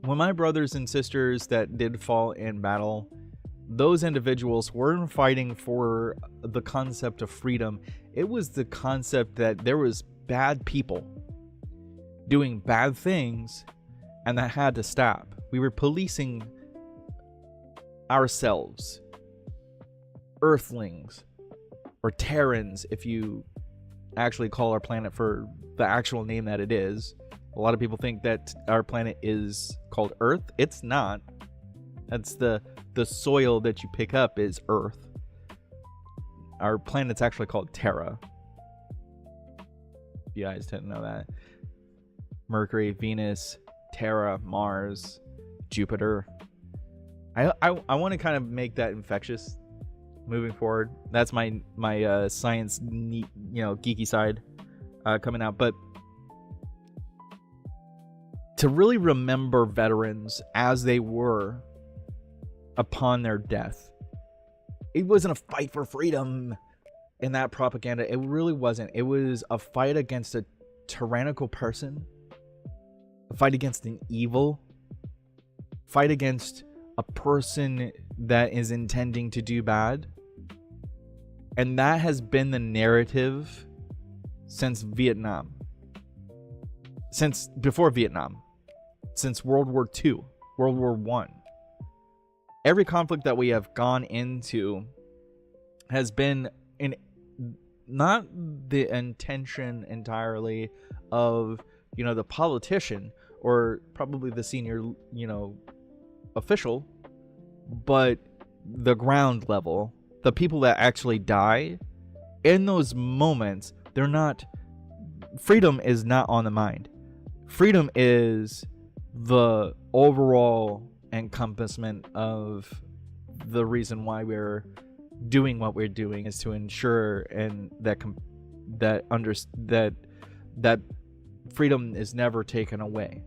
When my brothers and sisters that did fall in battle, those individuals weren't fighting for the concept of freedom. It was the concept that there was bad people doing bad things, and that had to stop. We were policing ourselves, Earthlings, or Terrans, if you actually call our planet for the actual name that it is. A lot of people think that our planet is called Earth. It's not. That's the soil that you pick up is Earth. Our planet's actually called Terra. You guys didn't know that. Mercury, Venus, Terra, Mars, Jupiter. I want to kind of make that infectious moving forward. That's my science, geeky side coming out. But to really remember veterans as they were upon their death, it wasn't a fight for freedom in that propaganda. It really wasn't. It was a fight against a tyrannical person, a fight against an evil, fight against a person that is intending to do bad. And that has been the narrative since Vietnam. Since before Vietnam. Since World War II, World War I. Every conflict that we have gone into has been in not the intention entirely of, the politician or probably the senior, official, but the ground level, the people that actually die in those moments. Freedom is not on the mind. Freedom is the overall encompassment of the reason why we're doing what we're doing, is to ensure and that freedom is never taken away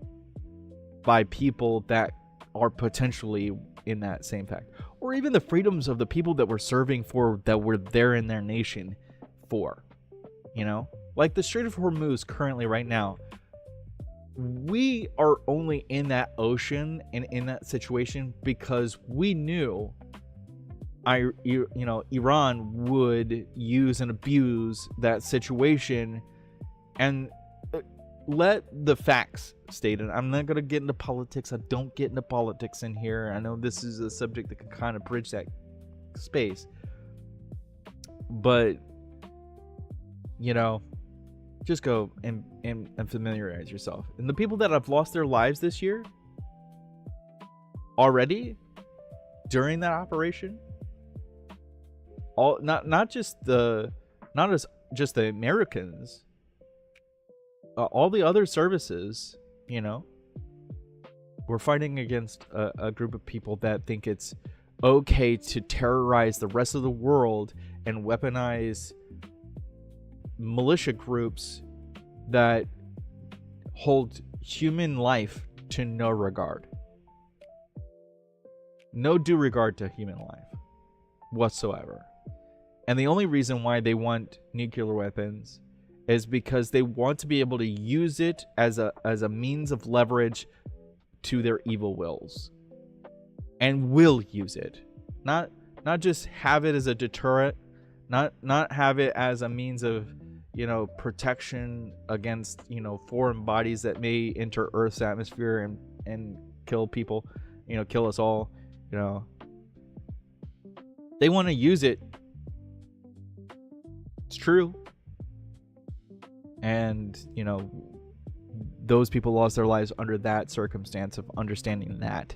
by people that are potentially in that same fact, or even the freedoms of the people that we're serving for, that we're there in their nation for, like the Strait of Hormuz currently right now. We are only in that ocean and in that situation because we knew Iran would use and abuse that situation, and let the facts state it. I'm not going to get into politics. I don't get into politics in here. I know this is a subject that can kind of bridge that space, but just go and familiarize yourself. And the people that have lost their lives this year already during that operation, not just the Americans, all the other services, we're fighting against a group of people that think it's okay to terrorize the rest of the world and weaponize militia groups that hold human life to no regard. No due regard to human life whatsoever. And the only reason why they want nuclear weapons is because they want to be able to use it as a means of leverage to their evil wills. And will use it. Not just have it as a deterrent, not have it as a means of protection against foreign bodies that may enter Earth's atmosphere and kill people, kill us all. They want to use it. It's true. And those people lost their lives under that circumstance of understanding that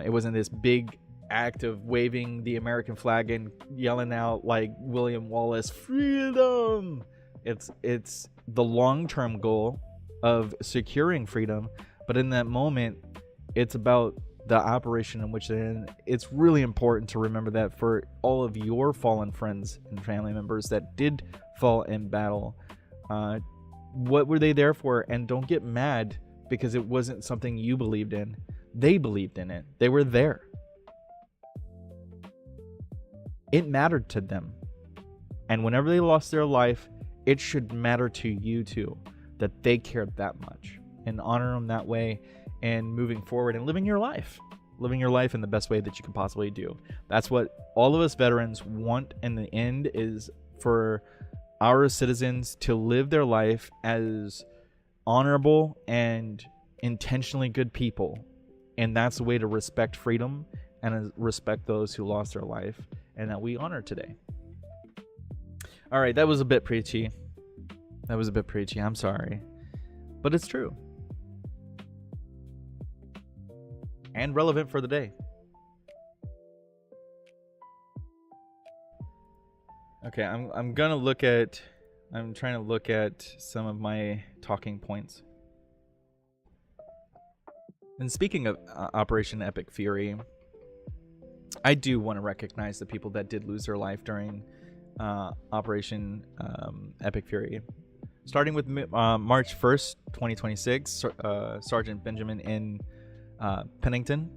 it wasn't this big act of waving the American flag and yelling out like William Wallace, freedom. It's the long-term goal of securing freedom, but in that moment it's about the operation in which they're in. It's really important to remember that for all of your fallen friends and family members that did fall in battle, what were they there for? And don't get mad because it wasn't something you believed in. They believed in it. They were there. It mattered to them. And whenever they lost their life, it should matter to you too, that they cared that much, and honor them that way and moving forward and living your life. living your life in the best way that you can possibly do. That's what all of us veterans want in the end, is for our citizens to live their life as honorable and intentionally good people. And that's the way to respect freedom and respect those who lost their life and that we honor today. All right, that was a bit preachy. I'm sorry. But it's true. And relevant for the day. Okay, I'm trying to look at some of my talking points. And speaking of Operation Epic Fury, I do want to recognize the people that did lose their life during Operation Epic Fury. Starting with March 1st, 2026, Sergeant Benjamin N. Pennington,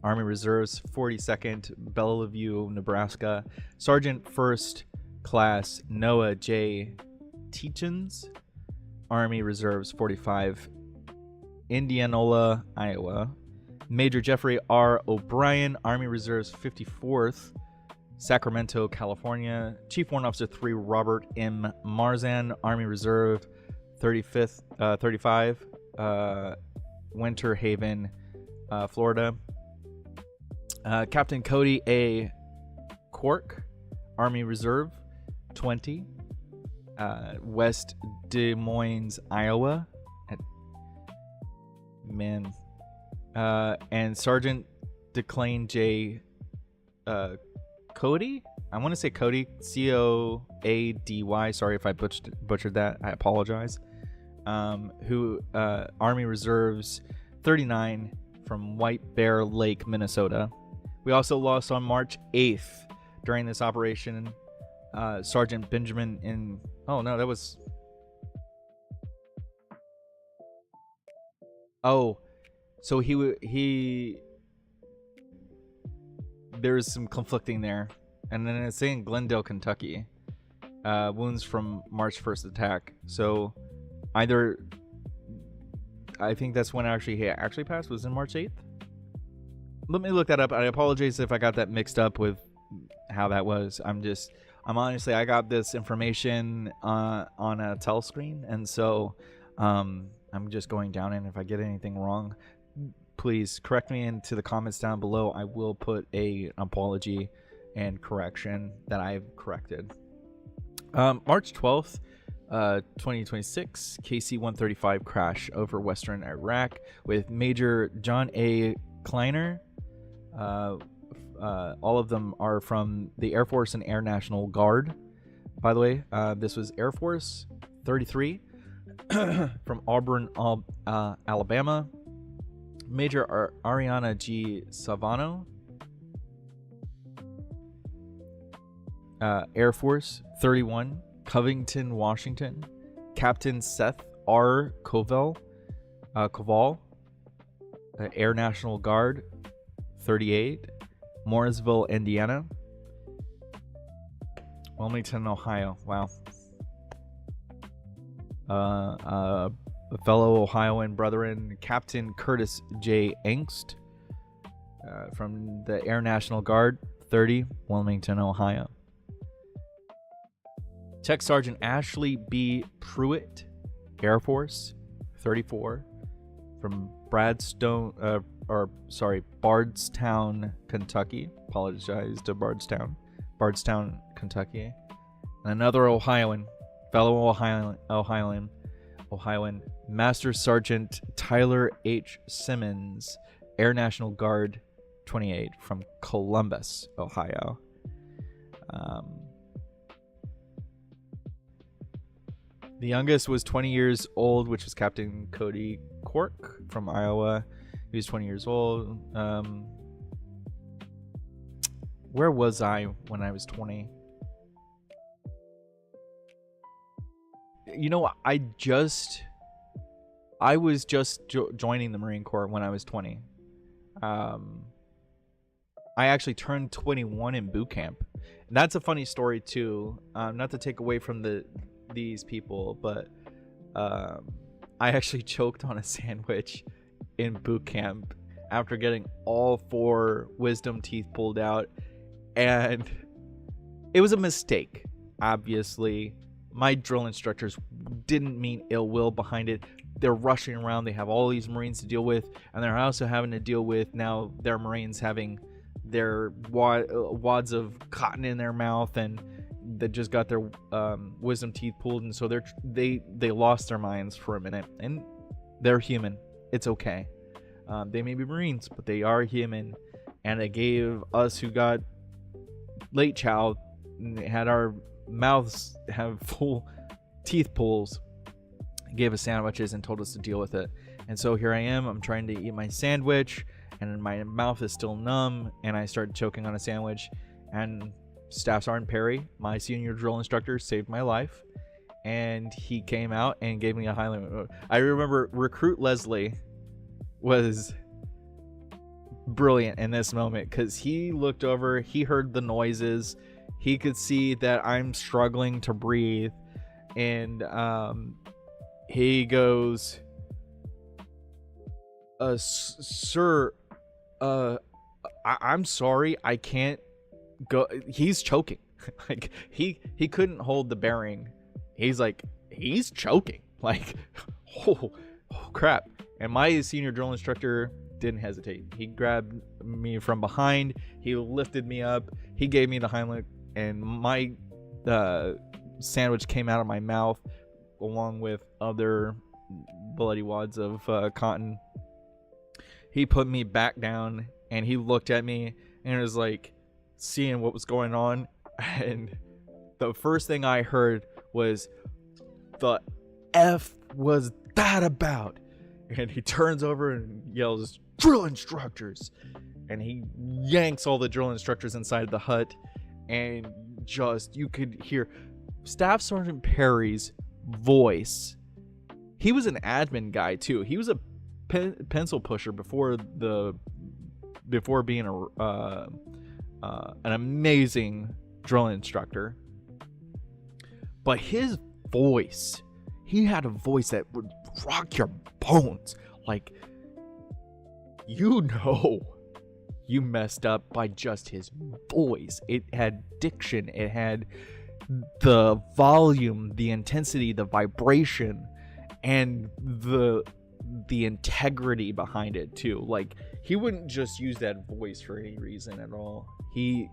Army Reserves, 42nd, Bellevue, Nebraska. Sergeant First Class Noah J. Teachins, Army Reserves, 45, Indianola, Iowa. Major Jeffrey R. O'Brien, Army Reserves, 54th, Sacramento, California. Chief Warrant Officer 3 Robert M. Marzan, Army Reserve, 35, Winter Haven, Florida. Captain Cody A. Cork, Army Reserve, 20, West Des Moines, Iowa. And Sergeant Declan J. Cody, I want to say Cody, Coady. Sorry if I butchered that. I apologize. Who Army Reserves, 39, from White Bear Lake, Minnesota. We also lost on March 8th during this operation Sergeant Benjamin in. Oh no, that was. Oh, so he. There's some conflicting there, and then it's saying Glendale, Kentucky. Wounds from March 1st attack. So either. I think that's when he actually passed, was in March 8th. Let me look that up. I apologize if I got that mixed up with how that was. I'm honestly, I got this information on a telescreen, and so I'm just going down, and if I get anything wrong, please correct me into the comments down below. I will put an apology and correction that I've corrected. March 12th, 2026, KC-135 crash over western Iraq with Major John A. Kleiner. All of them are from the Air Force and Air National Guard. By the way, this was Air Force 33 from Auburn, Alabama. Major Ariana G. Savano. Air Force 31, Covington, Washington. Captain Seth R. Koval, Air National Guard 38, Morrisville, Indiana. Wilmington, Ohio. Wow. A fellow Ohioan brethren, Captain Curtis J. Angst, from the Air National Guard 30, Wilmington, Ohio. Tech Sergeant Ashley B. Pruitt, Air Force 34, from Bardstown, Kentucky. Apologize to Bardstown, Kentucky. And another fellow Ohioan, Master Sergeant Tyler H. Simmons, Air National Guard 28, from Columbus, Ohio. The youngest was 20 years old, which was Captain Cody Cork from Iowa. He was 20 years old. Where was I when I was 20? You know, I was just joining the Marine Corps when I was 20. I actually turned 21 in boot camp. And that's a funny story too. Not to take away from these people, but I actually choked on a sandwich in boot camp after getting all 4 wisdom teeth pulled out. And it was a mistake, obviously. My drill instructors didn't mean ill will behind it. They're rushing around. They have all these Marines to deal with, and they're also having to deal with now their Marines having their wads of cotton in their mouth, and that just got their wisdom teeth pulled, and so they lost their minds for a minute. And they're human. It's okay. They may be Marines, but they are human, and it gave us who got late chow and had our mouths have full teeth pulls, gave us sandwiches and told us to deal with it. And so here I am, I'm trying to eat my sandwich, and my mouth is still numb, and I start choking on a sandwich. And Staff Sergeant Perry, my senior drill instructor, saved my life, and he came out and gave me a Highland. I remember Recruit Leslie was brilliant in this moment, because he looked over, he heard the noises, he could see that I'm struggling to breathe, and he goes, sir, I'm sorry, I can't go. He's choking. Like, he couldn't hold the bearing. He's like, he's choking. Like, oh crap. And my senior drill instructor didn't hesitate. He grabbed me from behind, he lifted me up, he gave me the Heimlich, and my sandwich came out of my mouth along with other bloody wads of cotton. He put me back down, and he looked at me and was like, seeing what was going on, and the first thing I heard was, "The F was that about?" And he turns over and yells, "Drill instructors!" And he yanks all the drill instructors inside the hut, and just, you could hear Staff Sergeant Perry's voice. He was an admin guy too. He was a pencil pusher before being an amazing drill instructor. But his voice, he had a voice that would rock your bones. Like, you messed up by just his voice. It had diction, it had the volume, the intensity, the vibration, and the integrity behind it too. Like, he wouldn't just use that voice for any reason at all. You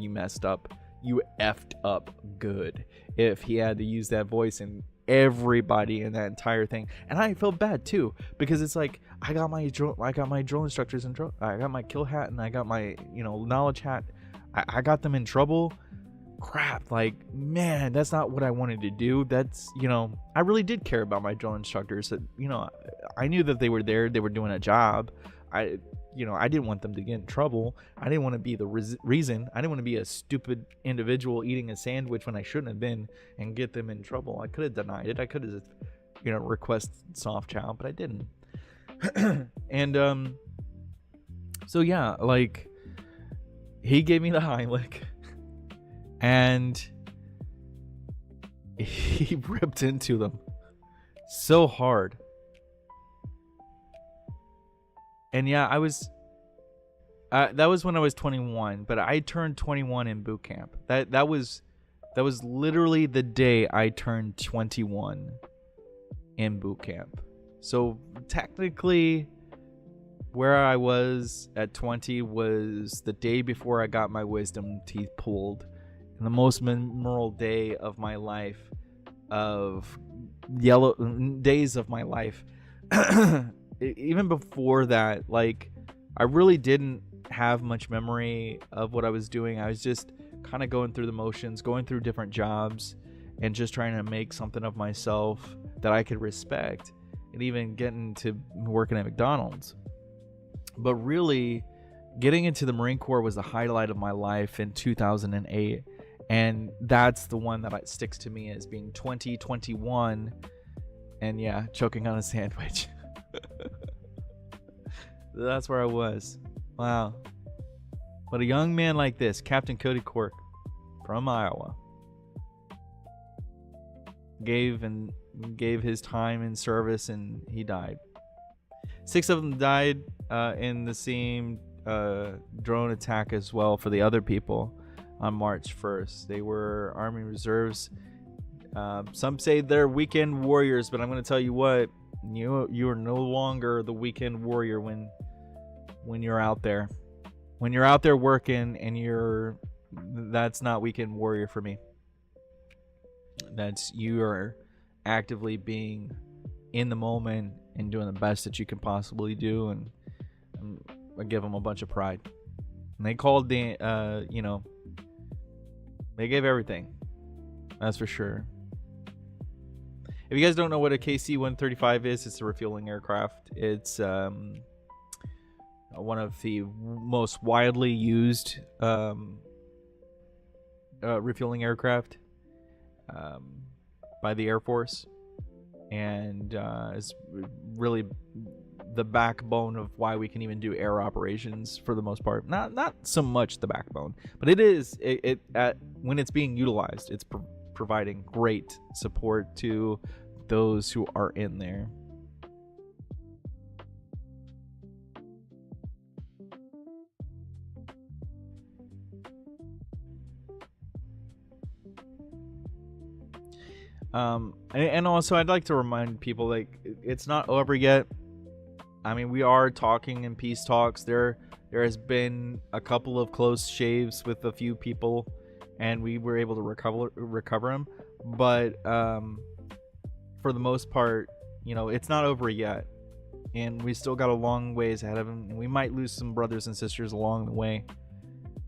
messed up, you effed up good if he had to use that voice, and everybody in that entire thing. And I felt bad too, because it's like, I got my drill instructors in trouble, I got my kill hat, and I got my knowledge hat, I got them in trouble. Crap, like, man, that's not what I wanted to do. That's, I really did care about my drill instructors. That, I knew that they were there, they were doing a job. I didn't want them to get in trouble. I didn't want to be the reason. I didn't want to be a stupid individual eating a sandwich when I shouldn't have been and get them in trouble. I could have denied it. I could have, requested soft chow, but I didn't. And so yeah, like, he gave me the Heimlich, and he ripped into them so hard. And yeah, I was that was when I was 21, but I turned 21 in boot camp. That was literally the day I turned 21 in boot camp. So technically, where I was at 20 was the day before I got my wisdom teeth pulled, and the most memorable day of my life, of days of my life. Even before that, like, I really didn't have much memory of what I was doing. I was just kind of going through the motions, going through different jobs, and just trying to make something of myself that I could respect, and even getting to working at McDonald's. But really, getting into the Marine Corps was the highlight of my life in 2008, and that's the one that sticks to me as being 2021, and yeah, choking on a sandwich. That's where I was. Wow. But a young man like this, Captain Cody Quirk from Iowa, gave his time in service, and he died. 6 of them died in the same drone attack as well for the other people on March 1st. They were Army Reserves. Some say they're weekend warriors, but I'm going to tell you what, you are no longer the weekend warrior when you're out there. When you're out there working, and that's not weekend warrior for me. That's you are actively being in the moment and doing the best that you can possibly do, and I give them a bunch of pride. And they called they gave everything. That's for sure. If you guys don't know what a KC-135 is, it's a refueling aircraft. It's one of the most widely used refueling aircraft by the Air Force, and is really the backbone of why we can even do air operations for the most part. Not so much the backbone, but it is when it's being utilized, it's providing great support to those who are in there. And also I'd like to remind people, like, it's not over yet. I mean, we are talking in peace talks. There has been a couple of close shaves with a few people, and we were able to recover them. But for the most part, it's not over yet, and we still got a long ways ahead of them. And we might lose some brothers and sisters along the way.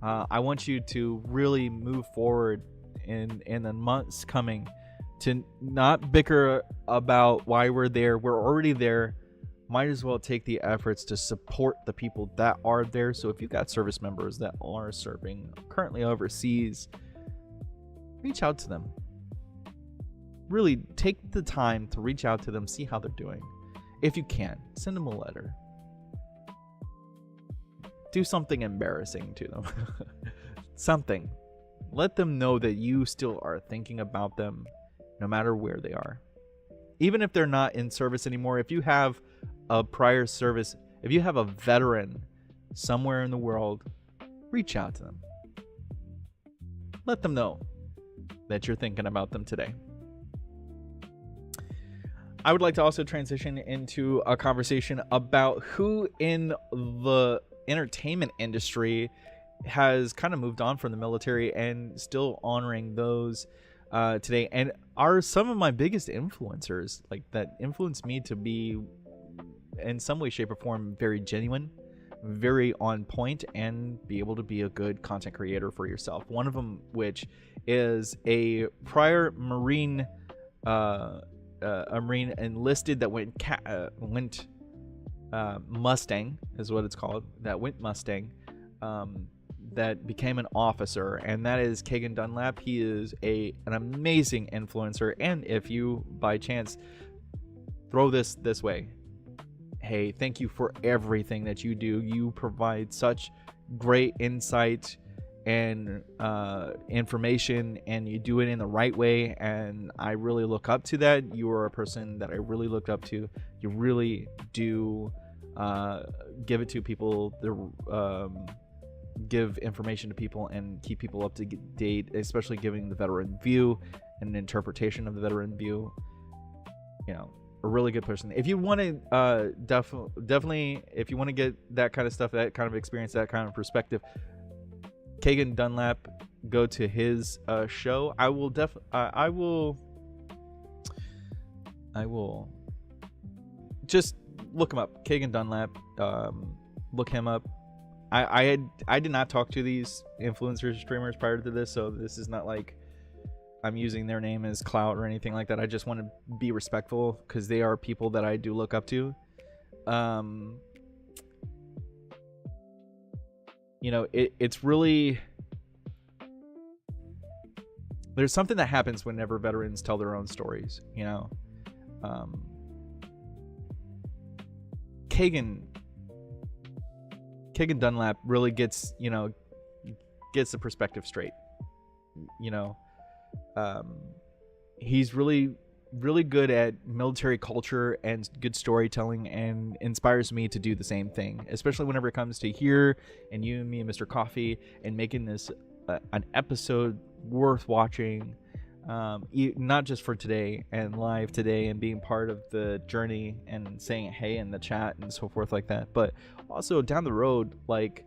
I want you to really move forward in the months coming, to not bicker about why we're there. We're already there. Might as well take the efforts to support the people that are there. So if you've got service members that are serving currently overseas, reach out to them. Really take the time to reach out to them, see how they're doing. If you can, send them a letter. Do something embarrassing to them. Something. Let them know that you still are thinking about them, no matter where they are. Even if they're not in service anymore, if you have a prior service, if you have a veteran somewhere in the world, reach out to them. Let them know that you're thinking about them today. I would like to also transition into a conversation about who in the entertainment industry has kind of moved on from the military and still honoring those today, and are some of my biggest influencers, like, that influenced me to be in some way, shape, or form very genuine, very on point, and be able to be a good content creator for yourself. One of them, which is a prior Marine enlisted that went Mustang, is what it's called, that went Mustang, that became an officer, and that is Kagan Dunlap. He is an amazing influencer, and if you by chance throw this way, hey, thank you for everything that you do. You provide such great insight and information, and you do it in the right way, and I really look up to that. You are a person that I really looked up to. You really do give it to people, give information to people and keep people up to date, especially giving the veteran view and an interpretation of the veteran view. A really good person. If you want to definitely if you want to get that kind of stuff, that kind of experience, that kind of perspective, Kagan Dunlap, go to his show. I will just look him up, Kagan Dunlap. Look him up. I did not talk to these influencers, streamers prior to this, so this is not like I'm using their name as clout or anything like that. I just want to be respectful because they are people that I do look up to. It's really, there's something that happens whenever veterans tell their own stories. Kagan Dunlap really gets the perspective straight. He's really really good at military culture and good storytelling, and inspires me to do the same thing, especially whenever it comes to here and you and me and Mr. Coffee and making this an episode worth watching, not just for today and live today and being part of the journey and saying hey in the chat and so forth like that, but also down the road, like,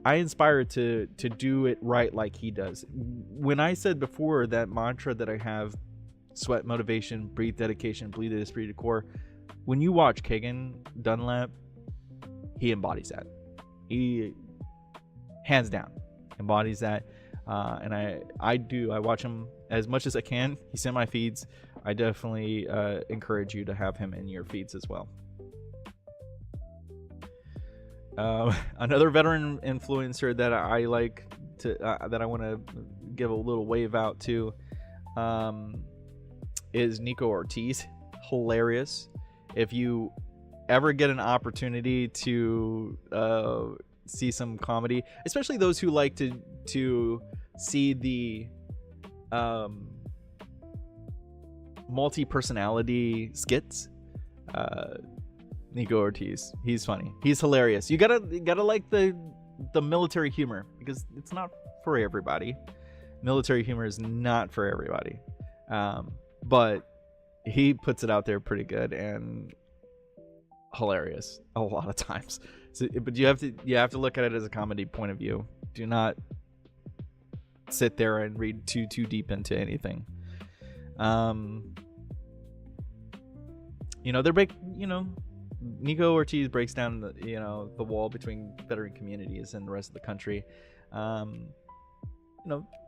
I inspire to do it right like he does. When I said before that mantra that I have, sweat motivation, breathe dedication, bleed the esprit de corps, when you watch Kagan Dunlap, he embodies that. He hands down embodies that. And I watch him as much as I can. He's in my feeds. I definitely encourage you to have him in your feeds as well. Another veteran influencer that I like to that I want to give a little wave out to is Nico Ortiz. Hilarious. If you ever get an opportunity to see some comedy, especially those who like to see the multi-personality skits, Nico Ortiz, he's funny, he's hilarious. You gotta like the military humor, because it's not for everybody. Military humor is not for everybody, but he puts it out there pretty good and hilarious a lot of times. So, but you have to look at it as a comedy point of view. Do not sit there and read too deep into anything. Nico Ortiz breaks down the wall between veteran communities and the rest of the country,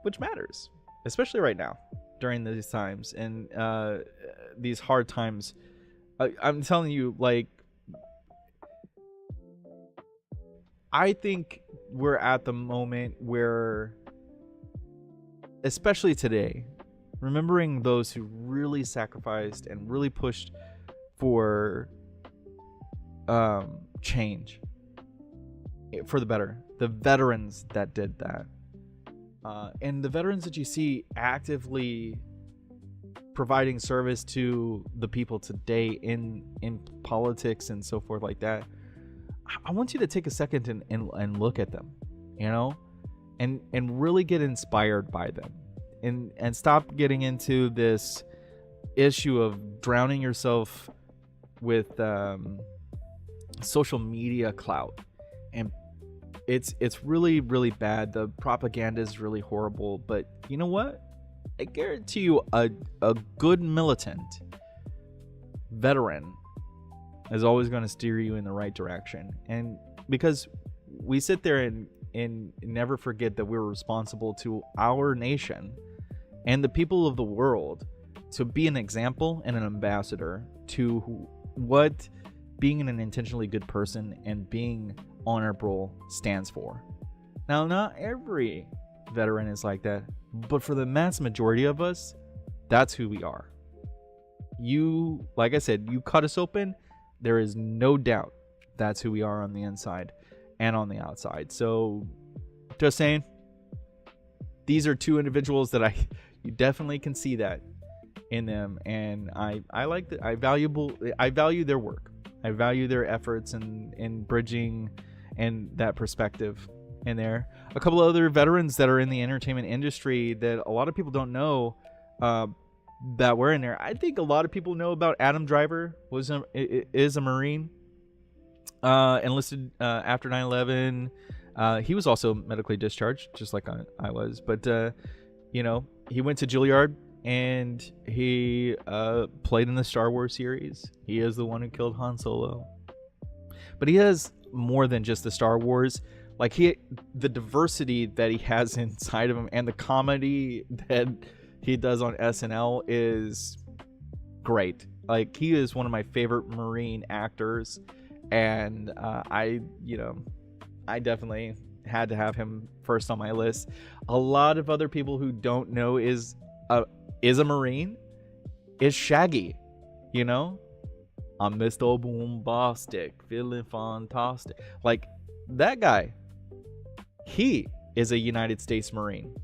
which matters, especially right now during these times and these hard times. I'm telling you, like, I think we're at the moment where, especially today, remembering those who really sacrificed and really pushed for change for the better, the veterans that did that, and the veterans that you see actively providing service to the people today in politics and so forth like that. I want you to take a second and look at them, and really get inspired by them, and stop getting into this issue of drowning yourself with social media clout. And it's really, really bad. The propaganda is really horrible, but you know what? I guarantee you a good militant veteran is always going to steer you in the right direction. And because we sit there and never forget that we're responsible to our nation and the people of the world to be an example and an ambassador to what being an intentionally good person and being honorable stands for. Now, not every veteran is like that, but for the mass majority of us, that's who we are. You, like I said, you cut us open, there is no doubt that's who we are on the inside and on the outside. So, just saying, these are two individuals that you definitely can see that in them, and I like that. I value their work. I value their efforts in bridging and that perspective in there. A couple of other veterans that are in the entertainment industry that a lot of people don't know that were in there. I think a lot of people know about Adam Driver. Is a Marine, enlisted after 9/11. He was also medically discharged, just like I was. But he went to Juilliard and he played in the Star Wars series. He is the one who killed Han Solo. But he has more than just the Star Wars. Like, the diversity that he has inside of him and the comedy that he does on SNL is great. Like, he is one of my favorite Marine actors, and I definitely had to have him first on my list. A lot of other people who don't know is a Marine is Shaggy. I'm Mr. Boombastic, feeling fantastic. Like, that guy, he is a United States Marine.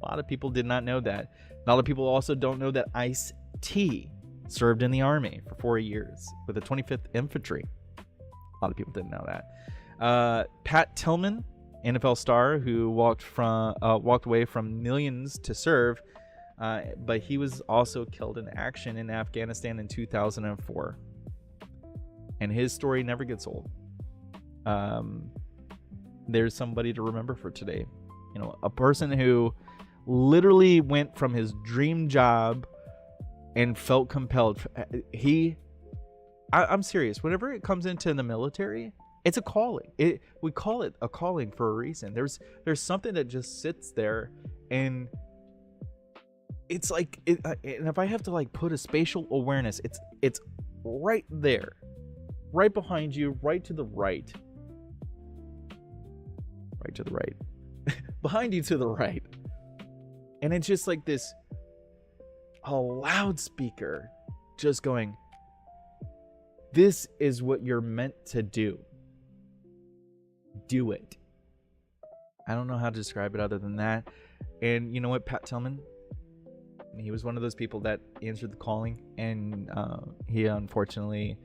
A lot of people did not know that. A lot of people also don't know that Ice-T served in the Army for 4 years with the 25th Infantry. A lot of people didn't know that. Pat Tillman, NFL star who walked away from millions to serve, but he was also killed in action in Afghanistan in 2004. And his story never gets old. There's somebody to remember for today. You know, a person who literally went from his dream job and felt compelled. I'm serious. Whenever it comes into the military, it's a calling. We call it a calling for a reason. There's something that just sits there, and it's like, and if I have to like put a spatial awareness, it's right there, right behind you, right to the right, behind you to the right, and it's just like this, a loudspeaker, just going, "This is what you're meant to do. Do it." I don't know how to describe it other than that. And you know what, Pat Tillman, he was one of those people that answered the calling, and he unfortunately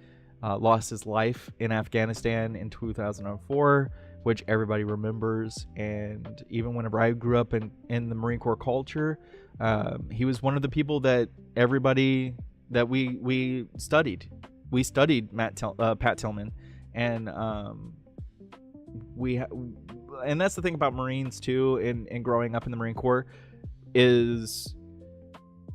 lost his life in Afghanistan in 2004, which everybody remembers. And even whenever I grew up in the Marine Corps culture, he was one of the people that everybody that we studied. We studied Pat Tillman, and and that's the thing about Marines too, and growing up in the Marine Corps, is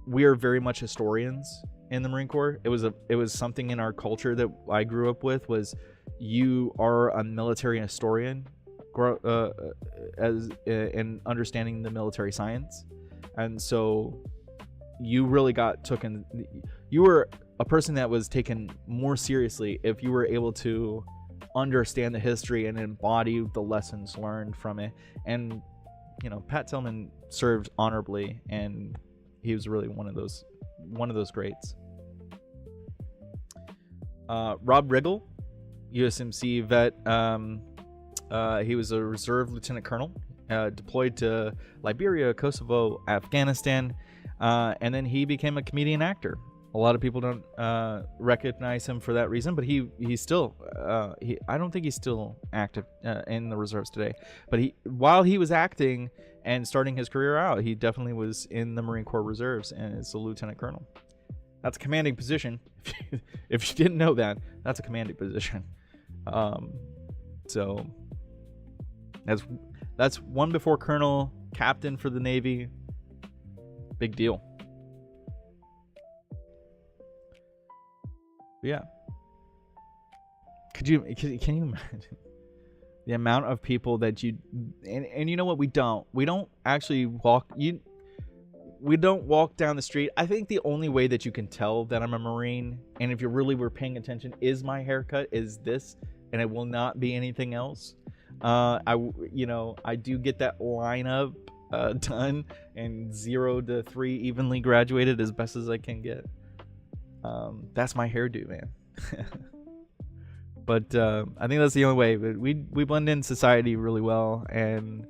we are very much historians in the Marine Corps. It was something in our culture that I grew up with, was you are a military historian, in understanding the military science. And so you really you were a person that was taken more seriously if you were able to understand the history and embody the lessons learned from it. And you know, Pat Tillman served honorably, and he was really one of those greats. Rob Riggle, USMC vet. He was a reserve lieutenant colonel, deployed to Liberia, Kosovo, Afghanistan, and then he became a comedian actor. A lot of people don't recognize him for that reason, but he's still I don't think he's still active in the reserves today. But while he was acting and starting his career out, he definitely was in the Marine Corps Reserves and is a lieutenant colonel. That's a commanding position. If you didn't know that, that's a commanding position. So that's one before colonel, captain for the Navy. Big deal. Yeah. Can you imagine the amount of people that and you know what, we don't actually we don't walk down the street. I think the only way that you can tell that I'm a Marine, and if you really were paying attention, is my haircut, is this, and it will not be anything else. I do get that lineup done, and 0 to 3 evenly graduated as best as I can get. That's my hairdo, man. But I think that's the only way. But we blend in society really well, and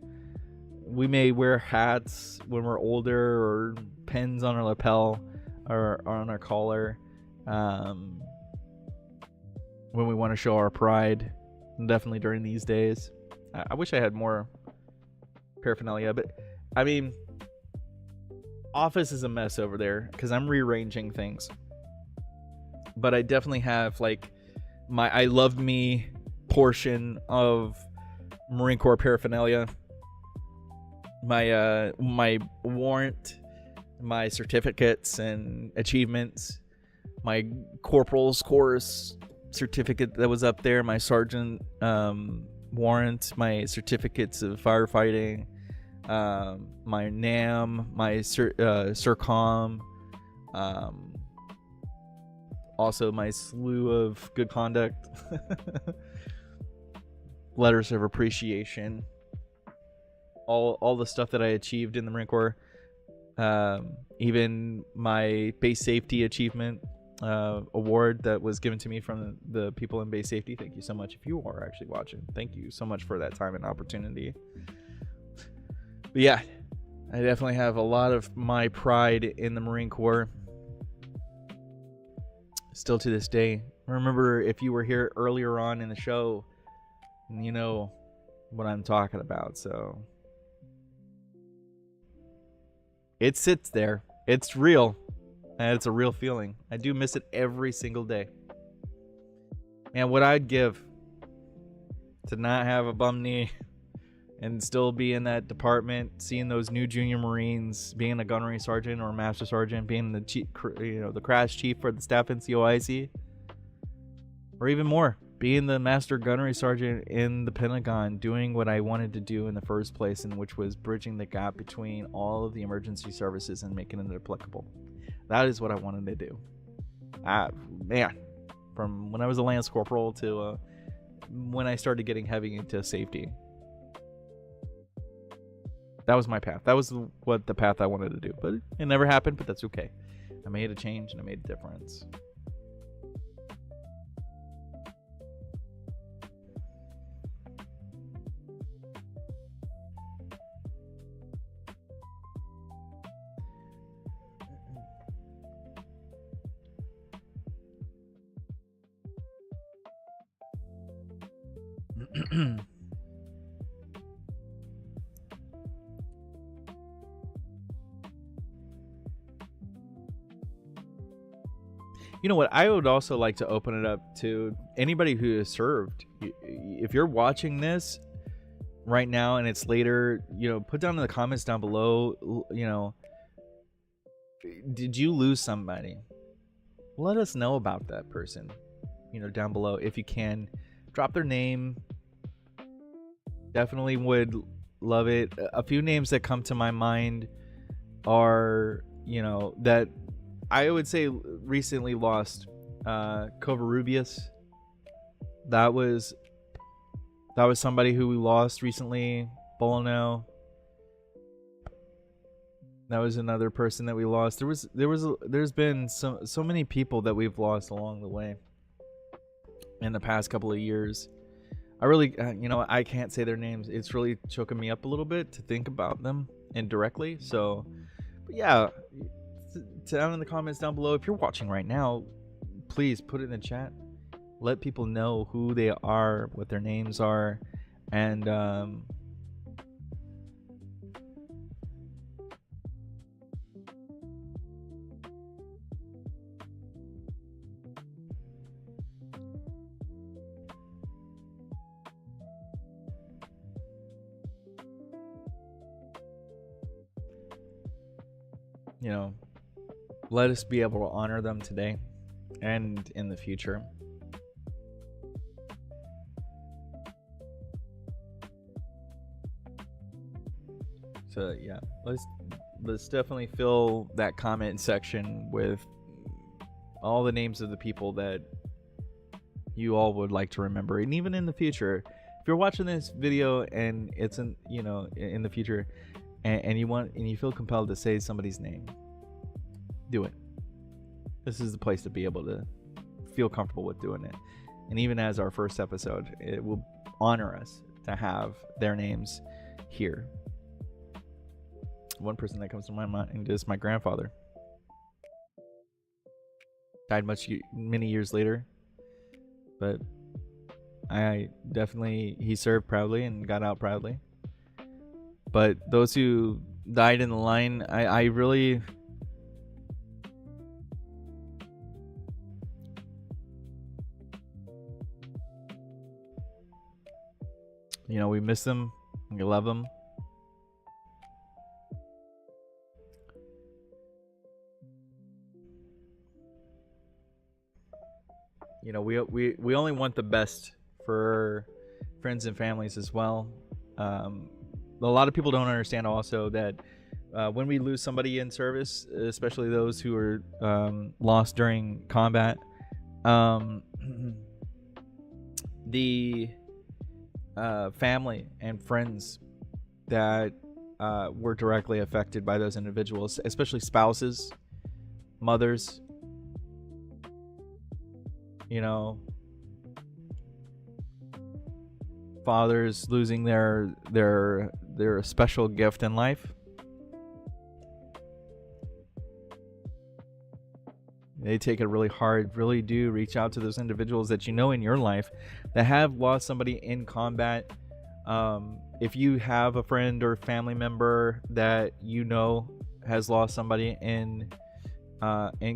we may wear hats when we're older, or pins on our lapel or on our collar, when we want to show our pride. Definitely during these days. I wish I had more paraphernalia, but I mean, office is a mess over there because I'm rearranging things. But I definitely have like my I love me portion of Marine Corps paraphernalia. My my warrant, my certificates and achievements, my corporal's course certificate that was up there, my sergeant warrant, my certificates of firefighting, my NAM, my CERCOM, also my slew of good conduct, letters of appreciation, all the stuff that I achieved in the Marine Corps, even my base safety achievement award that was given to me from the people in base safety. Thank you so much. If you are actually watching, thank you so much for that time and opportunity. But yeah, I definitely have a lot of my pride in the Marine Corps. Still to this day. Remember, if you were here earlier on in the show, you know what I'm talking about. So it sits there. It's real. And it's a real feeling. I do miss it every single day. And what I'd give to not have a bum knee and still be in that department, seeing those new junior Marines, being a gunnery sergeant or a master sergeant, being the chief, the crash chief for the staff NCOIC, or even more, being the master gunnery sergeant in the Pentagon, doing what I wanted to do in the first place, and which was bridging the gap between all of the emergency services and making it applicable. That is what I wanted to do. Man, from when I was a Lance Corporal to when I started getting heavy into safety. That was my path. That was what the path I wanted to do. But it never happened, but that's okay. I made a change and I made a difference. You know what? I would also like to open it up to anybody who has served. If you're watching this right now and it's later, put down in the comments down below, did you lose somebody? Let us know about that person, down below. If you can, drop their name. Definitely would love it. A few names that come to my mind are, that I would say recently lost. Covarrubias. That was somebody who we lost recently. Bolano. That was another person that we lost. There's been so many people that we've lost along the way in the past couple of years. I really, I can't say their names. It's really choking me up a little bit to think about them indirectly. So, but yeah, down in the comments down below, if you're watching right now, please put it in the chat. Let people know who they are, what their names are, and let us be able to honor them today and in the future. So yeah, let's definitely fill that comment section with all the names of the people that you all would like to remember. And even in the future, if you're watching this video and it's in the future and you feel compelled to say somebody's name, do it. This is the place to be able to feel comfortable with doing it. And even as our first episode, it will honor us to have their names here. One person that comes to my mind is my grandfather. Died many years later, but he served proudly and got out proudly. But those who died in the line, I really, we miss them. We love them. We only want the best for friends and families as well. A lot of people don't understand also that when we lose somebody in service, especially those who are lost during combat, the family and friends that were directly affected by those individuals, especially spouses, mothers, fathers losing their special gift in life, They take it really hard. Really do reach out to those individuals that you know in your life that have lost somebody in combat. If you have a friend or family member that you know has lost somebody in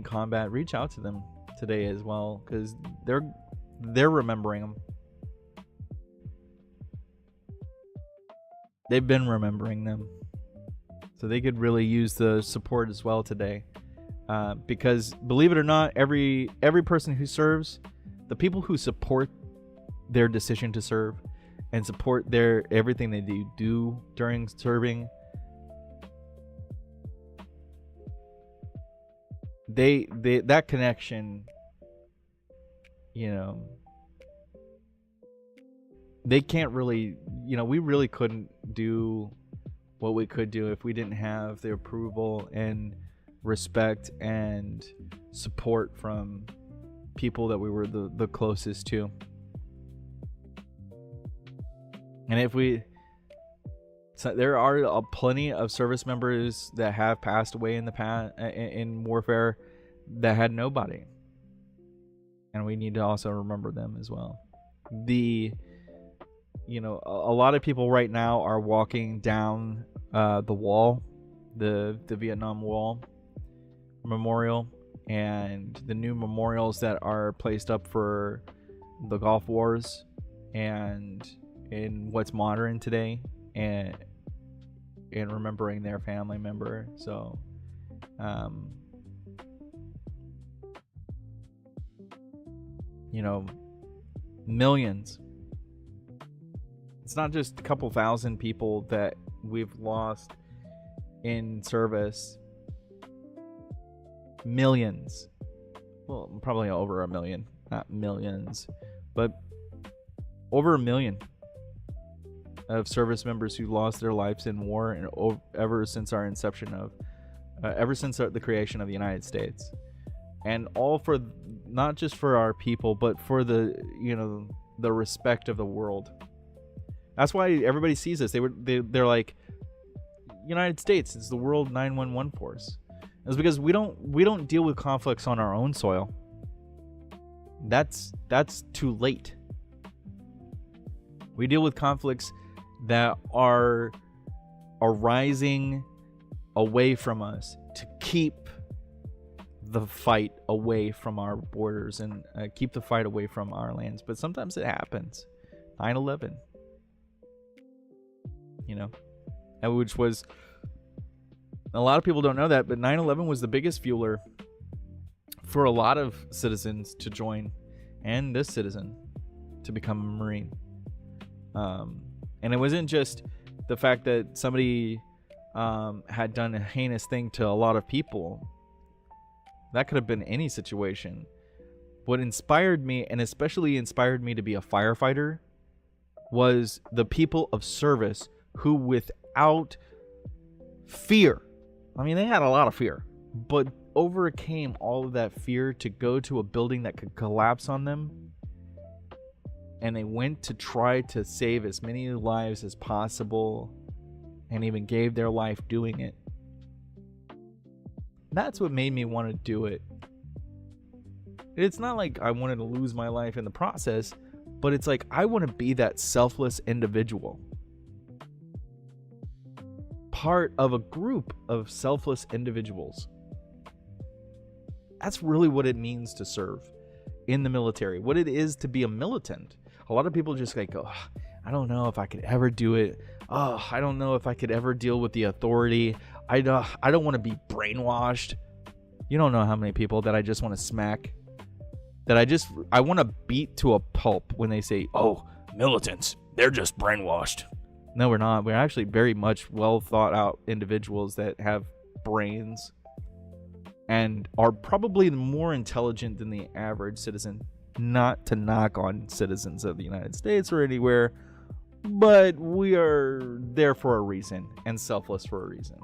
combat, reach out to them today as well, because they're remembering them. They've been remembering them, so they could really use the support as well today. Because believe it or not, every person who serves, the people who support their decision to serve and support their everything they do during serving, they that connection, you know, they can't really, you know, we really couldn't do what we could do if we didn't have the approval and respect and support from people that we were the closest to. And if we, so there are plenty of service members that have passed away in the past in warfare that had nobody, and we need to also remember them as well. You know, a lot of people right now are walking down the wall, the Vietnam Wall memorial, and the new memorials that are placed up for the Gulf Wars and in what's modern today, and remembering their family member. So you know, millions. It's not just a couple thousand people that we've lost in service. Millions. Well, probably over a million. Not millions, but over a million of service members who lost their lives in war, and ever since our inception of, ever since the creation of the United States. And all for, not just for our people, but for the, you know, the respect of the world. That's why everybody sees us. They're like, United States is the world 911 force. It's because we don't deal with conflicts on our own soil. That's too late. We deal with conflicts that are arising away from us to keep the fight away from our borders and keep the fight away from our lands. But sometimes it happens. 9/11. You know, which was, a lot of people don't know that, but 9/11 was the biggest fueler for a lot of citizens to join, and this citizen to become a Marine. And it wasn't just the fact that somebody had done a heinous thing to a lot of people. That could have been any situation. What inspired me, and especially inspired me to be a firefighter, was the people of service who, without fear, I mean, they had a lot of fear, but overcame all of that fear to go to a building that could collapse on them. And they went to try to save as many lives as possible, and even gave their life doing it. That's what made me want to do it. It's not like I wanted to lose my life in the process, but it's like I want to be that selfless individual. Part of a group of selfless individuals. That's really what it means to serve in the military. What it is to be a militant. A lot of people just like, oh, I don't know if I could ever do it. Oh, I don't know if I could ever deal with the authority. I don't want to be brainwashed. You don't know how many people that I just want to smack. That I want to beat to a pulp when they say, oh, militants, they're just brainwashed. No, we're not. We're actually very much well thought out individuals that have brains and are probably more intelligent than the average citizen. Not to knock on citizens of the United States or anywhere, but we are there for a reason and selfless for a reason.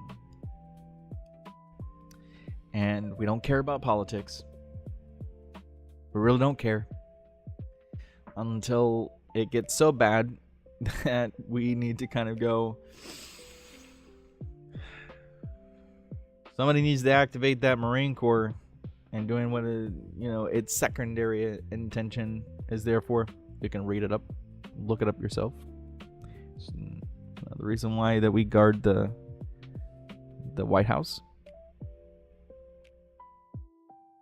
And we don't care about politics. We really don't care until it gets so bad that we need to kind of go, somebody needs to activate that Marine Corps and doing what its secondary intention is there for. You can read it up, look it up yourself. It's the reason why that we guard the White House,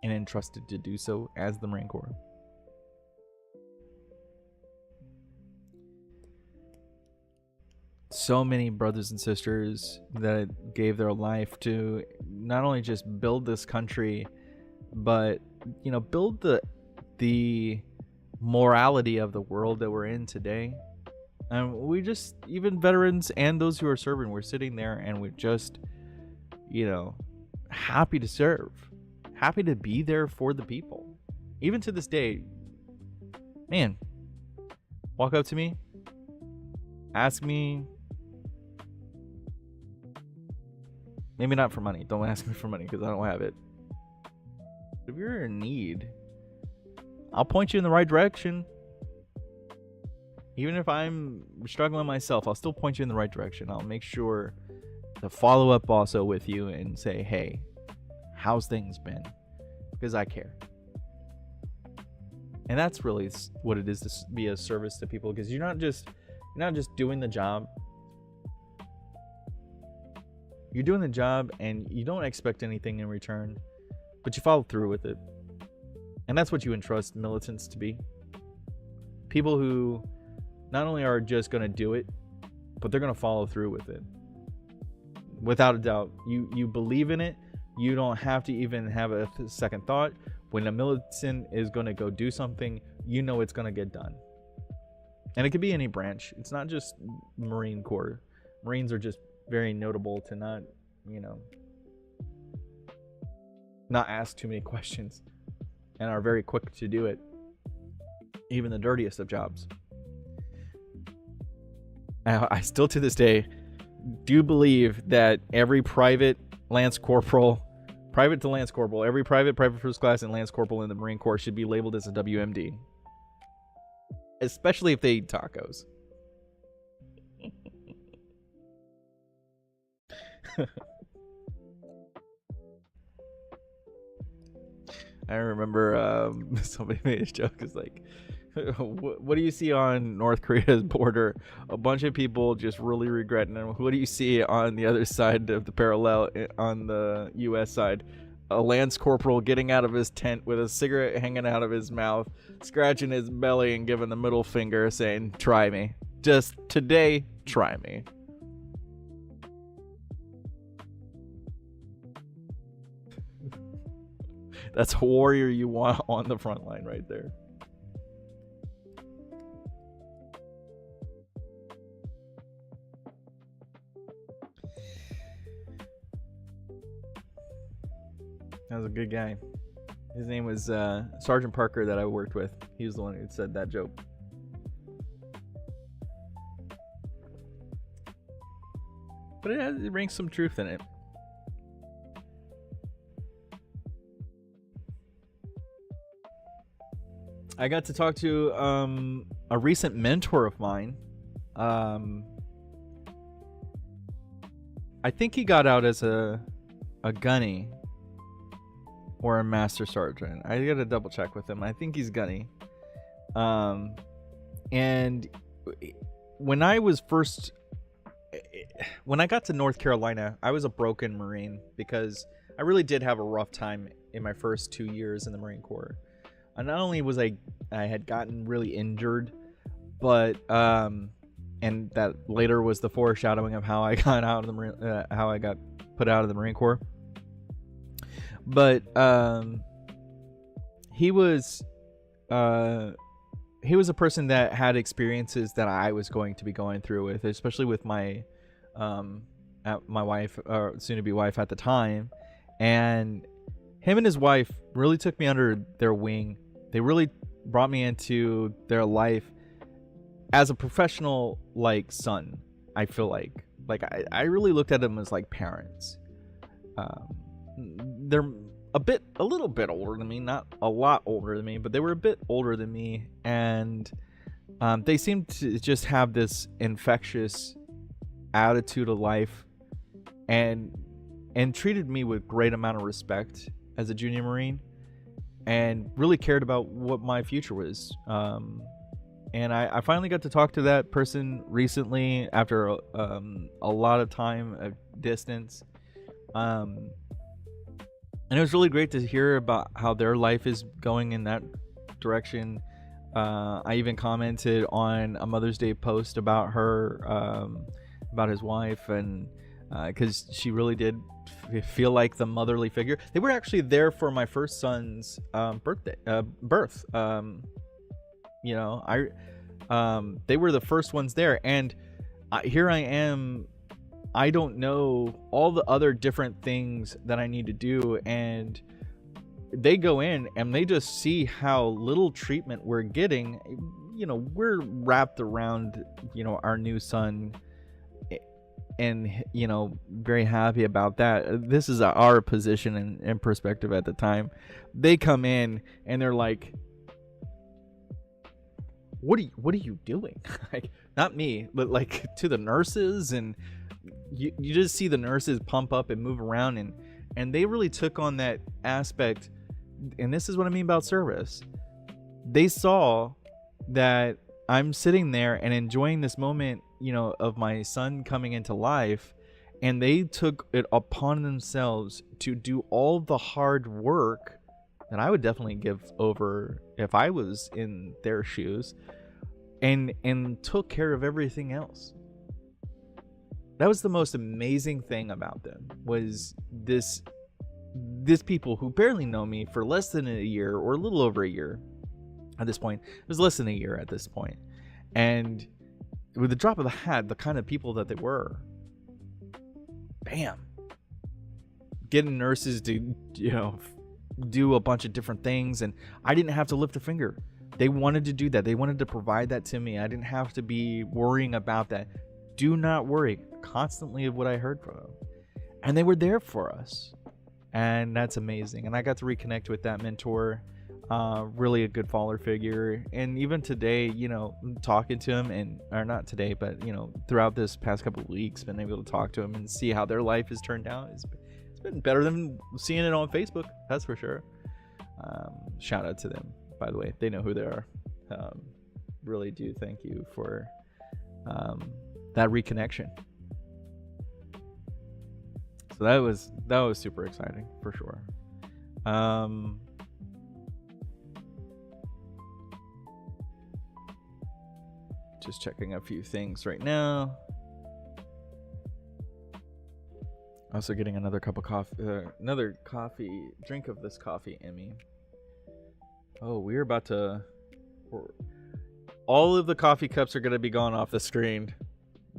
and entrusted to do so as the Marine Corps. So many brothers and sisters that gave their life to not only just build this country, but build the morality of the world that we're in today. And we just, even veterans and those who are serving, we're sitting there and we're just happy to serve, happy to be there for the people. Even to this day, man, walk up to me, ask me, maybe not for money, don't ask me for money because I don't have it. If you're in need, I'll point you in the right direction. Even if I'm struggling myself, I'll still point you in the right direction. I'll make sure to follow up also with you and say, hey, how's things been? Because I care. And that's really what it is to be a service to people, because you're not just doing the job. You're doing the job and you don't expect anything in return, but you follow through with it. And that's what you entrust militants to be. People who not only are just going to do it, but they're going to follow through with it. Without a doubt. You believe in it. You don't have to even have a second thought. When a militant is going to go do something, it's going to get done. And it could be any branch. It's not just Marine Corps. Marines are just very notable to not ask too many questions and are very quick to do it. Even the dirtiest of jobs. I still to this day do believe that every private to lance corporal, every private first class, and lance corporal in the Marine Corps should be labeled as a WMD. Especially if they eat tacos. I remember somebody made a joke. It's like, what do you see on North Korea's border? A bunch of people just really regretting it. What do you see on the other side of the parallel on the US side? A lance corporal getting out of his tent with a cigarette hanging out of his mouth, scratching his belly and giving the middle finger, saying, try me. Just today, try me. That's a warrior you want on the front line right there. That was a good guy. His name was Sergeant Parker that I worked with. He was the one who said that joke. But it rings some truth in it. I got to talk to a recent mentor of mine. I think he got out as a gunny or a master sergeant. I gotta double check with him. I think he's gunny. And when I got to North Carolina, I was a broken Marine because I really did have a rough time in my first 2 years in the Marine Corps. And not only was I had gotten really injured, but and that later was the foreshadowing of how I got out of the Marine, how I got put out of the Marine Corps. But he was a person that had experiences that I was going to be going through with, especially with my wife, or soon-to-be wife at the time. And him and his wife really took me under their wing. They really brought me into their life as a professional, son. I feel like I really looked at them as like parents. They're a little bit older than me, not a lot older than me, but they were a bit older than me, and they seemed to just have this infectious attitude of life, and treated me with great amount of respect as a junior Marine. and really cared about what my future was. And I finally got to talk to that person recently after a lot of time of distance. And it was really great to hear about how their life is going in that direction. I even commented on a Mother's Day post about her, about his wife, and because she really did feel like the motherly figure. They were actually there for my first son's birth. You know, they were the first ones there, and here I am. I don't know all the other different things that I need to do, and they go in and they just see how little treatment we're getting. You know, we're wrapped around, you know, our new son, and, you know, very happy about that. This is our position and perspective at the time. They come in and they're like, what are you doing? Like, not me, but like to the nurses, and you just see the nurses pump up and move around, and they really took on that aspect. And this is what I mean about service. They saw that I'm sitting there and enjoying this moment, you know, of my son coming into life, and they took it upon themselves to do all the hard work that I would definitely give over if I was in their shoes, and took care of everything else. That was the most amazing thing about them, was this people who barely know me for less than a year, or a little over a year at this point. It was less than a year at this point. And with the drop of a hat, the kind of people that they were, bam, getting nurses to, you know, do a bunch of different things, and I didn't have to lift a finger. They wanted to do that. They wanted to provide that to me. I didn't have to be worrying about that. Do not worry, constantly, of what I heard from them. And they were there for us. And that's amazing. And I got to reconnect with that mentor, really a good father figure. And even today, you know, talking to him, and, or not today, but, you know, throughout this past couple of weeks, been able to talk to him and see how their life has turned out. It's been better than seeing it on Facebook, that's for sure. Shout out to them, by the way. They know who they are. Really do thank you for that reconnection. So that was super exciting, for sure. Just checking a few things right now. Also getting another cup of coffee, drink of this coffee, Emmy. Oh, we're about to... All of the coffee cups are going to be gone off the screen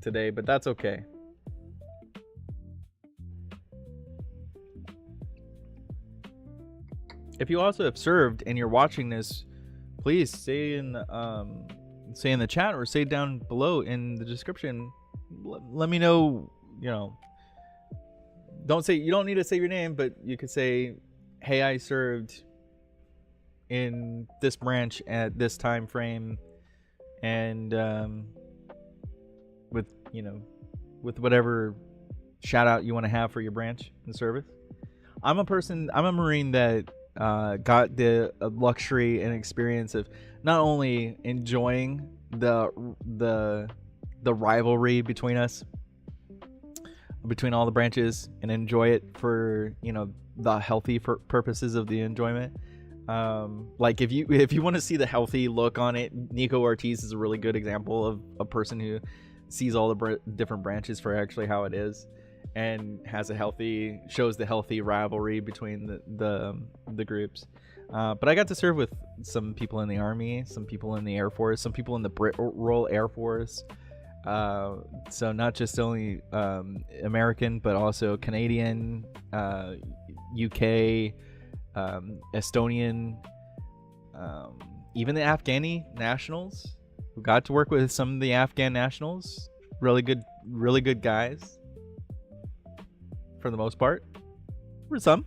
today, but that's okay. If you also have served and you're watching this, please say in the chat, or say down below in the description. Let me know. You know, you don't need to say your name, but you could say, "Hey, I served in this branch at this time frame," and with whatever shout out you want to have for your branch and service. I'm a Marine that got the luxury and experience of not only enjoying the rivalry between us, between all the branches, and enjoy it for, you know, the healthy purposes of the enjoyment. Like if you want to see the healthy look on it, Nico Ortiz is a really good example of a person who sees all the different branches for actually how it is, and shows the healthy rivalry between the groups. But I got to serve with some people in the Army, some people in the Air Force, some people in the Royal Air Force. So not just only American, but also Canadian, UK, Estonian, even the Afghani nationals, who got to work with some of the Afghan nationals. Really good guys. For the most part, for some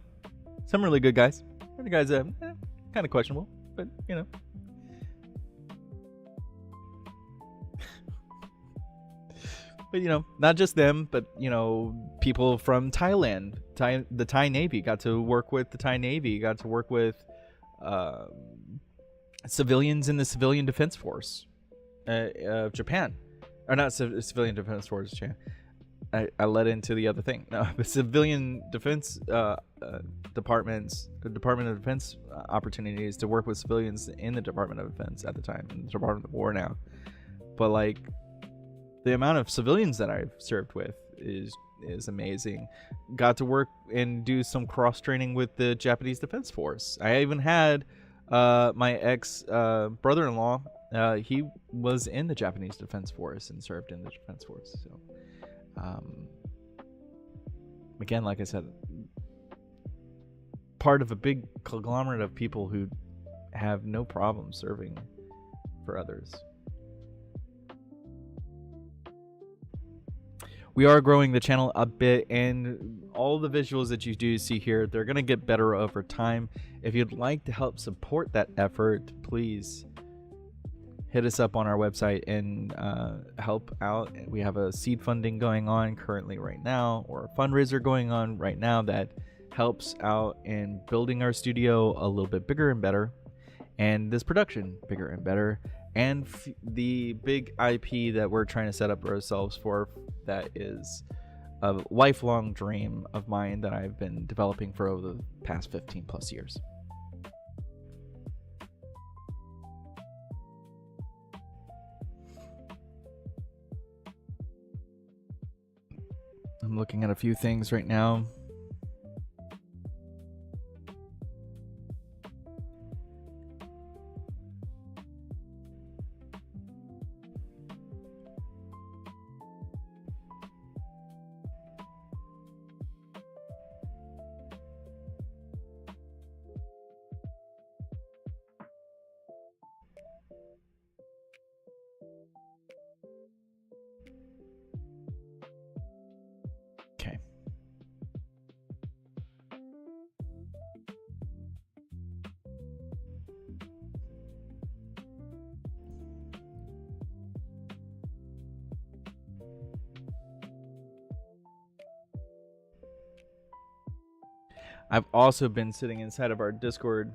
really good guys. Other guys, kind of questionable, but you know. But you know, not just them, but you know, people from Thailand, the Thai Navy. Got to work with the Thai Navy. Got to work with civilians in the Civilian Defense Force of Japan, or not Civilian Defense Force of Japan. I led into the other thing. No, the civilian defense departments, the Department of Defense opportunities to work with civilians in the Department of Defense at the time, in the Department of War now. But like, the amount of civilians that I've served with is amazing. Got to work and do some cross training with the Japanese Defense Force. I even had my ex brother-in-law. He was in the Japanese Defense Force and served in the Defense Force. So. Again, like I said, part of a big conglomerate of people who have no problem serving for others. We are growing the channel a bit, and all the visuals that you do see here, they're going to get better over time. If you'd like to help support that effort, please hit us up on our website and help out. We have a seed funding going on currently right now, or a fundraiser going on right now that helps out in building our studio a little bit bigger and better, and this production bigger and better, and the big IP that we're trying to set up ourselves for, that is a lifelong dream of mine that I've been developing for over the past 15 plus years. I'm looking at a few things right now. Okay. I've also been sitting inside of our Discord,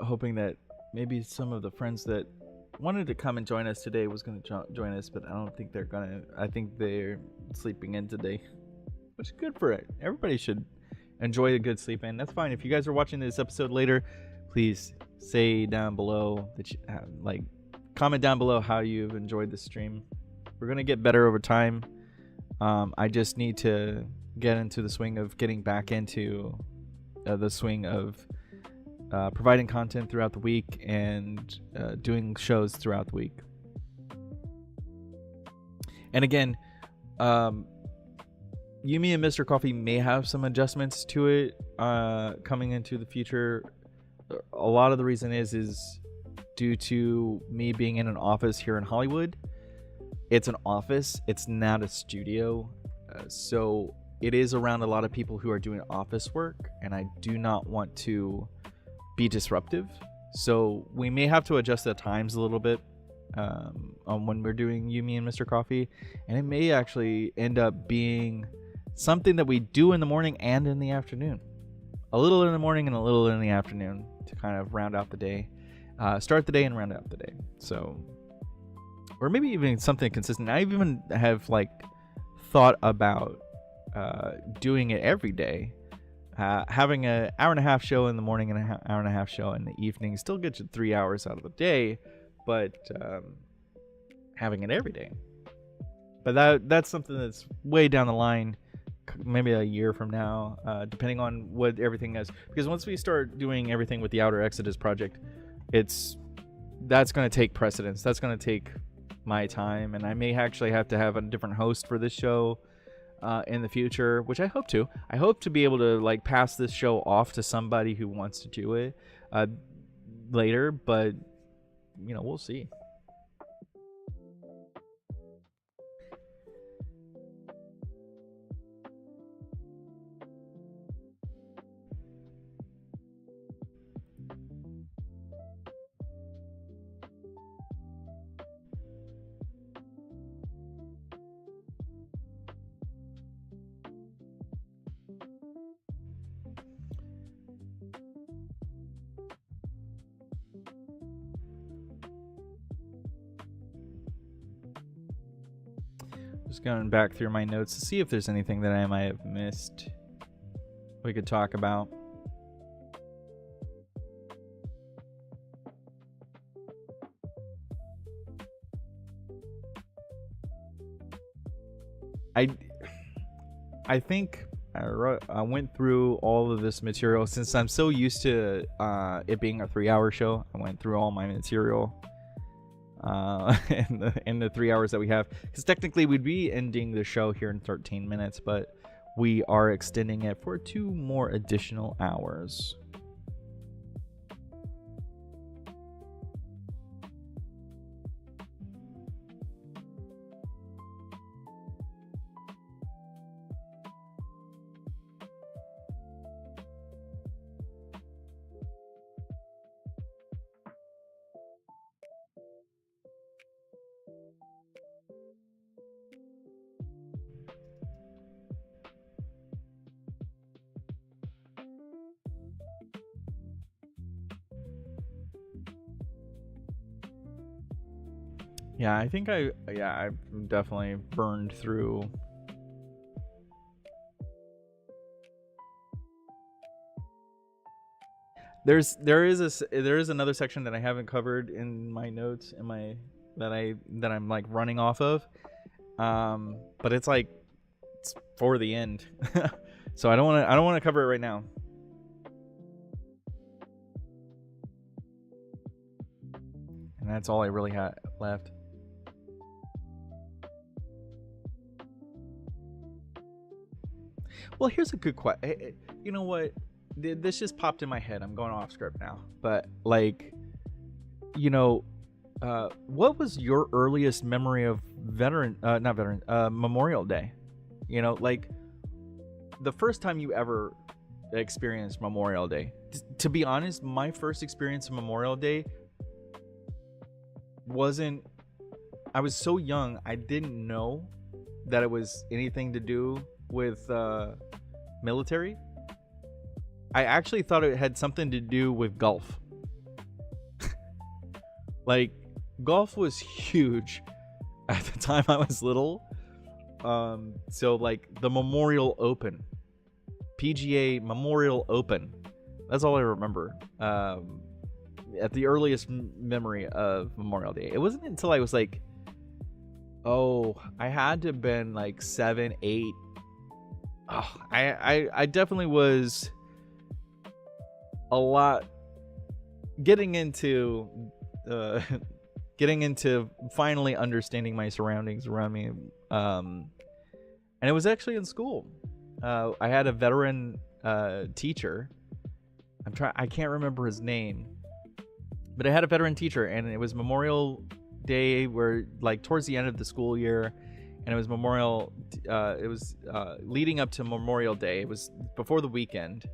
hoping that maybe some of the friends that wanted to come and join us today was going to join us, but I don't think they're gonna. I think they're sleeping in today, which is good for it. Everybody should enjoy a good sleep in. That's fine. If you guys are watching this episode later, please say down below that you comment down below how you've enjoyed the stream. We're gonna get better over time. I just need to get into the swing of getting back into the swing of providing content throughout the week and doing shows throughout the week. And again, Yumi and Mr. Coffee may have some adjustments to it coming into the future. A lot of the reason is due to me being in an office here in Hollywood. It's an office, it's not a studio, so it is around a lot of people who are doing office work, and I do not want to be disruptive. So we may have to adjust the times a little bit on when we're doing Yumi and Mr. Coffee, and it may actually end up being something that we do in the morning and in the afternoon. A little in the morning and a little in the afternoon to kind of round out the day, start the day and round out the day. So, or maybe even something consistent. I even have thought about doing it every day, having an hour and a half show in the morning and an hour and a half show in the evening. Still gets you 3 hours out of the day, but having it every day. But that's something that's way down the line, maybe a year from now, depending on what everything is. Because once we start doing everything with the Outer Exodus project, that's going to take precedence. That's going to take my time, and I may actually have to have a different host for this show in the future, which I hope to. I hope to be able to pass this show off to somebody who wants to do it later, but we'll see. Just going back through my notes to see if there's anything that I might have missed we could talk about. I think I went through all of this material since I'm so used to it being a 3-hour show. I went through all my material in the 3 hours that we have, because technically we'd be ending the show here in 13 minutes, but we are extending it for 2 more additional hours. Yeah, I think I've definitely burned through. There is another section that I haven't covered in my notes that I'm like running off of, but it's for the end, so I don't want to cover it right now. And that's all I really had left. Well, here's a good question. You know what? This just popped in my head. I'm going off script now. But, what was your earliest memory of Memorial Day? The first time you ever experienced Memorial Day. To be honest, my first experience of Memorial Day I was so young, I didn't know that it was anything to do with military. I actually thought it had something to do with golf. Golf was huge at the time I was little. So the Memorial Open, PGA Memorial Open, that's all I remember at the earliest memory of Memorial Day. It wasn't until I was I had to have been 7, 8. I definitely was a lot getting into finally understanding my surroundings around me, and it was actually in school. I had a veteran teacher. I can't remember his name, but I had a veteran teacher, and it was Memorial Day, where towards the end of the school year, and it was leading up to Memorial Day. It was before the weekend,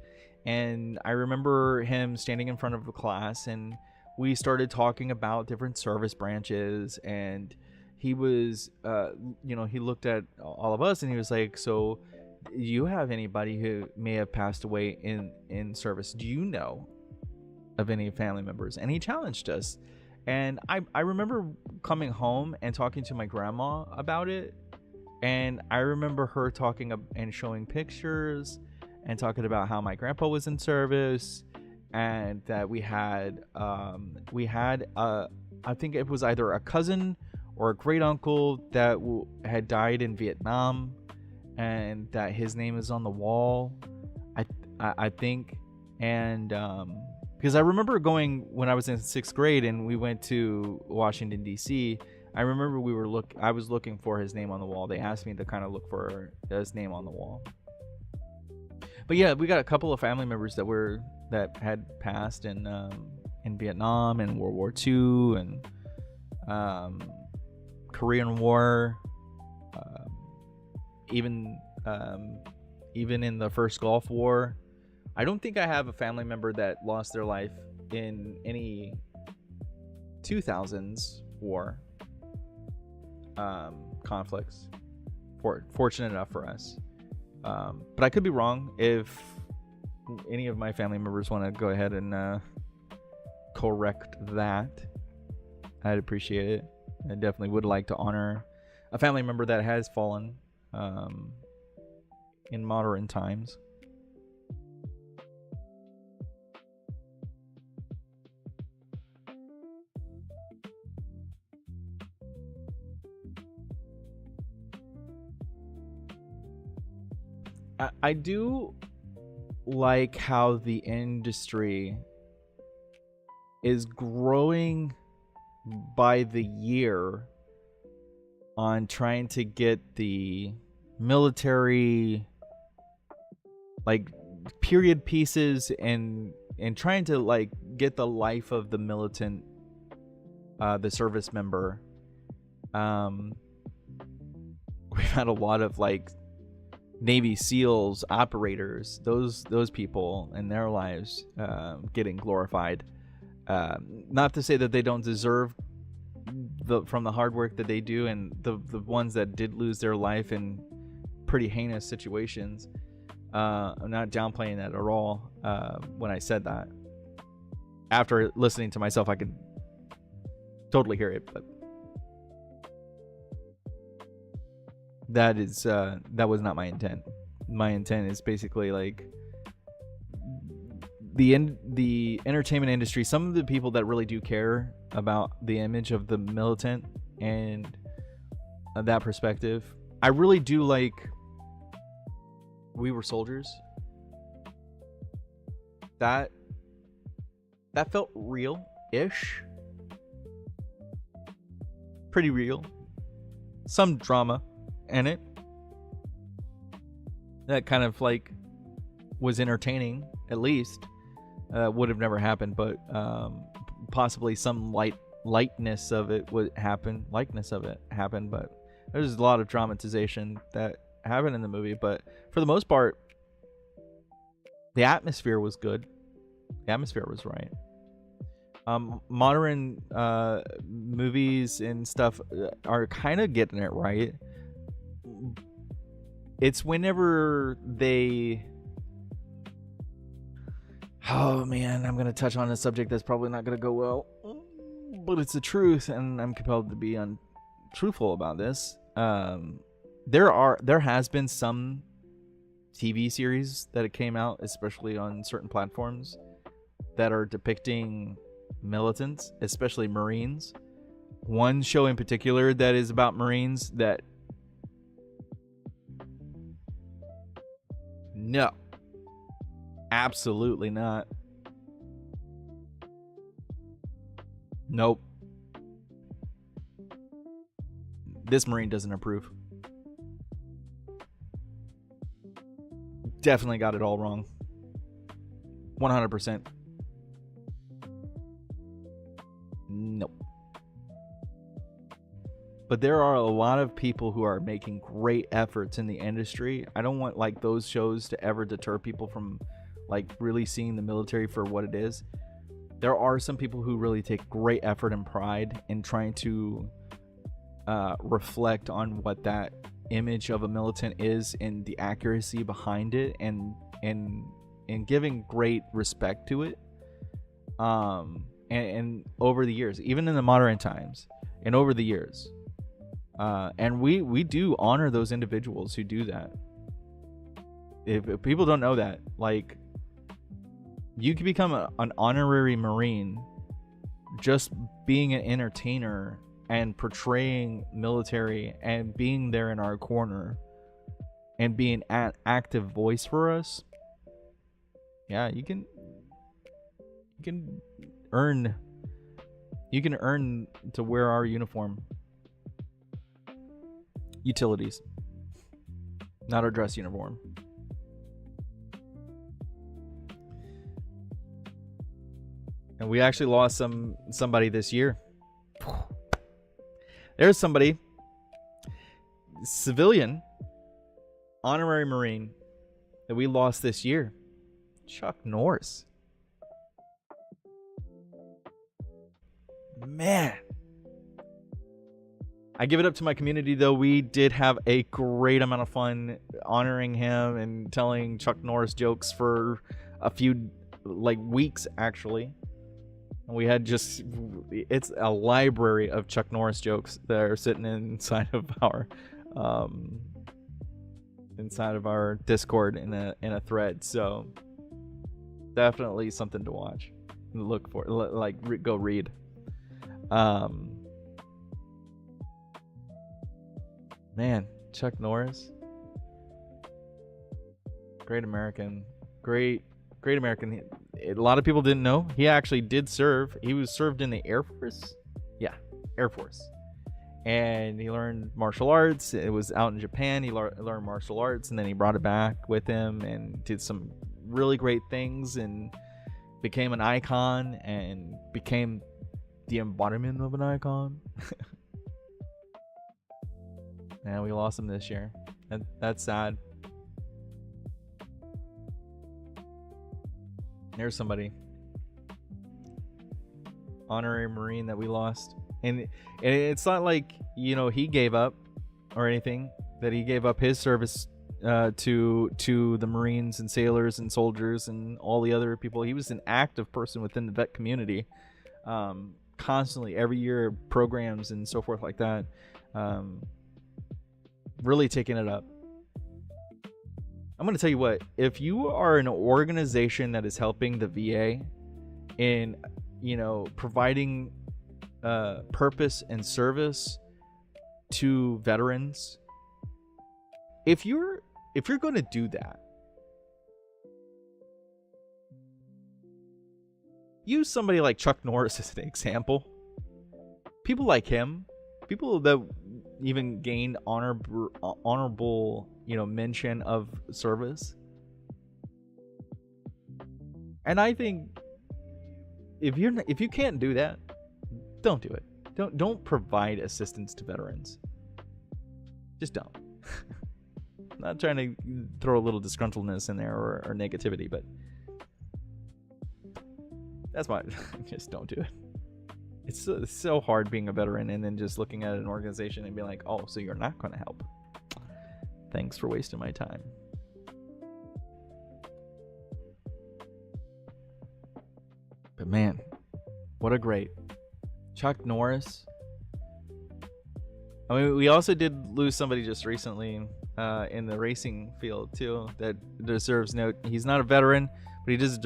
and I remember him standing in front of the class, and we started talking about different service branches, and he was he looked at all of us, and he was like, so do you have anybody who may have passed away in service? Do you know of any family members? And he challenged us. And I remember coming home and talking to my grandma about it, and I remember her talking and showing pictures and talking about how my grandpa was in service, and that we had I think it was either a cousin or a great uncle that had died in Vietnam, and that his name is on the wall, I think. And because I remember going when I was in 6th grade and we went to Washington D.C. I remember I was looking for his name on the wall. They asked me to kind of look for his name on the wall. But yeah, we got a couple of family members that had passed in Vietnam and World War II and Korean War, even in the first Gulf War. I don't think I have a family member that lost their life in any 2000s war conflicts. Fortunate enough for us. But I could be wrong. If any of my family members want to go ahead and correct that, I'd appreciate it. I definitely would like to honor a family member that has fallen in modern times. I do like how the industry is growing by the year on trying to get the military like period pieces and trying to like get the life of the militant, the service member. We've had a lot of like Navy SEALs, operators, those people and their lives getting glorified. Not to say that they don't deserve from the hard work that they do, and the ones that did lose their life in pretty heinous situations. I'm not downplaying that at all when I said that. After listening to myself, I could totally hear it, but that was not my intent. My intent is basically like the entertainment industry. Some of the people that really do care about the image of the militant and that perspective, I really do like We Were Soldiers. That felt real-ish. Pretty real. Some drama in it. That kind of like was entertaining, at least. Would have never happened, but possibly some lightness of it would happen. Likeness of it happened, but there's a lot of dramatization that happened in the movie. But for the most part, the atmosphere was good. The atmosphere was right. Modern movies and stuff are kind of getting it right. It's whenever they... Oh man, I'm going to touch on a subject that's probably not going to go well, but it's the truth, and I'm compelled to be untruthful about this. There has been some TV series that came out, especially on certain platforms, that are depicting militants, especially Marines. One show in particular that is about Marines that... No. Absolutely not. Nope. This Marine doesn't approve. Definitely got it all wrong. 100%. Nope. But there are a lot of people who are making great efforts in the industry. I don't want like those shows to ever deter people from like really seeing the military for what it is. There are some people who really take great effort and pride in trying to reflect on what that image of a militant is and the accuracy behind it, and giving great respect to it. And over the years, even in the modern times, and over the years, and we do honor those individuals who do that. If people don't know that, like, you can become an honorary Marine just being an entertainer and portraying military and being there in our corner and being an active voice for us. Yeah, you can earn to wear our uniform. Utilities, not our dress uniform. And we actually lost somebody this year. There's somebody, civilian, honorary Marine, that we lost this year. Chuck Norris. Man. I give it up to my community, though. We did have a great amount of fun honoring him and telling Chuck Norris jokes for a few weeks, actually. We had just, it's a library of Chuck Norris jokes that are sitting inside of our Discord in a thread. So definitely something to watch, look for, go read. Man, Chuck Norris, great American. A lot of people didn't know he actually did serve. He was served in the Air Force. Yeah, Air Force. And he learned martial arts. It was out in Japan. He learned martial arts, and then he brought it back with him and did some really great things and became an icon and became the embodiment of an icon. And we lost him this year. That's sad. There's somebody. Honorary Marine that we lost. And it's not like, he gave up or anything, that he gave up his service to the Marines and sailors and soldiers and all the other people. He was an active person within the vet community, constantly, every year, programs and so forth like that, really taking it up. I'm going to tell you what, if you are an organization that is helping the VA in, providing purpose and service to veterans, if you're going to do that, use somebody like Chuck Norris as an example. People like him, people that even gained honorable mention of service. And I think if you can't do that, don't do it. Don't provide assistance to veterans. Just don't. I'm not trying to throw a little disgruntledness in there or negativity, but that's why. Just don't do it. It's so hard being a veteran and then just looking at an organization and being like, oh, so you're not going to help. Thanks for wasting my time. But man, what a great Chuck Norris. I mean, we also did lose somebody just recently in the racing field too that deserves note. He's not a veteran, but he does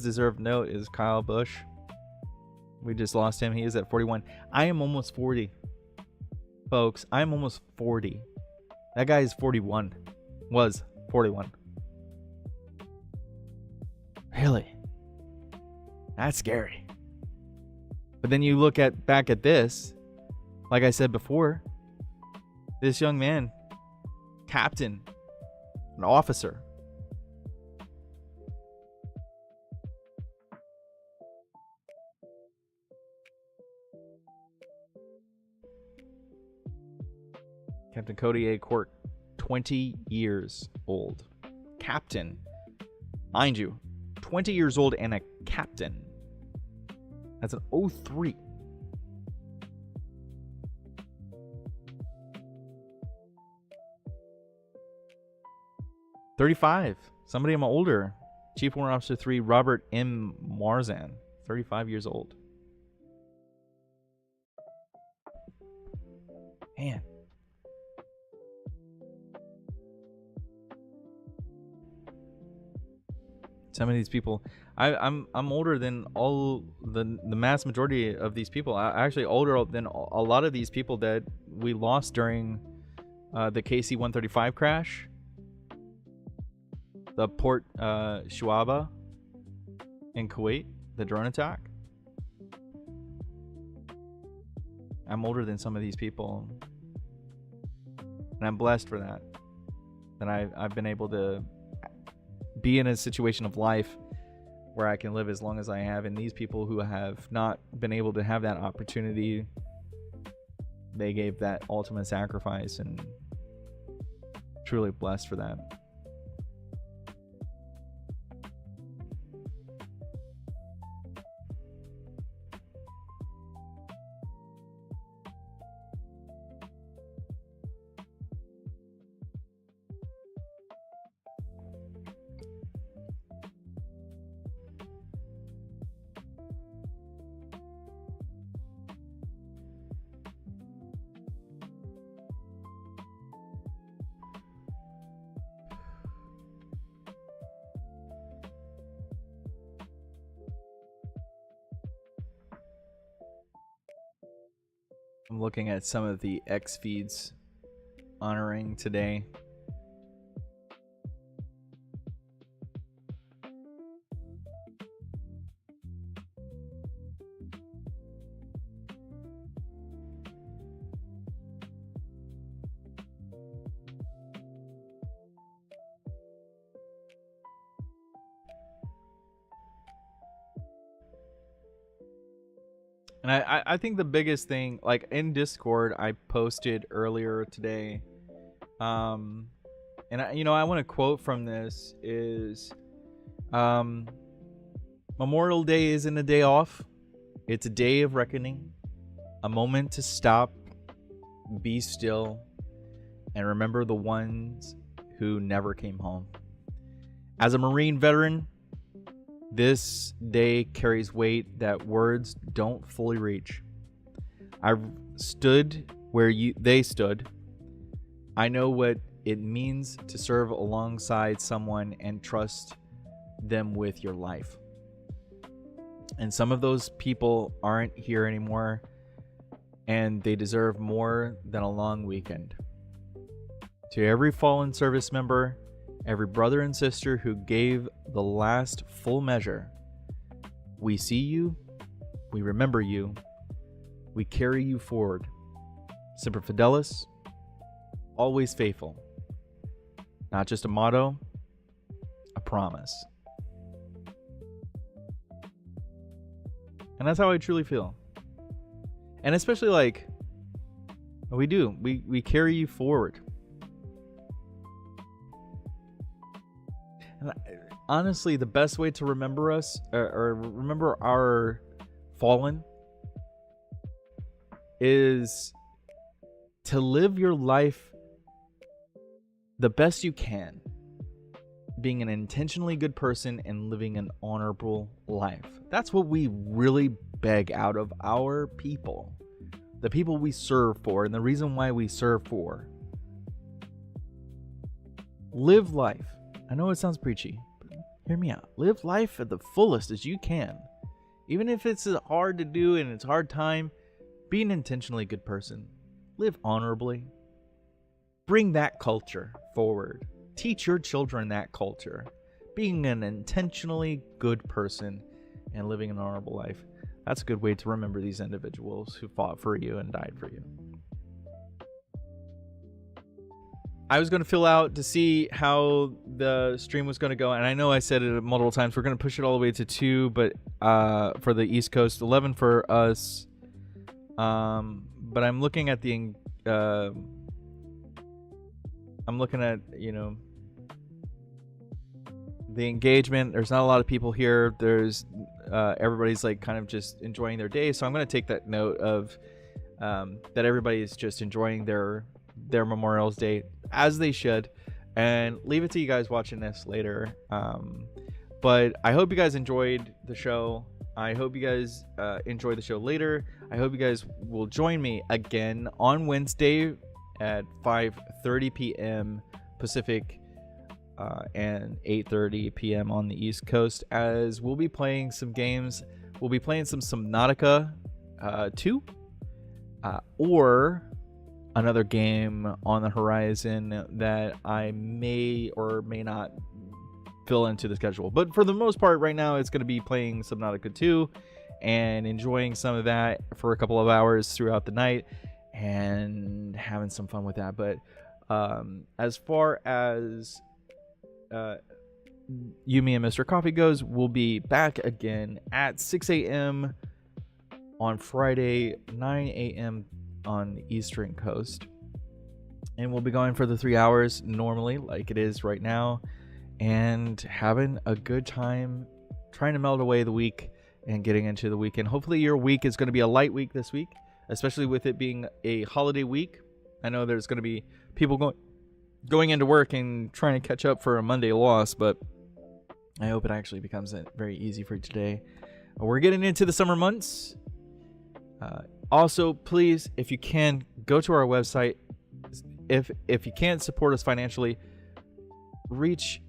deserve note, is Kyle Busch. We just lost him. He is at 41. I am almost 40. Folks, I'm almost 40. That guy is 41. Was 41. Really? That's scary. But then you look back at this, like I said before, this young man, captain, an officer, Captain Cody A. Quirk, 20 years old. Captain. Mind you, 20 years old and a captain. That's an 03. $35. Somebody I'm older. Chief Warrant Officer 3, Robert M. Marzan, 35 years old. Man. Some of these people, I'm older than all the mass majority of these people. I'm actually older than a lot of these people that we lost during the KC-135 crash, the Port Shuaba in Kuwait, the drone attack. I'm older than some of these people, and I'm blessed for that. That I've been able to be in a situation of life where I can live as long as I have, and these people who have not been able to have that opportunity, they gave that ultimate sacrifice, and truly blessed for that. I'm looking at some of the X feeds honoring today. And I think the biggest thing, like in Discord, I posted earlier today, and I want to quote from this is, Memorial Day isn't a day off. It's a day of reckoning, a moment to stop, be still, and remember the ones who never came home. As a Marine veteran, this day carries weight that words don't fully reach. I stood where they stood. I know what it means to serve alongside someone and trust them with your life. And some of those people aren't here anymore, and they deserve more than a long weekend. To every fallen service member, every brother and sister who gave the last full measure, we see you, we remember you, we carry you forward. Semper Fidelis, always faithful. Not just a motto, a promise. And that's how I truly feel. And especially like, we carry you forward. And honestly, the best way to remember us, or remember our fallen, is to live your life the best you can, being an intentionally good person and living an honorable life. That's what we really beg out of our people, the people we serve for, and the reason why we serve for. Live life. I know it sounds preachy, but hear me out. Live life at the fullest as you can. Even if it's hard to do and it's a hard time, be an intentionally good person. Live honorably. Bring that culture forward. Teach your children that culture. Being an intentionally good person and living an honorable life. That's a good way to remember these individuals who fought for you and died for you. I was going to fill out to see how the stream was going to go, and I know I said it multiple times. We're going to push it all the way to 2, but for the East Coast, 11 for us. But I'm looking at the the engagement. There's not a lot of people here. There's everybody's like kind of just enjoying their day. So I'm going to take that note of that everybody's just enjoying their Memorial's Day as they should, and leave it to you guys watching this later. But I hope you guys enjoyed the show. I hope you guys enjoy the show later. I hope you guys will join me again on Wednesday at 5:30 p.m. Pacific and 8:30 p.m. on the East Coast, as we'll be playing some games. We'll be playing some Subnautica 2 or another game on the horizon that I may or may not fill into the schedule. But for the most part right now, it's going to be playing Subnautica 2 and enjoying some of that for a couple of hours throughout the night and having some fun with that. But as far as You, Me, and Mr. Coffee goes, we'll be back again at 6 a.m. on Friday, 9 a.m. on the Eastern Coast, and we'll be going for the 3 hours normally like it is right now, and having a good time trying to melt away the week and getting into the weekend. Hopefully your week is going to be a light week this week, especially with it being a holiday week. I know there's going to be people going into work and trying to catch up for a Monday loss, but I hope it actually becomes very easy for you today. We're getting into the summer months. Also, please, if you can, go to our website. If you can't support us financially, reach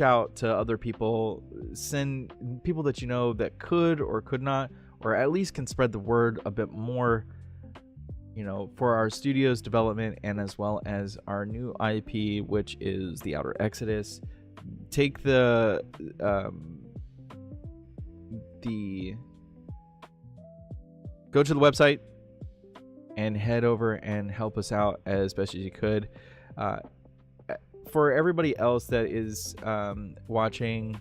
out to other people. Send people that you know that could or could not, or at least can spread the word a bit more for our studio's development, and as well as our new IP, which is The Outer Exodus. Take the go to the website and head over and help us out as best as you could. For everybody else that is watching,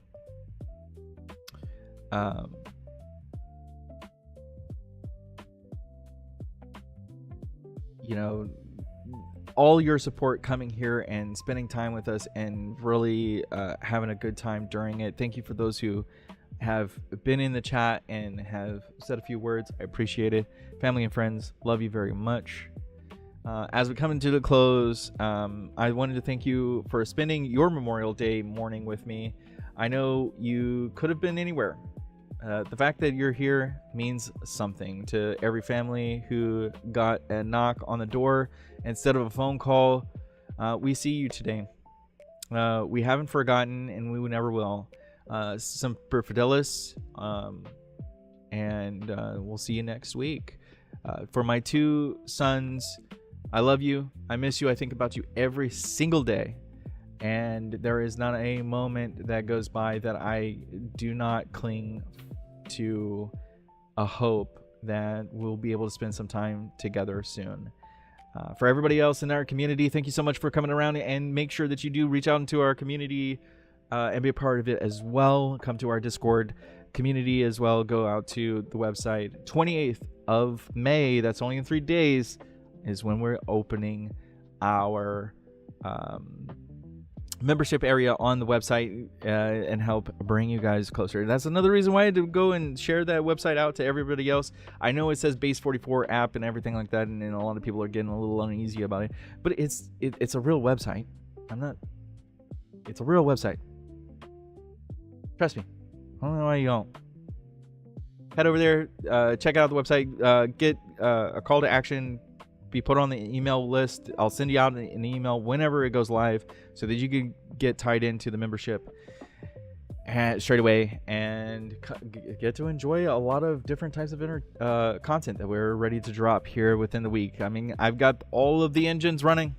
all your support coming here and spending time with us and really having a good time during it. Thank you for those who have been in the chat and have said a few words. I appreciate it. Family and friends, love you very much. As we come into the close, I wanted to thank you for spending your Memorial Day morning with me. I know you could have been anywhere. The fact that you're here means something to every family who got a knock on the door instead of a phone call. We see you today. We haven't forgotten, and we never will. Semper Fidelis, and we'll see you next week. For my two sons, I love you. I miss you. I think about you every single day. And there is not a moment that goes by that I do not cling to a hope that we'll be able to spend some time together soon. For everybody else in our community, thank you so much for coming around, and make sure that you do reach out into our community and be a part of it as well. Come to our Discord community as well. Go out to the website. 28th of May, that's only in 3 days, is when we're opening our membership area on the website and help bring you guys closer. That's another reason why I had to go and share that website out to everybody else. I know it says Base 44 app and everything like that, and a lot of people are getting a little uneasy about it, but it's a real website. It's a real website. Trust me. I don't know why you don't. Head over there, check out the website, get a call to action, be put on the email list. I'll send you out an email whenever it goes live so that you can get tied into the membership straight away and get to enjoy a lot of different types of content that we're ready to drop here within the week. I mean, I've got all of the engines running.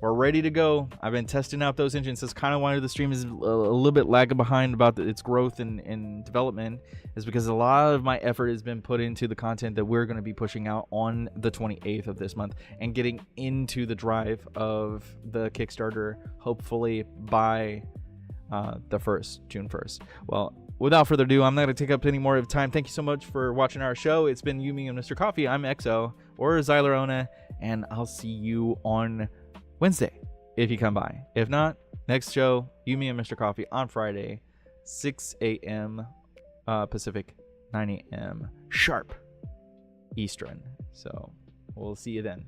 We're ready to go. I've been testing out those engines. That's kind of why the stream is a little bit lagging behind about its growth and development, is because a lot of my effort has been put into the content that we're going to be pushing out on the 28th of this month and getting into the drive of the Kickstarter, hopefully by the 1st, June 1st. Well, without further ado, I'm not going to take up any more of time. Thank you so much for watching our show. It's been Yumi and Mr. Coffee. I'm Exo, or Xylarona, and I'll see you on Wednesday if you come by. If not, next show, Yumi and Mr. Coffee on Friday, 6 a.m. Pacific, 9 a.m. sharp Eastern. So we'll see you then.